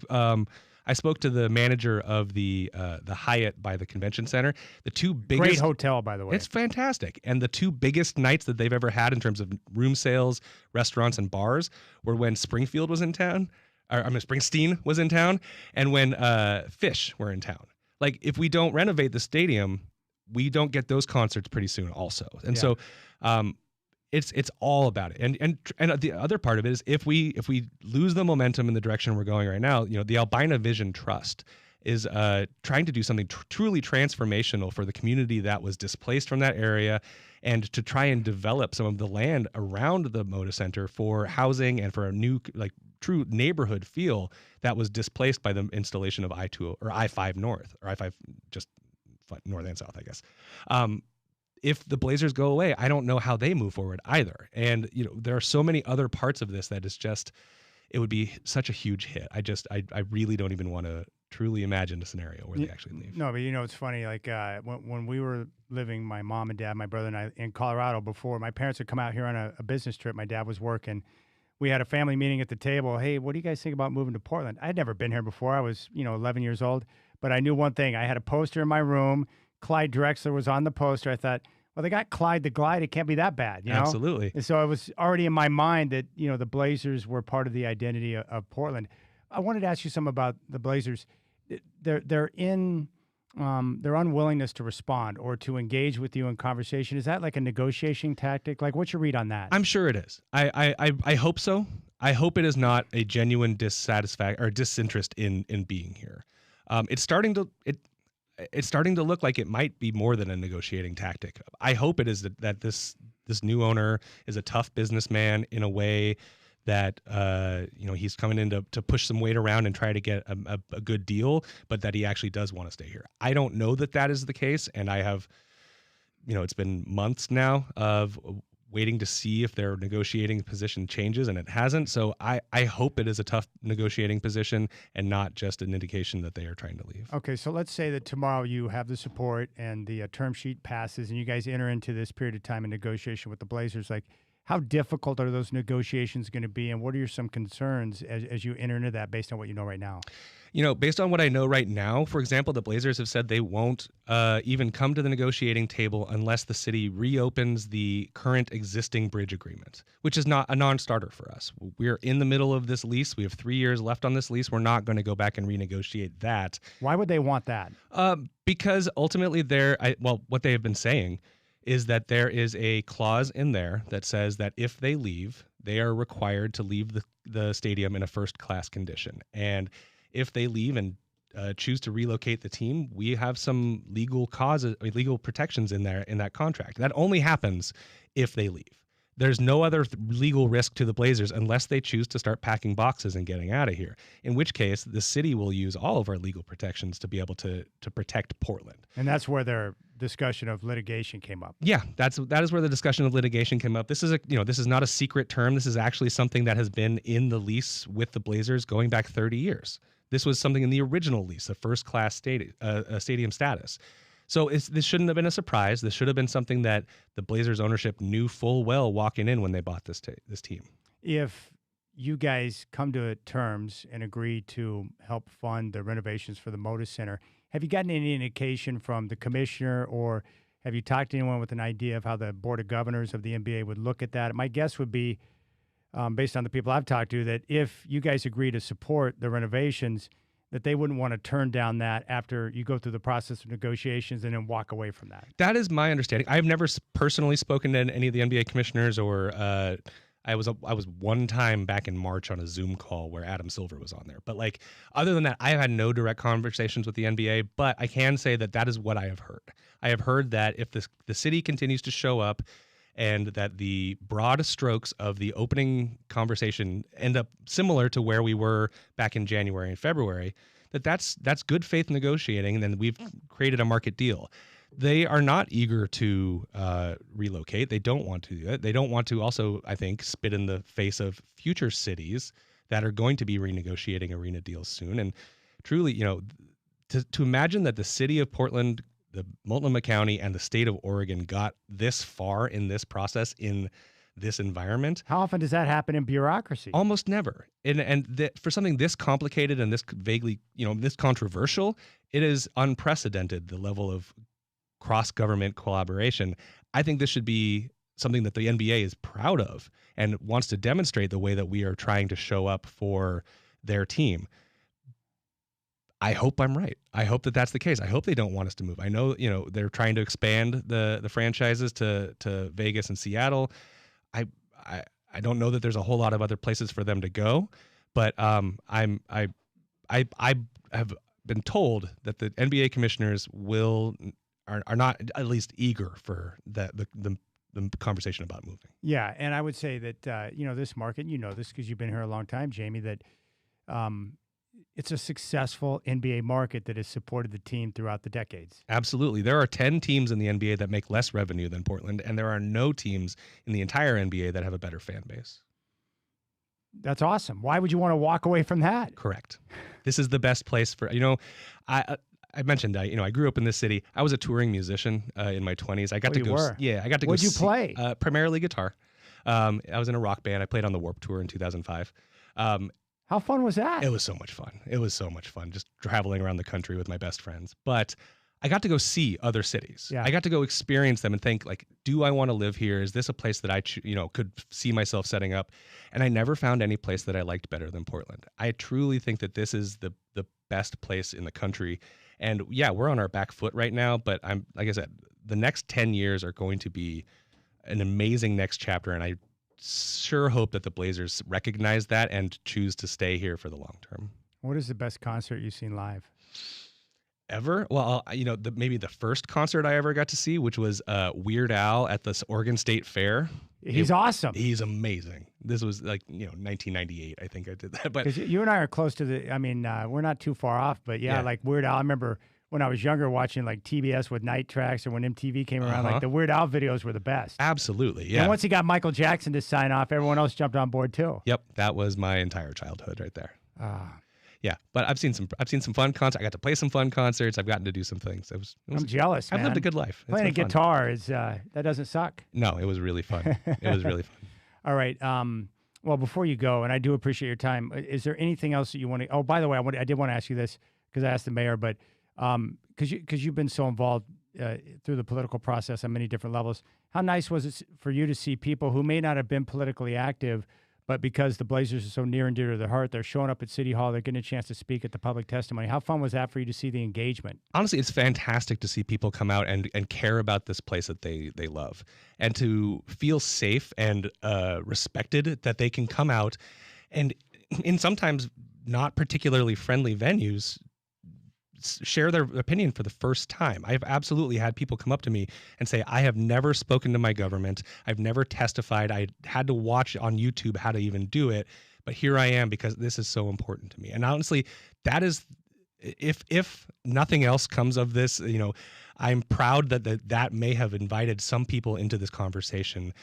[SPEAKER 4] I spoke to the manager of the Hyatt by the convention center. The two biggest,
[SPEAKER 1] great hotel, by the way.
[SPEAKER 4] It's fantastic. And the two biggest nights that they've ever had in terms of room sales, restaurants, and bars were when Springsteen was in town, and when Fish were in town. Like, if we don't renovate the stadium, we don't get those concerts pretty soon also. And so it's all about it. And the other part of it is if we lose the momentum in the direction we're going right now, the Albina Vision Trust is trying to do something truly transformational for the community that was displaced from that area, and to try and develop some of the land around the Moda Center for housing and for a new, true neighborhood feel that was displaced by the installation of I-2 or I-5 North, or I-5 just north and south, I guess. If the Blazers go away, I don't know how they move forward either. And, there are so many other parts of this that is just, it would be such a huge hit. I really don't even want to truly imagine a scenario where they actually leave.
[SPEAKER 1] No, but it's funny, like when we were living, my mom and dad, my brother and I, in Colorado before, my parents had come out here on a business trip. My dad was working. We had a family meeting at the table. Hey, what do you guys think about moving to Portland? I'd never been here before. I was, 11 years old. But I knew one thing. I had a poster in my room. Clyde Drexler was on the poster. I thought, well, they got Clyde the Glide. It can't be that bad,
[SPEAKER 4] Absolutely.
[SPEAKER 1] And so it was already in my mind that, the Blazers were part of the identity of Portland. I wanted to ask you something about the Blazers. Their unwillingness to respond or to engage with you in conversation. Is that like a negotiation tactic? Like, what's your read on that?
[SPEAKER 4] I'm sure it is. I hope so. I hope it is not a genuine dissatisfaction or disinterest in being here. It's starting to look like it might be more than a negotiating tactic. I hope it is that this new owner is a tough businessman in a way that he's coming in to push some weight around and try to get a good deal, but that he actually does want to stay here. I don't know that is the case, and I have, it's been months now of waiting to see if their negotiating position changes, and it hasn't. So I hope it is a tough negotiating position and not just an indication that they are trying to leave.
[SPEAKER 1] Okay, so let's say that tomorrow you have the support and the term sheet passes and you guys enter into this period of time in negotiation with the Blazers. Like, how difficult are those negotiations going to be, and what are some concerns as you enter into that based on what you know right now?
[SPEAKER 4] Based on what I know right now, for example, the Blazers have said they won't even come to the negotiating table unless the city reopens the current existing bridge agreement, which is not a non-starter for us. We're in the middle of this lease. We have 3 years left on this lease. We're not going to go back and renegotiate that.
[SPEAKER 1] Why would they want that?
[SPEAKER 4] Because ultimately what they have been saying is that there is a clause in there that says that if they leave, they are required to leave the stadium in a first-class condition. And if they leave and choose to relocate the team, we have some legal protections in that contract. That only happens if they leave. There's no other legal risk to the Blazers unless they choose to start packing boxes and getting out of here, in which case the city will use all of our legal protections to be able to protect Portland.
[SPEAKER 1] And that's where their discussion of litigation came up.
[SPEAKER 4] Yeah, that is where the discussion of litigation came up. This is not a secret term. This is actually something that has been in the lease with the Blazers going back 30 years. This was something in the original lease, the first-class stadium status. So this shouldn't have been a surprise. This should have been something that the Blazers ownership knew full well walking in when they bought this team.
[SPEAKER 1] If you guys come to terms and agree to help fund the renovations for the Moda Center, have you gotten any indication from the commissioner, or have you talked to anyone with an idea of how the Board of Governors of the NBA would look at that? My guess would be, based on the people I've talked to, that if you guys agree to support the renovations, that they wouldn't want to turn down that after you go through the process of negotiations and then walk away from that.
[SPEAKER 4] That is my understanding. I've never personally spoken to any of the NBA commissioners, or I was one time back in March on a Zoom call where Adam Silver was on there. But like, other than that, I have had no direct conversations with the NBA, but I can say that is what I have heard. I have heard that if the city continues to show up and that the broad strokes of the opening conversation end up similar to where we were back in January and February, that's good faith negotiating, and then we've created a market deal. They are not eager to relocate. They don't want to do it. They don't want to also, I think, spit in the face of future cities that are going to be renegotiating arena deals soon. And truly, to imagine that the city of Portland, the Multnomah County, and the state of Oregon got this far in this process in this environment.
[SPEAKER 1] How often does that happen in bureaucracy?
[SPEAKER 4] Almost never. And for something this complicated and this vaguely, this controversial, it is unprecedented, the level of cross-government collaboration. I think this should be something that the NBA is proud of and wants to demonstrate the way that we are trying to show up for their team. I hope I'm right. I hope that that's the case. I hope they don't want us to move. I know, they're trying to expand the franchises to Vegas and Seattle. I don't know that there's a whole lot of other places for them to go, but I have been told that the NBA commissioners are not at least eager for the conversation about moving.
[SPEAKER 1] Yeah, and I would say that this market, this because you've been here a long time, Jamie, that it's a successful NBA market that has supported the team throughout the decades.
[SPEAKER 4] Absolutely. There are 10 teams in the NBA that make less revenue than Portland, and there are no teams in the entire NBA that have a better fan base.
[SPEAKER 1] That's awesome. Why would you want to walk away from that?
[SPEAKER 4] Correct. This is the best place for, I mentioned, I grew up in this city. I was a touring musician in my 20s. I got to go. Yeah, I got to go.
[SPEAKER 1] What'd you play?
[SPEAKER 4] Primarily guitar. I was in a rock band. I played on the Warped Tour in 2005.
[SPEAKER 1] How fun was that?
[SPEAKER 4] It was so much fun. It was so much fun just traveling around the country with my best friends. But I got to go see other cities.
[SPEAKER 1] Yeah.
[SPEAKER 4] I got to go experience them and think, like, do I want to live here? Is this a place that I could see myself setting up? And I never found any place that I liked better than Portland. I truly think that this is the best place in the country. And yeah, we're on our back foot right now, but like I said, the next 10 years are going to be an amazing next chapter, and I sure hope that the Blazers recognize that and choose to stay here for the long term.
[SPEAKER 1] What is the best concert you've seen live?
[SPEAKER 4] Ever? Well, maybe the first concert I ever got to see, which was Weird Al at the Oregon State Fair.
[SPEAKER 1] He's awesome.
[SPEAKER 4] He's amazing. This was 1998, I think I did that. But
[SPEAKER 1] you and I are close to we're not too far off, but yeah, like Weird Al. I remember when I was younger watching like TBS with Night Tracks, or when MTV came around, like the Weird Al videos were the best.
[SPEAKER 4] Absolutely, yeah.
[SPEAKER 1] And once he got Michael Jackson to sign off, everyone else jumped on board too.
[SPEAKER 4] Yep, that was my entire childhood right there. Yeah, but I've seen some fun concerts. I got to play some fun concerts. I've gotten to do some things.
[SPEAKER 1] I'm jealous, man.
[SPEAKER 4] I've lived a good life.
[SPEAKER 1] Playing a guitar is that doesn't suck.
[SPEAKER 4] No, it was really fun. It was really fun.
[SPEAKER 1] All right. Well, before you go, and I do appreciate your time, is there anything else that you want to? Oh, by the way, I did want to ask you this because I asked the mayor, but because you've been so involved through the political process on many different levels, how nice was it for you to see people who may not have been politically active, But because the Blazers are so near and dear to their heart, they're showing up at City Hall. They're getting a chance to speak at the public testimony. How fun was that for you to see the engagement?
[SPEAKER 4] Honestly, it's fantastic to see people come out and care about this place that they love, and to feel safe and respected, that they can come out and in sometimes not particularly friendly venues share their opinion for the first time. I've absolutely had people come up to me and say, I have never spoken to my government. I've never testified. I had to watch on YouTube how to even do it. But here I am because this is so important to me. And honestly, that is, if nothing else comes of this, I'm proud that may have invited some people into this conversation,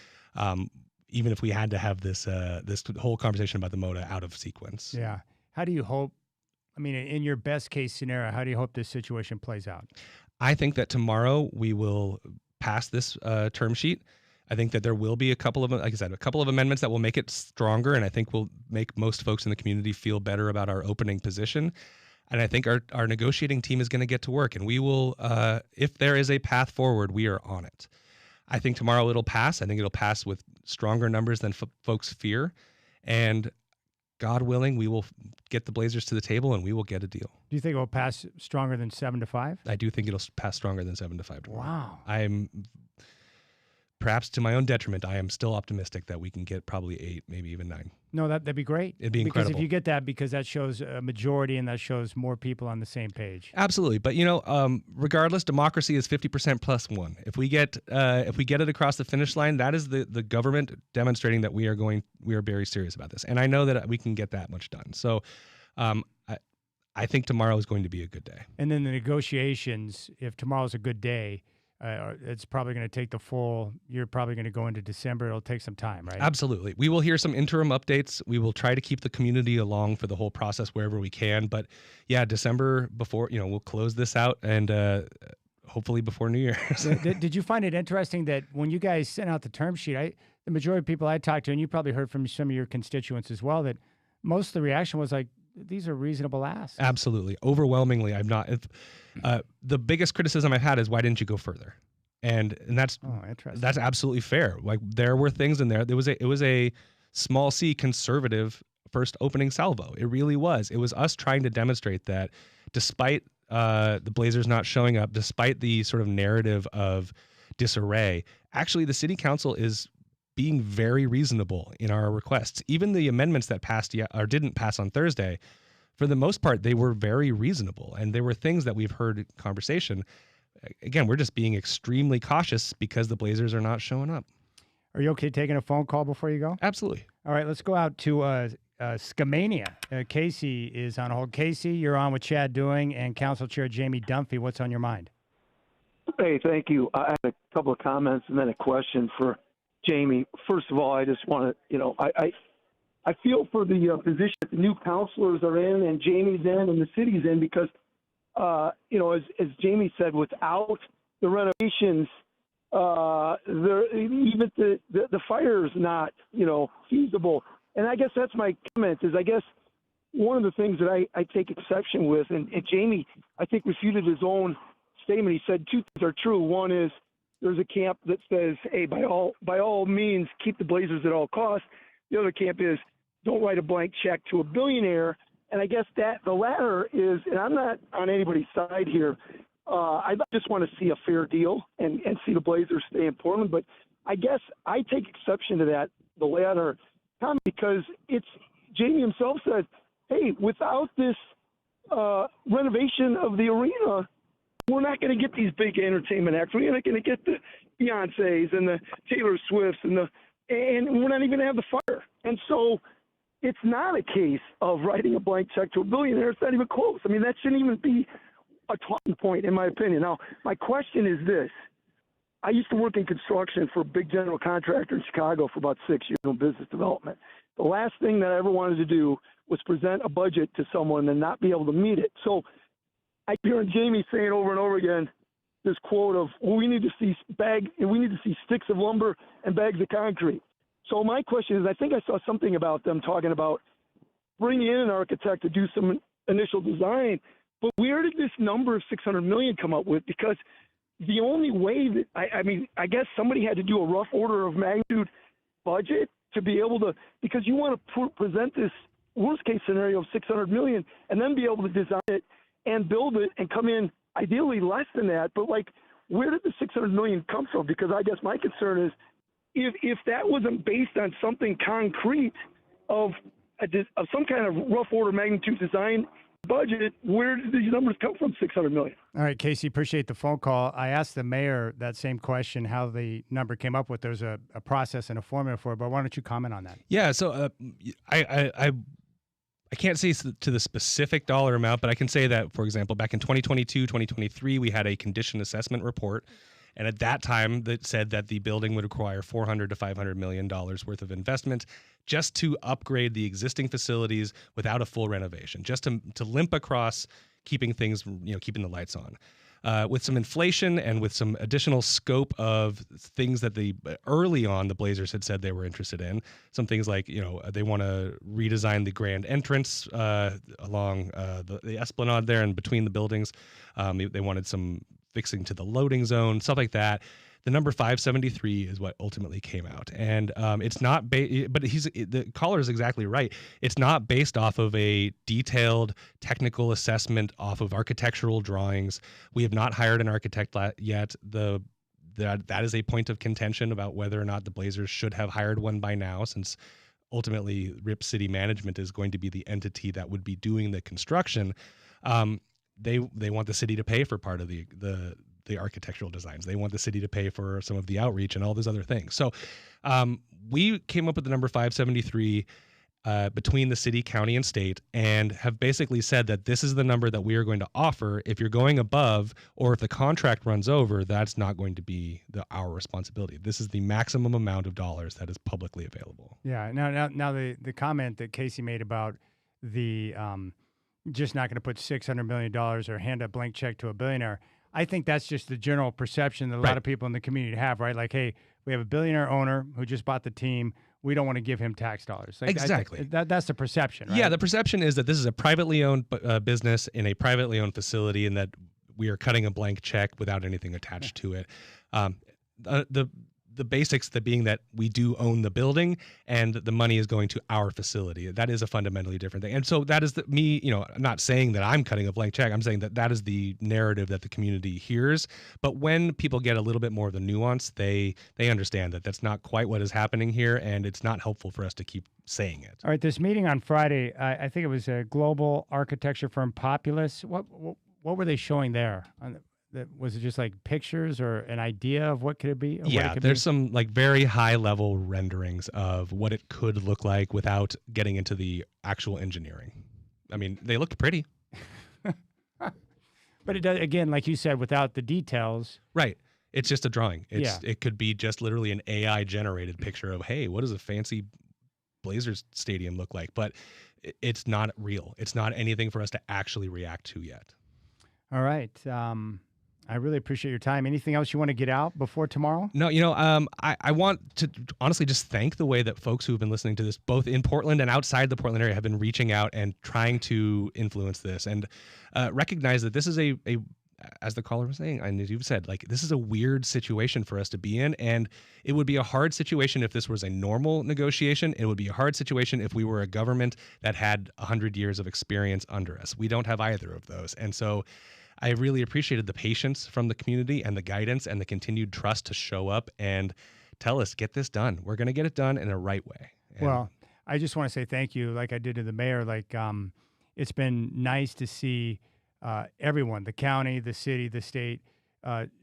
[SPEAKER 4] even if we had to have this whole conversation about the MOTA out of sequence.
[SPEAKER 1] Yeah. How do you hope, in your best case scenario, how do you hope this situation plays out?
[SPEAKER 4] I think that tomorrow we will pass this term sheet. I think that there will be a couple of amendments that will make it stronger, and I think will make most folks in the community feel better about our opening position. And I think our negotiating team is going to get to work, and we will, if there is a path forward, we are on it. I think tomorrow it'll pass. I think it'll pass with stronger numbers than folks fear, and God willing, we will get the Blazers to the table and we will get a deal.
[SPEAKER 1] Do you think it will pass stronger than 7-5?
[SPEAKER 4] I do think it'll pass stronger than 7-5 tomorrow.
[SPEAKER 1] Wow.
[SPEAKER 4] I'm, perhaps to my own detriment, I am still optimistic that we can get probably 8, maybe even 9.
[SPEAKER 1] No, that'd be great.
[SPEAKER 4] It'd be incredible.
[SPEAKER 1] Because if you get that, because that shows a majority and that shows more people on the same page.
[SPEAKER 4] Absolutely. But, regardless, democracy is 50% plus 1. If we get it across the finish line, that is the government demonstrating that we are very serious about this. And I know that we can get that much done. So I think tomorrow is going to be a good day.
[SPEAKER 1] And then the negotiations, if tomorrow's a good day, it's probably going to take you're probably going to go into December. It'll take some time, right?
[SPEAKER 4] Absolutely. We will hear some interim updates. We will try to keep the community along for the whole process wherever we can. But yeah, December before, we'll close this out and hopefully before New Year's.
[SPEAKER 1] Did you find it interesting that when you guys sent out the term sheet, the majority of people I talked to, and you probably heard from some of your constituents as well, that most of the reaction was like, these are reasonable asks.
[SPEAKER 4] Absolutely. Overwhelmingly, I'm not. The biggest criticism I've had is, why didn't you go further? And that's
[SPEAKER 1] interesting.
[SPEAKER 4] That's absolutely fair. Like, there were things in there. It was a small c conservative first opening salvo. It really was. It was us trying to demonstrate that despite the Blazers not showing up, despite the sort of narrative of disarray, actually the city council is being very reasonable in our requests. Even the amendments that passed or didn't pass on Thursday, for the most part, they were very reasonable. And there were things that we've heard in conversation. Again, we're just being extremely cautious because the Blazers are not showing up.
[SPEAKER 1] Are you okay taking a phone call before you go?
[SPEAKER 4] Absolutely.
[SPEAKER 1] All right, let's go out to Skamania. Casey is on hold. Casey, you're on with Chad Doing and Council Chair Jamie Dunphy. What's on your mind?
[SPEAKER 5] Hey, thank you. I have a couple of comments and then a question for Jamie. First of all, I just want to, I feel for the position that the new counselors are in and Jamie's in and the city's in because, as Jamie said, without the renovations, even the fire is not, feasible. And I guess that's my comment is I guess one of the things that I take exception with, and Jamie, I think, refuted his own statement. He said two things are true. One is there's a camp that says, hey, by all means, keep the Blazers at all costs. The other camp is don't write a blank check to a billionaire. And I guess that the latter is, and I'm not on anybody's side here. I just want to see a fair deal and see the Blazers stay in Portland. But I guess I take exception to that, the latter comment, because it's Jamie himself said, hey, without this renovation of the arena, we're not going to get these big entertainment acts. We're not going to get the Beyoncés and the Taylor Swifts and we're not even going to have the fire. And so it's not a case of writing a blank check to a billionaire. It's not even close. I mean, that shouldn't even be a talking point, in my opinion. Now, my question is this. I used to work in construction for a big general contractor in Chicago for about 6 years in business development. The last thing that I ever wanted to do was present a budget to someone and not be able to meet it. So I hear Jamie saying over and over again this quote of, well, we need to see sticks of lumber and bags of concrete. So my question is, I think I saw something about them talking about bringing in an architect to do some initial design, but where did this number of $600 million come up with? Because the only way that I guess somebody had to do a rough order of magnitude budget, to be able to, because you want to present this worst case scenario of $600 million and then be able to design it and build it and come in ideally less than that. But like, where did the $600 million come from? Because I guess my concern is if that wasn't based on something concrete of some kind of rough order magnitude design budget, where did these numbers come from, $600 million?
[SPEAKER 1] All right, Casey, appreciate the phone call. I asked the mayor that same question, how the number came up with. There's a process and a formula for it, but why don't you comment on that?
[SPEAKER 4] Yeah, so I can't say to the specific dollar amount, but I can say that, for example, back in 2022, 2023, we had a condition assessment report. And at that time, that said that the building would require $400 to $500 million worth of investment just to upgrade the existing facilities without a full renovation, just to limp across keeping things, keeping the lights on. With some inflation and with some additional scope of things that early on the Blazers had said they were interested in, some things like, they want to redesign the grand entrance along the esplanade there and between the buildings. They wanted some fixing to the loading zone, stuff like that. The number 573 is what ultimately came out, and it's not. But the caller is exactly right. It's not based off of a detailed technical assessment off of architectural drawings. We have not hired an architect yet. That is a point of contention about whether or not the Blazers should have hired one by now, since ultimately Rip City Management is going to be the entity that would be doing the construction. They want the city to pay for part of the architectural designs. They want the city to pay for some of the outreach and all those other things. So we came up with the number 573 between the city, county, and state, and have basically said that this is the number that we are going to offer. If you're going above, or if the contract runs over, that's not going to be our responsibility. This is the maximum amount of dollars that is publicly available.
[SPEAKER 1] Yeah. Now the comment that Casey made about the just not going to put $600 million or hand a blank check to a billionaire. I think that's just the general perception that a lot of people in the community have, right? Like, hey, we have a billionaire owner who just bought the team. We don't want to give him tax dollars. Like,
[SPEAKER 4] exactly.
[SPEAKER 1] That's the perception, right?
[SPEAKER 4] Yeah, the perception is that this is a privately owned business in a privately owned facility, and that we are cutting a blank check without anything attached to it. The basics, being that we do own the building and the money is going to our facility. That is a fundamentally different thing. And so that is I'm not saying that I'm cutting a blank check. I'm saying that is the narrative that the community hears. But when people get a little bit more of the nuance, they understand that that's not quite what is happening here, and it's not helpful for us to keep saying it.
[SPEAKER 1] All right, this meeting on Friday, I think it was a global architecture firm, Populous. What were they showing there? Was it just like pictures or an idea of what could it be?
[SPEAKER 4] Yeah, there's some like very high level renderings of what it could look like without getting into the actual engineering. I mean, they looked pretty.
[SPEAKER 1] But it does, again, like you said, without the details.
[SPEAKER 4] Right. It's just a drawing. It could be just literally an AI generated picture of, hey, what does a fancy Blazers stadium look like? But it's not real. It's not anything for us to actually react to yet.
[SPEAKER 1] All right. I really appreciate your time. Anything else you want to get out before tomorrow?
[SPEAKER 4] No, I want to honestly just thank the way that folks who have been listening to this, both in Portland and outside the Portland area, have been reaching out and trying to influence this, and recognize that this is as the caller was saying, and as you've said, like, this is a weird situation for us to be in, and it would be a hard situation if this was a normal negotiation. It would be a hard situation if we were a government that had 100 years of experience under us. We don't have either of those, and so I really appreciated the patience from the community and the guidance and the continued trust to show up and tell us, get this done. We're going to get it done in a right way. And
[SPEAKER 1] well, I just want to say thank you, like I did to the mayor. Like, it's been nice to see everyone, the county, the city, the state,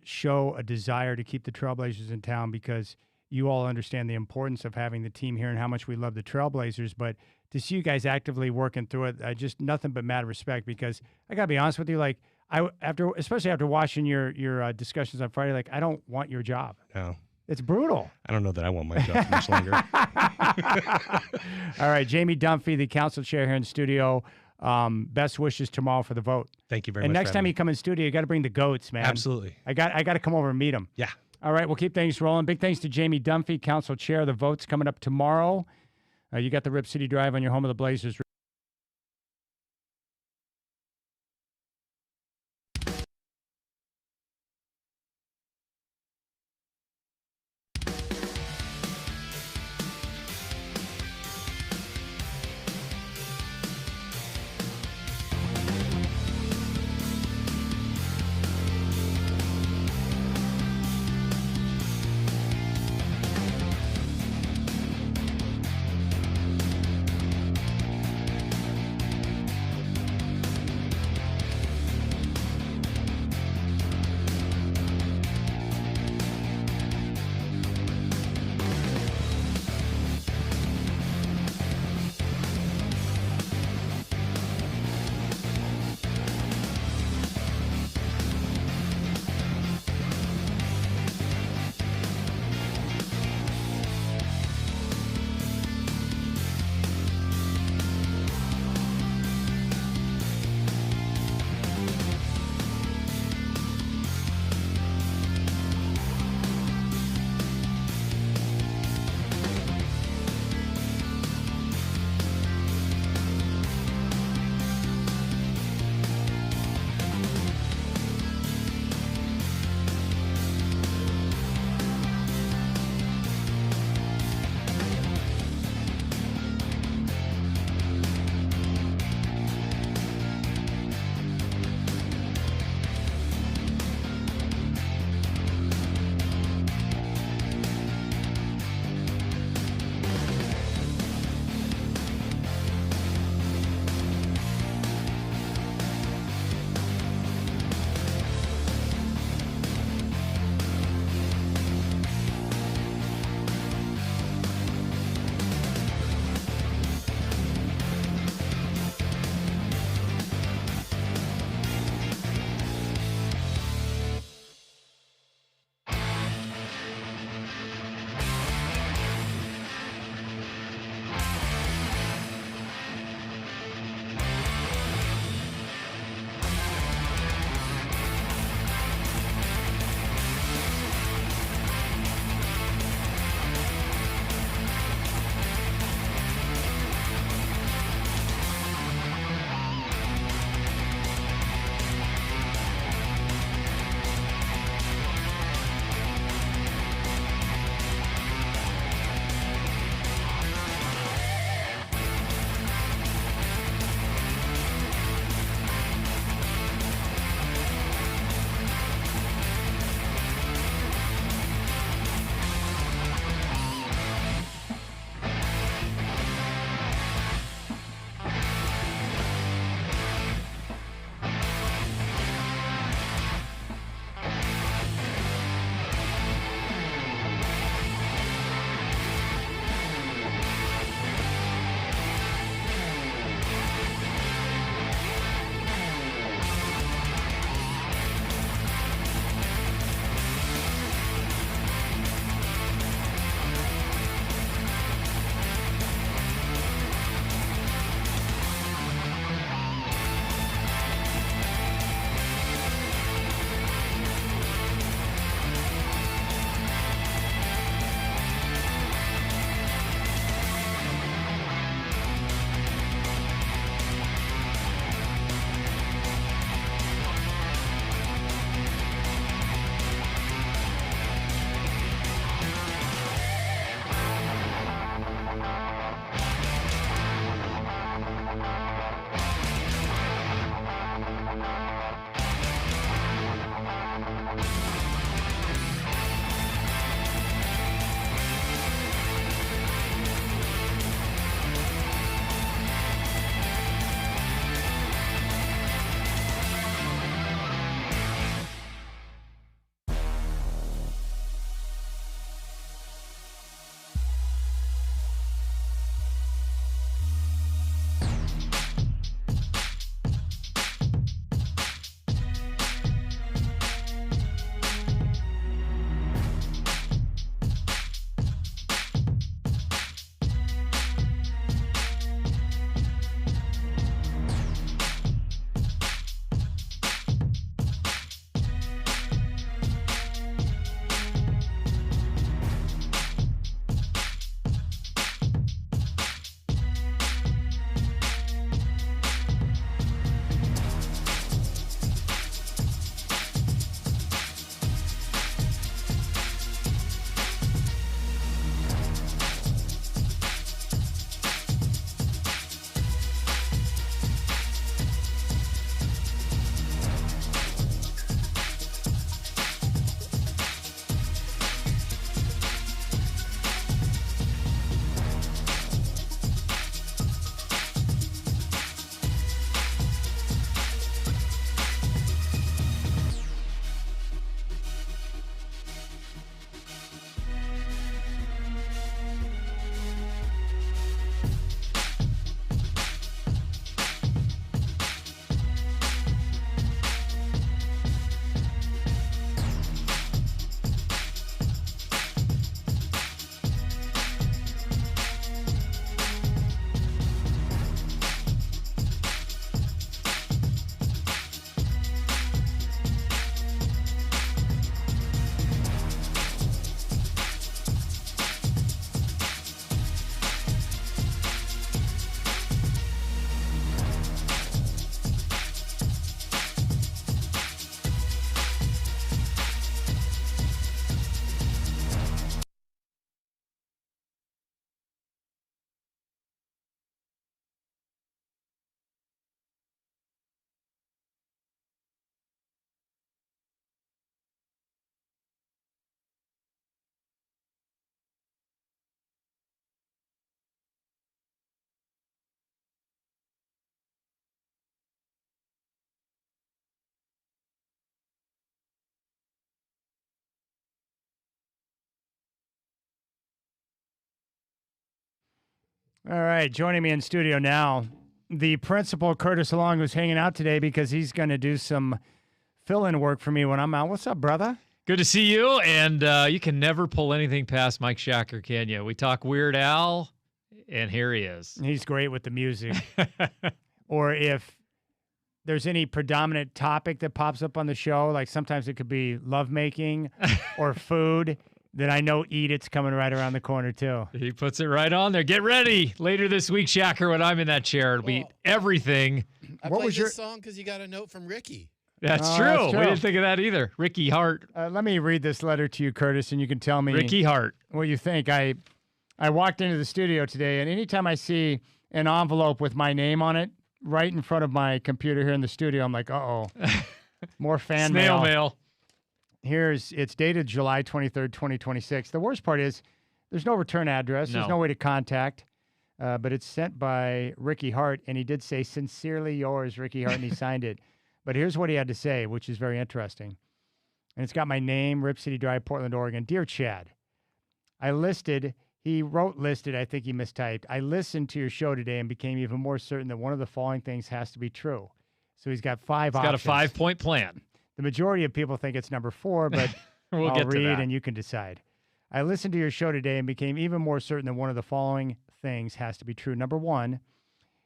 [SPEAKER 1] show a desire to keep the Trailblazers in town, because you all understand the importance of having the team here and how much we love the Trailblazers. But to see you guys actively working through it, just nothing but mad respect, because I got to be honest with you, like, especially after watching your discussions on Friday, like, I don't want your job.
[SPEAKER 4] No.
[SPEAKER 1] It's brutal.
[SPEAKER 4] I don't know that I want my job much longer.
[SPEAKER 1] All right, Jamie Dunphy, the council chair here in the studio. Best wishes tomorrow for the vote.
[SPEAKER 4] Thank you very much.
[SPEAKER 1] And next time you come in studio, you got to bring the goats, man.
[SPEAKER 4] Absolutely.
[SPEAKER 1] I got to come over and meet them.
[SPEAKER 4] Yeah.
[SPEAKER 1] All right, we'll keep things rolling. Big thanks to Jamie Dunphy, council chair. The vote's coming up tomorrow. You got the Rip City Drive on your home of the Blazers. All right, joining me in studio now, the principal, Curtis Long, who's hanging out today because he's going to do some fill-in work for me when I'm out. What's up, brother?
[SPEAKER 6] Good to see you, and you can never pull anything past Mike Shacker, can you? We talk Weird Al, and here he is.
[SPEAKER 1] He's great with the music. Or if there's any predominant topic that pops up on the show, like sometimes it could be lovemaking or food, then I know Eat It's coming right around the corner, too.
[SPEAKER 6] He puts it right on there. Get ready. Later this week, Shacker, when I'm in that chair, it'll be everything.
[SPEAKER 7] I played this song because you got a note from Ricky.
[SPEAKER 6] That's true.
[SPEAKER 1] That's true.
[SPEAKER 6] We didn't think of that either. Ricky Hart.
[SPEAKER 1] Let me read this letter to you, Curtis, and you can tell me
[SPEAKER 6] Ricky Hart.
[SPEAKER 1] what you think. I walked into the studio today, and anytime I see an envelope with my name on it right in front of my computer here in the studio, I'm like, uh-oh, more fan
[SPEAKER 6] Snail mail.
[SPEAKER 1] It's dated July 23rd, 2026. The worst part is there's no return address. There's
[SPEAKER 6] No.
[SPEAKER 1] no way to contact, but it's sent by Ricky Hart, and he did say, "Sincerely yours, Ricky Hart," and he signed it. But here's what he had to say, which is very interesting. And it's got my name, Rip City Drive, Portland, Oregon. Dear Chad, he wrote listed, I think he mistyped. I listened to your show today and became even more certain that one of the following things has to be true. So he's got five options.
[SPEAKER 6] Got a 5-point plan.
[SPEAKER 1] The majority of people think it's number 4, but
[SPEAKER 6] We'll
[SPEAKER 1] I'll
[SPEAKER 6] get to
[SPEAKER 1] read
[SPEAKER 6] that.
[SPEAKER 1] and you can decide. I listened to your show today and became even more certain that one of the following things has to be true. Number 1,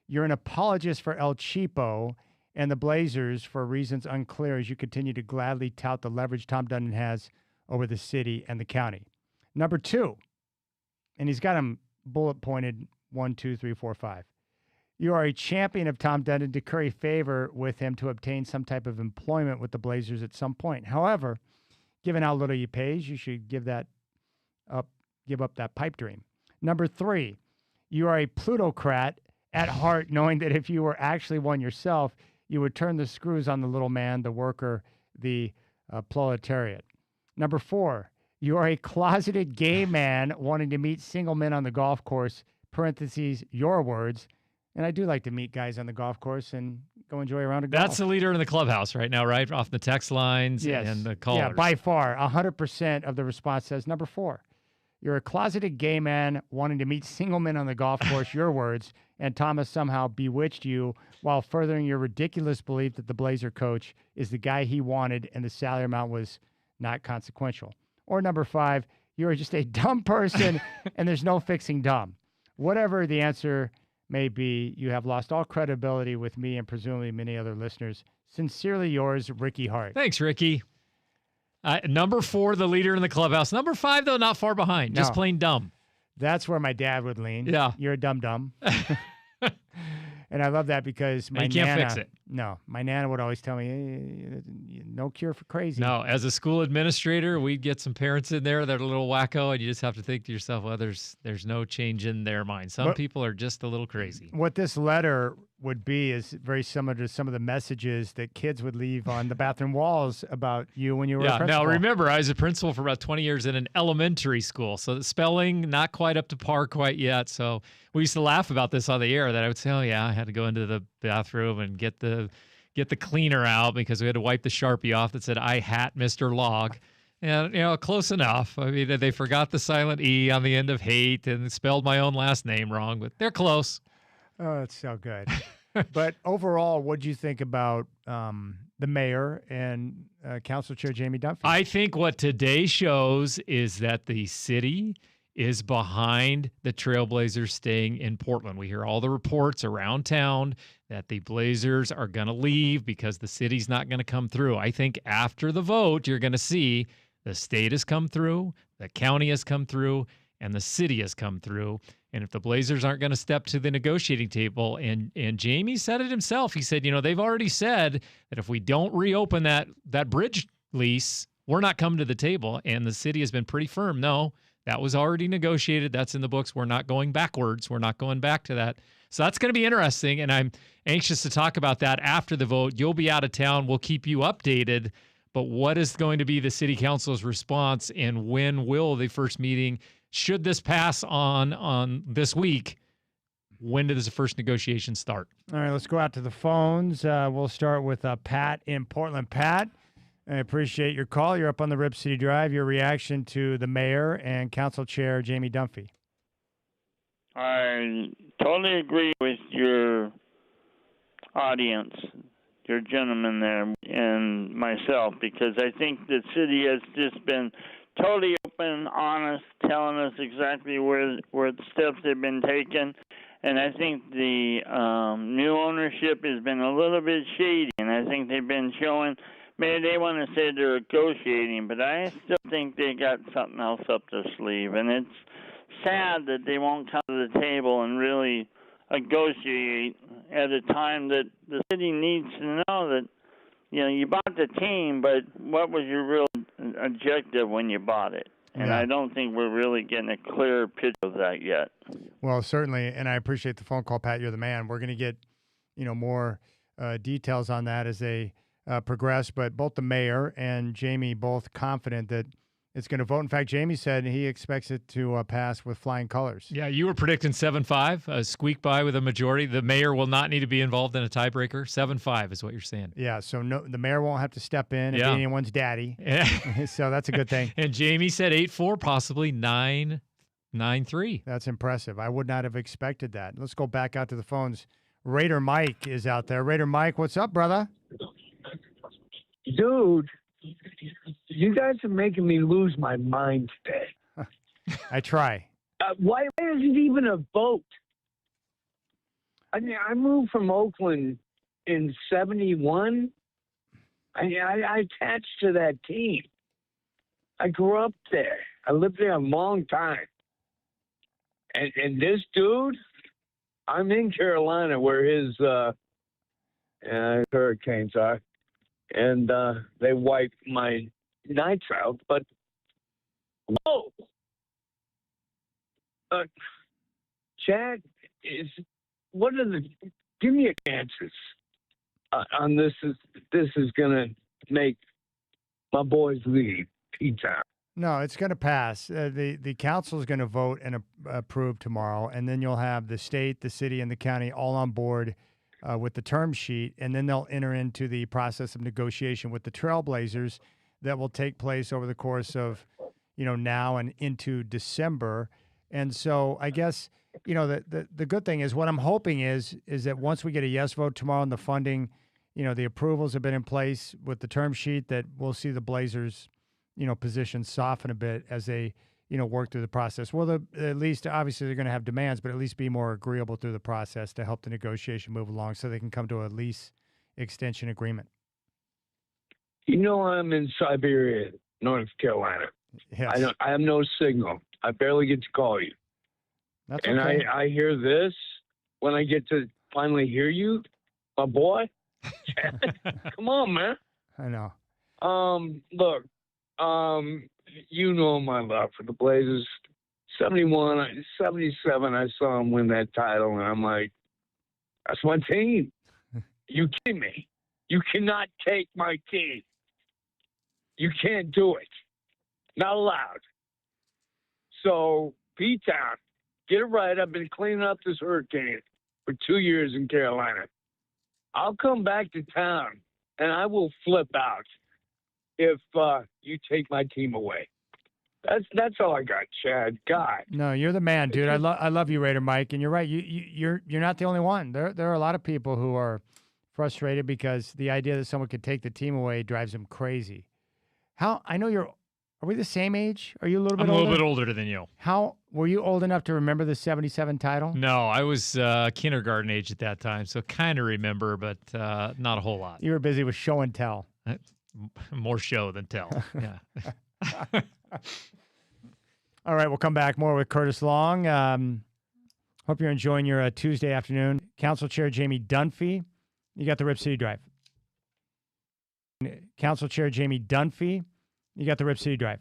[SPEAKER 1] you're an apologist for El Cheapo and the Blazers for reasons unclear as you continue to gladly tout the leverage Tom Dundon has over the city and the county. Number 2, and he's got them bullet pointed 1, 2, 3, 4, 5. You are a champion of Tom Dundon to curry favor with him to obtain some type of employment with the Blazers at some point. However, given how little he pays, you should give up that pipe dream. Number 3, you are a plutocrat at heart, knowing that if you were actually one yourself, you would turn the screws on the little man, the worker, the proletariat. Number 4, you are a closeted gay man wanting to meet single men on the golf course, parentheses, your words. And I do like to meet guys on the golf course and go enjoy a round of golf.
[SPEAKER 6] That's the leader in the clubhouse right now, right? Off the text lines and the callers.
[SPEAKER 1] Yeah, by far, 100% of the response says number 4. You're a closeted gay man wanting to meet single men on the golf course, your words, and Thomas somehow bewitched you while furthering your ridiculous belief that the Blazer coach is the guy he wanted and the salary amount was not consequential. Or number 5, you're just a dumb person and there's no fixing dumb. Whatever the answer may be, you have lost all credibility with me and presumably many other listeners. Sincerely yours, Ricky Hart.
[SPEAKER 6] Thanks, Ricky. Number 4, the leader in the clubhouse. Number 5, though, not far behind. Just
[SPEAKER 1] No.
[SPEAKER 6] plain dumb.
[SPEAKER 1] That's where my dad would lean.
[SPEAKER 6] Yeah.
[SPEAKER 1] You're a dum-dum. And I love that because my
[SPEAKER 6] And you can't
[SPEAKER 1] Nana,
[SPEAKER 6] fix it.
[SPEAKER 1] No, my Nana would always tell me, no cure for crazy.
[SPEAKER 6] No, as a school administrator, we'd get some parents in there that are a little wacko, and you just have to think to yourself, well, there's no change in their mind. Some people are just a little crazy.
[SPEAKER 1] What this letter would be is very similar to some of the messages that kids would leave on the bathroom walls about you when you were a principal.
[SPEAKER 6] Now remember, I was a principal for about 20 years in an elementary school, so the spelling not quite up to par quite yet. So we used to laugh about this on the air that I would say, oh yeah, I had to go into the bathroom and get the cleaner out because we had to wipe the Sharpie off that said, I hat Mr. Log. And, close enough. I mean, they forgot the silent E on the end of hate and spelled my own last name wrong, but they're close.
[SPEAKER 1] Oh, that's so good. But overall, what do you think about the mayor and Council Chair Jamie Dunphy?
[SPEAKER 6] I think what today shows is that the city is behind the Trailblazers staying in Portland. We hear all the reports around town that the Blazers are going to leave because the city's not going to come through. I think after the vote, you're going to see the state has come through, the county has come through, and the city has come through. And if the Blazers aren't going to step to the negotiating table, and Jamie said it himself, he said, they've already said that if we don't reopen that bridge lease, we're not coming to the table. And the city has been pretty firm. No, that was already negotiated. That's in the books. We're not going backwards. We're not going back to that. So that's going to be interesting. And I'm anxious to talk about that after the vote. You'll be out of town. We'll keep you updated. But what is going to be the city council's response, and when will the first meeting, should this pass on this week, when does the first negotiation start?
[SPEAKER 1] All right, let's go out to the phones. We'll start with Pat in Portland. Pat, I appreciate your call. You're up on the Rip City Drive. Your reaction to the mayor and council chair, Jamie Dunphy.
[SPEAKER 8] I totally agree with your audience, your gentleman there, and myself, because I think the city has just been totally open, honest, telling us exactly where the steps have been taken. And I think the new ownership has been a little bit shady, and I think they've been showing, maybe they want to say they're negotiating, but I still think they got something else up their sleeve. And it's sad that they won't come to the table and really negotiate at a time that the city needs to know that, you bought the team, but what was your real objective when you bought it? And
[SPEAKER 1] Yeah.
[SPEAKER 8] I don't think we're really getting a clear picture of that yet.
[SPEAKER 1] Well, certainly, and I appreciate the phone call, Pat. You're the man. We're going to get, more details on that as they progress. But both the mayor and Jamie both confident that it's going to vote. In fact, Jamie said he expects it to pass with flying colors.
[SPEAKER 6] Yeah, you were predicting 7-5, a squeak by with a majority. The mayor will not need to be involved in a tiebreaker. 7-5 is what you're saying.
[SPEAKER 1] Yeah, so no, the mayor won't have to step in and be anyone's daddy.
[SPEAKER 6] Yeah.
[SPEAKER 1] So that's a good thing.
[SPEAKER 6] And Jamie said 8-4, possibly 9-3.
[SPEAKER 1] That's impressive. I would not have expected that. Let's go back out to the phones. Raider Mike is out there. Raider Mike, what's up, brother?
[SPEAKER 9] Dude, you guys are making me lose my mind today.
[SPEAKER 1] I try.
[SPEAKER 9] Why is it even a vote? I mean, I moved from Oakland in 71. I attached to that team. I grew up there. I lived there a long time. And this dude, I'm in Carolina where his hurricanes are. And they wiped my nights out. But, whoa! Chad, give me a chances on this. This is going to make my boys leave P-Town.
[SPEAKER 1] No, it's going to pass. The council is going to vote and approve tomorrow, and then you'll have the state, the city, and the county all on board with the term sheet, and then they'll enter into the process of negotiation with the Trailblazers that will take place over the course of, now and into December. And so I guess, the good thing is what I'm hoping is that once we get a yes vote tomorrow on the funding, the approvals have been in place with the term sheet, that we'll see the Blazers, positions soften a bit as they, work through the process. Well, at least, obviously, they're going to have demands, but at least be more agreeable through the process to help the negotiation move along so they can come to a lease extension agreement.
[SPEAKER 9] I'm in Siberia, North Carolina.
[SPEAKER 1] Yes.
[SPEAKER 9] I have no signal. I barely get to call you.
[SPEAKER 1] That's
[SPEAKER 9] and
[SPEAKER 1] okay.
[SPEAKER 9] I hear this when I get to finally hear you, my boy. Come on, man.
[SPEAKER 1] I know.
[SPEAKER 9] Look, my love for the Blazers. 71, 77, I saw them win that title, and I'm like, that's my team. You kidding me? You cannot take my team. You can't do it. Not allowed. So, P-Town, get it right. I've been cleaning up this hurricane for 2 years in Carolina. I'll come back to town, and I will flip out if you take my team away. That's all I got, Chad. God.
[SPEAKER 1] No, you're the man, dude. I love you, Raider Mike, and you're right. You're not the only one. There are a lot of people who are frustrated because the idea that someone could take the team away drives them crazy. I know you're. Are we the same age? Are you a little bit older?
[SPEAKER 6] I'm a little bit older than you.
[SPEAKER 1] How were you old enough to remember the 77 title?
[SPEAKER 6] No, I was kindergarten age at that time, so kind of remember, but not a whole lot.
[SPEAKER 1] You were busy with show and tell.
[SPEAKER 6] More show than tell. Yeah.
[SPEAKER 1] All right, we'll come back more with Curtis Long. Hope you're enjoying your Tuesday afternoon. Council Chair Jamie Dunphy, you got the Rip City Drive. Council Chair Jamie Dunphy, you got the Rip City Drive.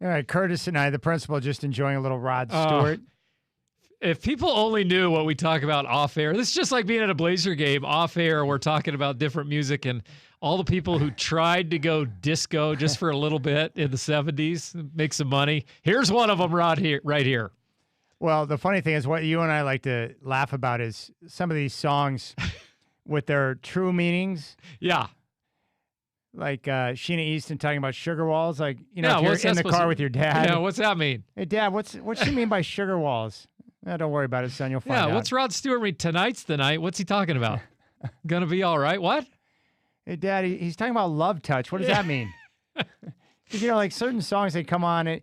[SPEAKER 1] All right, Curtis and I, the principal, just enjoying a little Rod Stewart.
[SPEAKER 6] If people only knew what we talk about off air, this is just like being at a Blazer game. Off air, we're talking about different music and all the people who tried to go disco just for a little bit in the 70s, make some money. Here's one of them right here.
[SPEAKER 1] Well, the funny thing is what you and I like to laugh about is some of these songs with their true meanings.
[SPEAKER 6] Yeah.
[SPEAKER 1] Like Sheena Easton talking about sugar walls. Like, if you're in the car with your dad.
[SPEAKER 6] Yeah, what's that mean?
[SPEAKER 1] Hey, Dad, what's she mean by sugar walls? Don't worry about it, son. You'll find out.
[SPEAKER 6] Yeah, what's Rod Stewart mean? Tonight's the night. What's he talking about? Gonna be all right. What?
[SPEAKER 1] Hey, Dad, he's talking about love touch. What does that mean? Because, like certain songs, they come on. If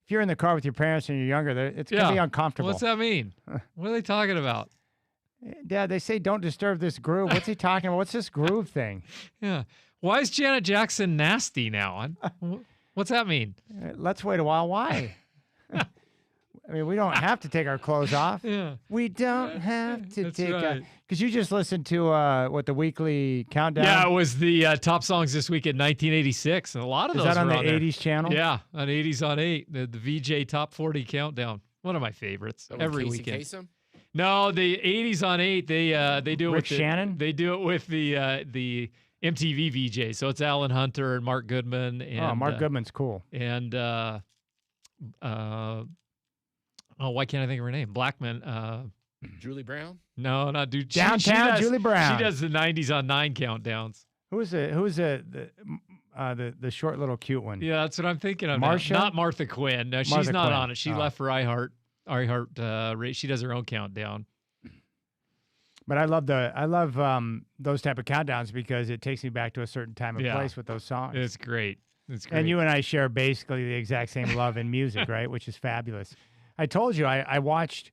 [SPEAKER 1] you're in the car with your parents and you're younger, it's going to be uncomfortable.
[SPEAKER 6] What's that mean? What are they talking about?
[SPEAKER 1] Dad, they say don't disturb this groove. What's he talking about? What's this groove thing?
[SPEAKER 6] Yeah. Why is Janet Jackson nasty now? What's that mean?
[SPEAKER 1] Let's wait a while. Why? I mean, we don't have to take our clothes off.
[SPEAKER 6] Yeah.
[SPEAKER 1] We don't have to
[SPEAKER 6] That's
[SPEAKER 1] take
[SPEAKER 6] right.
[SPEAKER 1] because you just listened to the weekly countdown.
[SPEAKER 6] Yeah, it was the top songs this week in 1986, and a lot of
[SPEAKER 1] Is
[SPEAKER 6] those
[SPEAKER 1] that on
[SPEAKER 6] were
[SPEAKER 1] the
[SPEAKER 6] there.
[SPEAKER 1] 80s channel?
[SPEAKER 6] Yeah, on 80s on 8, the VJ Top 40 Countdown. One of my favorites every
[SPEAKER 7] Casey
[SPEAKER 6] weekend.
[SPEAKER 7] Kasem?
[SPEAKER 6] No, the 80s on 8, they do it
[SPEAKER 1] Rick
[SPEAKER 6] with
[SPEAKER 1] Shannon?
[SPEAKER 6] They do it with the MTV VJ. So it's Alan Hunter and Mark Goodman. And,
[SPEAKER 1] Mark Goodman's cool.
[SPEAKER 6] And why can't I think of her name? Blackman.
[SPEAKER 7] Julie Brown?
[SPEAKER 6] No, not dude.
[SPEAKER 1] Downtown Julie Brown.
[SPEAKER 6] She does the 90s on 9 countdowns.
[SPEAKER 1] Who's the short little cute one?
[SPEAKER 6] Yeah, that's what I'm thinking of.
[SPEAKER 1] Marsha?
[SPEAKER 6] Not Martha Quinn. No, she's
[SPEAKER 1] Martha
[SPEAKER 6] not
[SPEAKER 1] Quinn.
[SPEAKER 6] on it. She left for iHeart. She does her own countdown.
[SPEAKER 1] But I love those type of countdowns because it takes me back to a certain time and place with those songs.
[SPEAKER 6] It's great. It's great.
[SPEAKER 1] And you and I share basically the exact same love in music, right? Which is fabulous. I told you I watched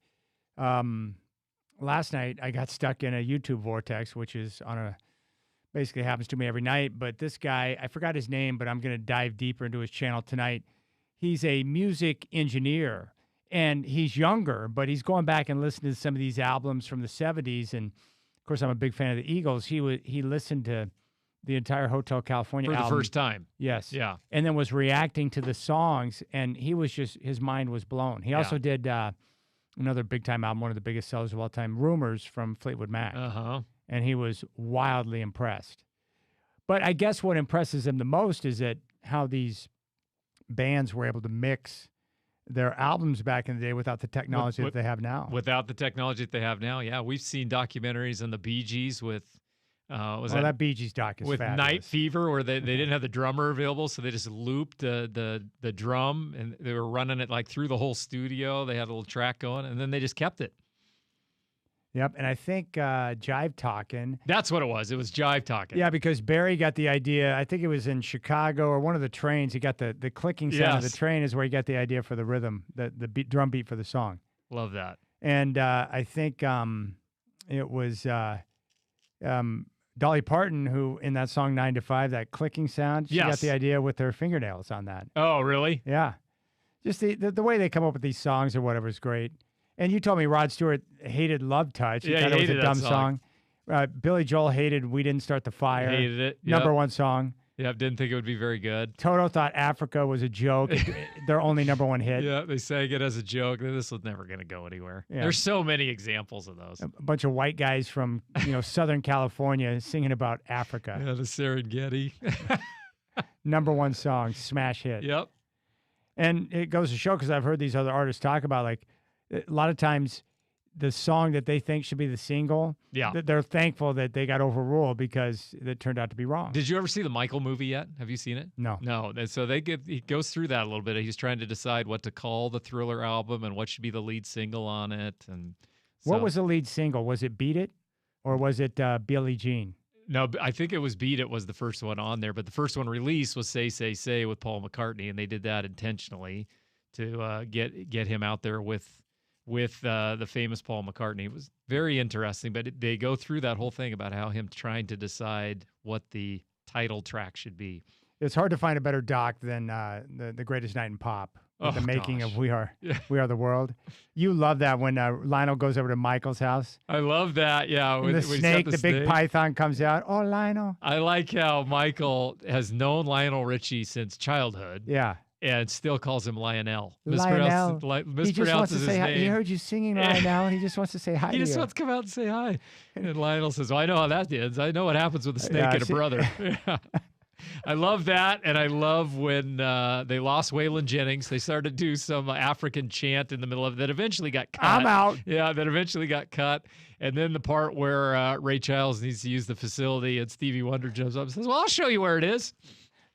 [SPEAKER 1] last night. I got stuck in a YouTube vortex, which is basically happens to me every night. But this guy, I forgot his name, but I'm going to dive deeper into his channel tonight. He's a music engineer. And he's younger, but he's going back and listening to some of these albums from the 70s. And, of course, I'm a big fan of the Eagles. He listened to the entire Hotel California
[SPEAKER 6] for
[SPEAKER 1] album.
[SPEAKER 6] the first time.
[SPEAKER 1] Yes.
[SPEAKER 6] Yeah.
[SPEAKER 1] And then was reacting to the songs, and his mind was blown. He also did another big-time album, one of the biggest sellers of all time, Rumors from Fleetwood Mac.
[SPEAKER 6] Uh-huh.
[SPEAKER 1] And he was wildly impressed. But I guess what impresses him the most is that how these bands were able to mix their albums back in the day without the technology that they have now.
[SPEAKER 6] Without the technology that they have now, yeah. We've seen documentaries on the Bee Gees with
[SPEAKER 1] that Bee Gees doc is
[SPEAKER 6] with
[SPEAKER 1] fabulous.
[SPEAKER 6] Night Fever, where they didn't have the drummer available, so they just looped the drum, and they were running it like through the whole studio. They had a little track going, and then they just kept it.
[SPEAKER 1] Yep, and I think Jive Talkin'.
[SPEAKER 6] That's what it was. It was Jive Talkin'.
[SPEAKER 1] Yeah, because Barry got the idea. I think it was in Chicago or one of the trains. He got the clicking sound of the train is where he got the idea for the rhythm, the drum beat for the song.
[SPEAKER 6] Love that.
[SPEAKER 1] And I think it was Dolly Parton who, in that song 9 to 5, that clicking sound, she got the idea with her fingernails on that.
[SPEAKER 6] Oh, really?
[SPEAKER 1] Yeah. Just the way they come up with these songs or whatever is great. And you told me Rod Stewart hated Love Touch. He thought it was a dumb song. Billy Joel hated We Didn't Start the Fire.
[SPEAKER 6] Hated it.
[SPEAKER 1] Number one song.
[SPEAKER 6] Yeah, didn't think it would be very good.
[SPEAKER 1] Toto thought Africa was a joke. Their only number one hit.
[SPEAKER 6] Yeah, they sang it as a joke. This was never going to go anywhere.
[SPEAKER 1] Yeah.
[SPEAKER 6] There's so many examples of those.
[SPEAKER 1] A bunch of white guys from Southern California singing about Africa.
[SPEAKER 6] Yeah, the Serengeti.
[SPEAKER 1] Number one song, smash hit.
[SPEAKER 6] Yep.
[SPEAKER 1] And it goes to show, because I've heard these other artists talk about, like, a lot of times the song that they think should be the single, they're thankful that they got overruled because it turned out to be wrong.
[SPEAKER 6] Did you ever see the Michael movie yet? Have you seen it?
[SPEAKER 1] No.
[SPEAKER 6] No. And so he goes through that a little bit. He's trying to decide what to call the Thriller album and what should be the lead single on it. And
[SPEAKER 1] what was the lead single? Was it Beat It, or was it Billie Jean?
[SPEAKER 6] No, I think it was Beat It was the first one on there, but the first one released was Say, Say, Say with Paul McCartney, and they did that intentionally to get him out there with the famous Paul McCartney. It was very interesting, but they go through that whole thing about how him trying to decide what the title track should be.
[SPEAKER 1] It's hard to find a better doc than the Greatest Night in Pop, with the making of We Are the World. You love that when Lionel goes over to Michael's house.
[SPEAKER 6] I love that, yeah.
[SPEAKER 1] When the snake, the big python comes out. Oh, Lionel.
[SPEAKER 6] I like how Michael has known Lionel Richie since childhood.
[SPEAKER 1] Yeah.
[SPEAKER 6] and still calls him
[SPEAKER 1] Lionel.
[SPEAKER 6] Mispronounces
[SPEAKER 1] He just wants to
[SPEAKER 6] his
[SPEAKER 1] say hi.
[SPEAKER 6] name.
[SPEAKER 1] He heard you singing, Lionel. He just wants to say hi
[SPEAKER 6] He
[SPEAKER 1] to
[SPEAKER 6] just
[SPEAKER 1] you.
[SPEAKER 6] wants to come out and say hi. And Lionel says, well, I know how that ends. I know what happens with a snake and a brother. I love that, and I love when they lost Waylon Jennings. They started to do some African chant in the middle of it that eventually got cut.
[SPEAKER 1] I'm out.
[SPEAKER 6] Yeah, that eventually got cut. And then the part where Ray Charles needs to use the facility, and Stevie Wonder jumps up and says, well, I'll show you where it is.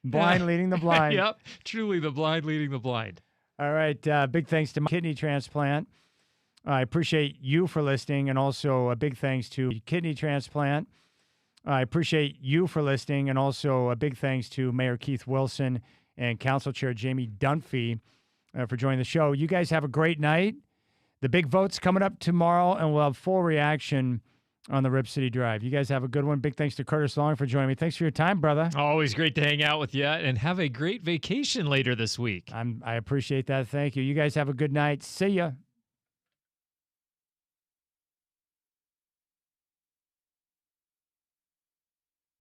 [SPEAKER 1] Blind leading the blind.
[SPEAKER 6] Yep, truly the blind leading the blind.
[SPEAKER 1] All right, big thanks to my kidney transplant. I appreciate you for listening, and also a big thanks to kidney transplant. I appreciate you for listening, and also a big thanks to Mayor Keith Wilson and Council Chair Jamie Dunphy for joining the show. You guys have a great night. The big vote's coming up tomorrow, and we'll have full reaction on the Rip City Drive. You guys have a good one. Big thanks to Curtis Long for joining me. Thanks for your time, brother.
[SPEAKER 6] Always great to hang out with you, and have a great vacation later this week.
[SPEAKER 1] I appreciate that. Thank you. You guys have a good night. See ya.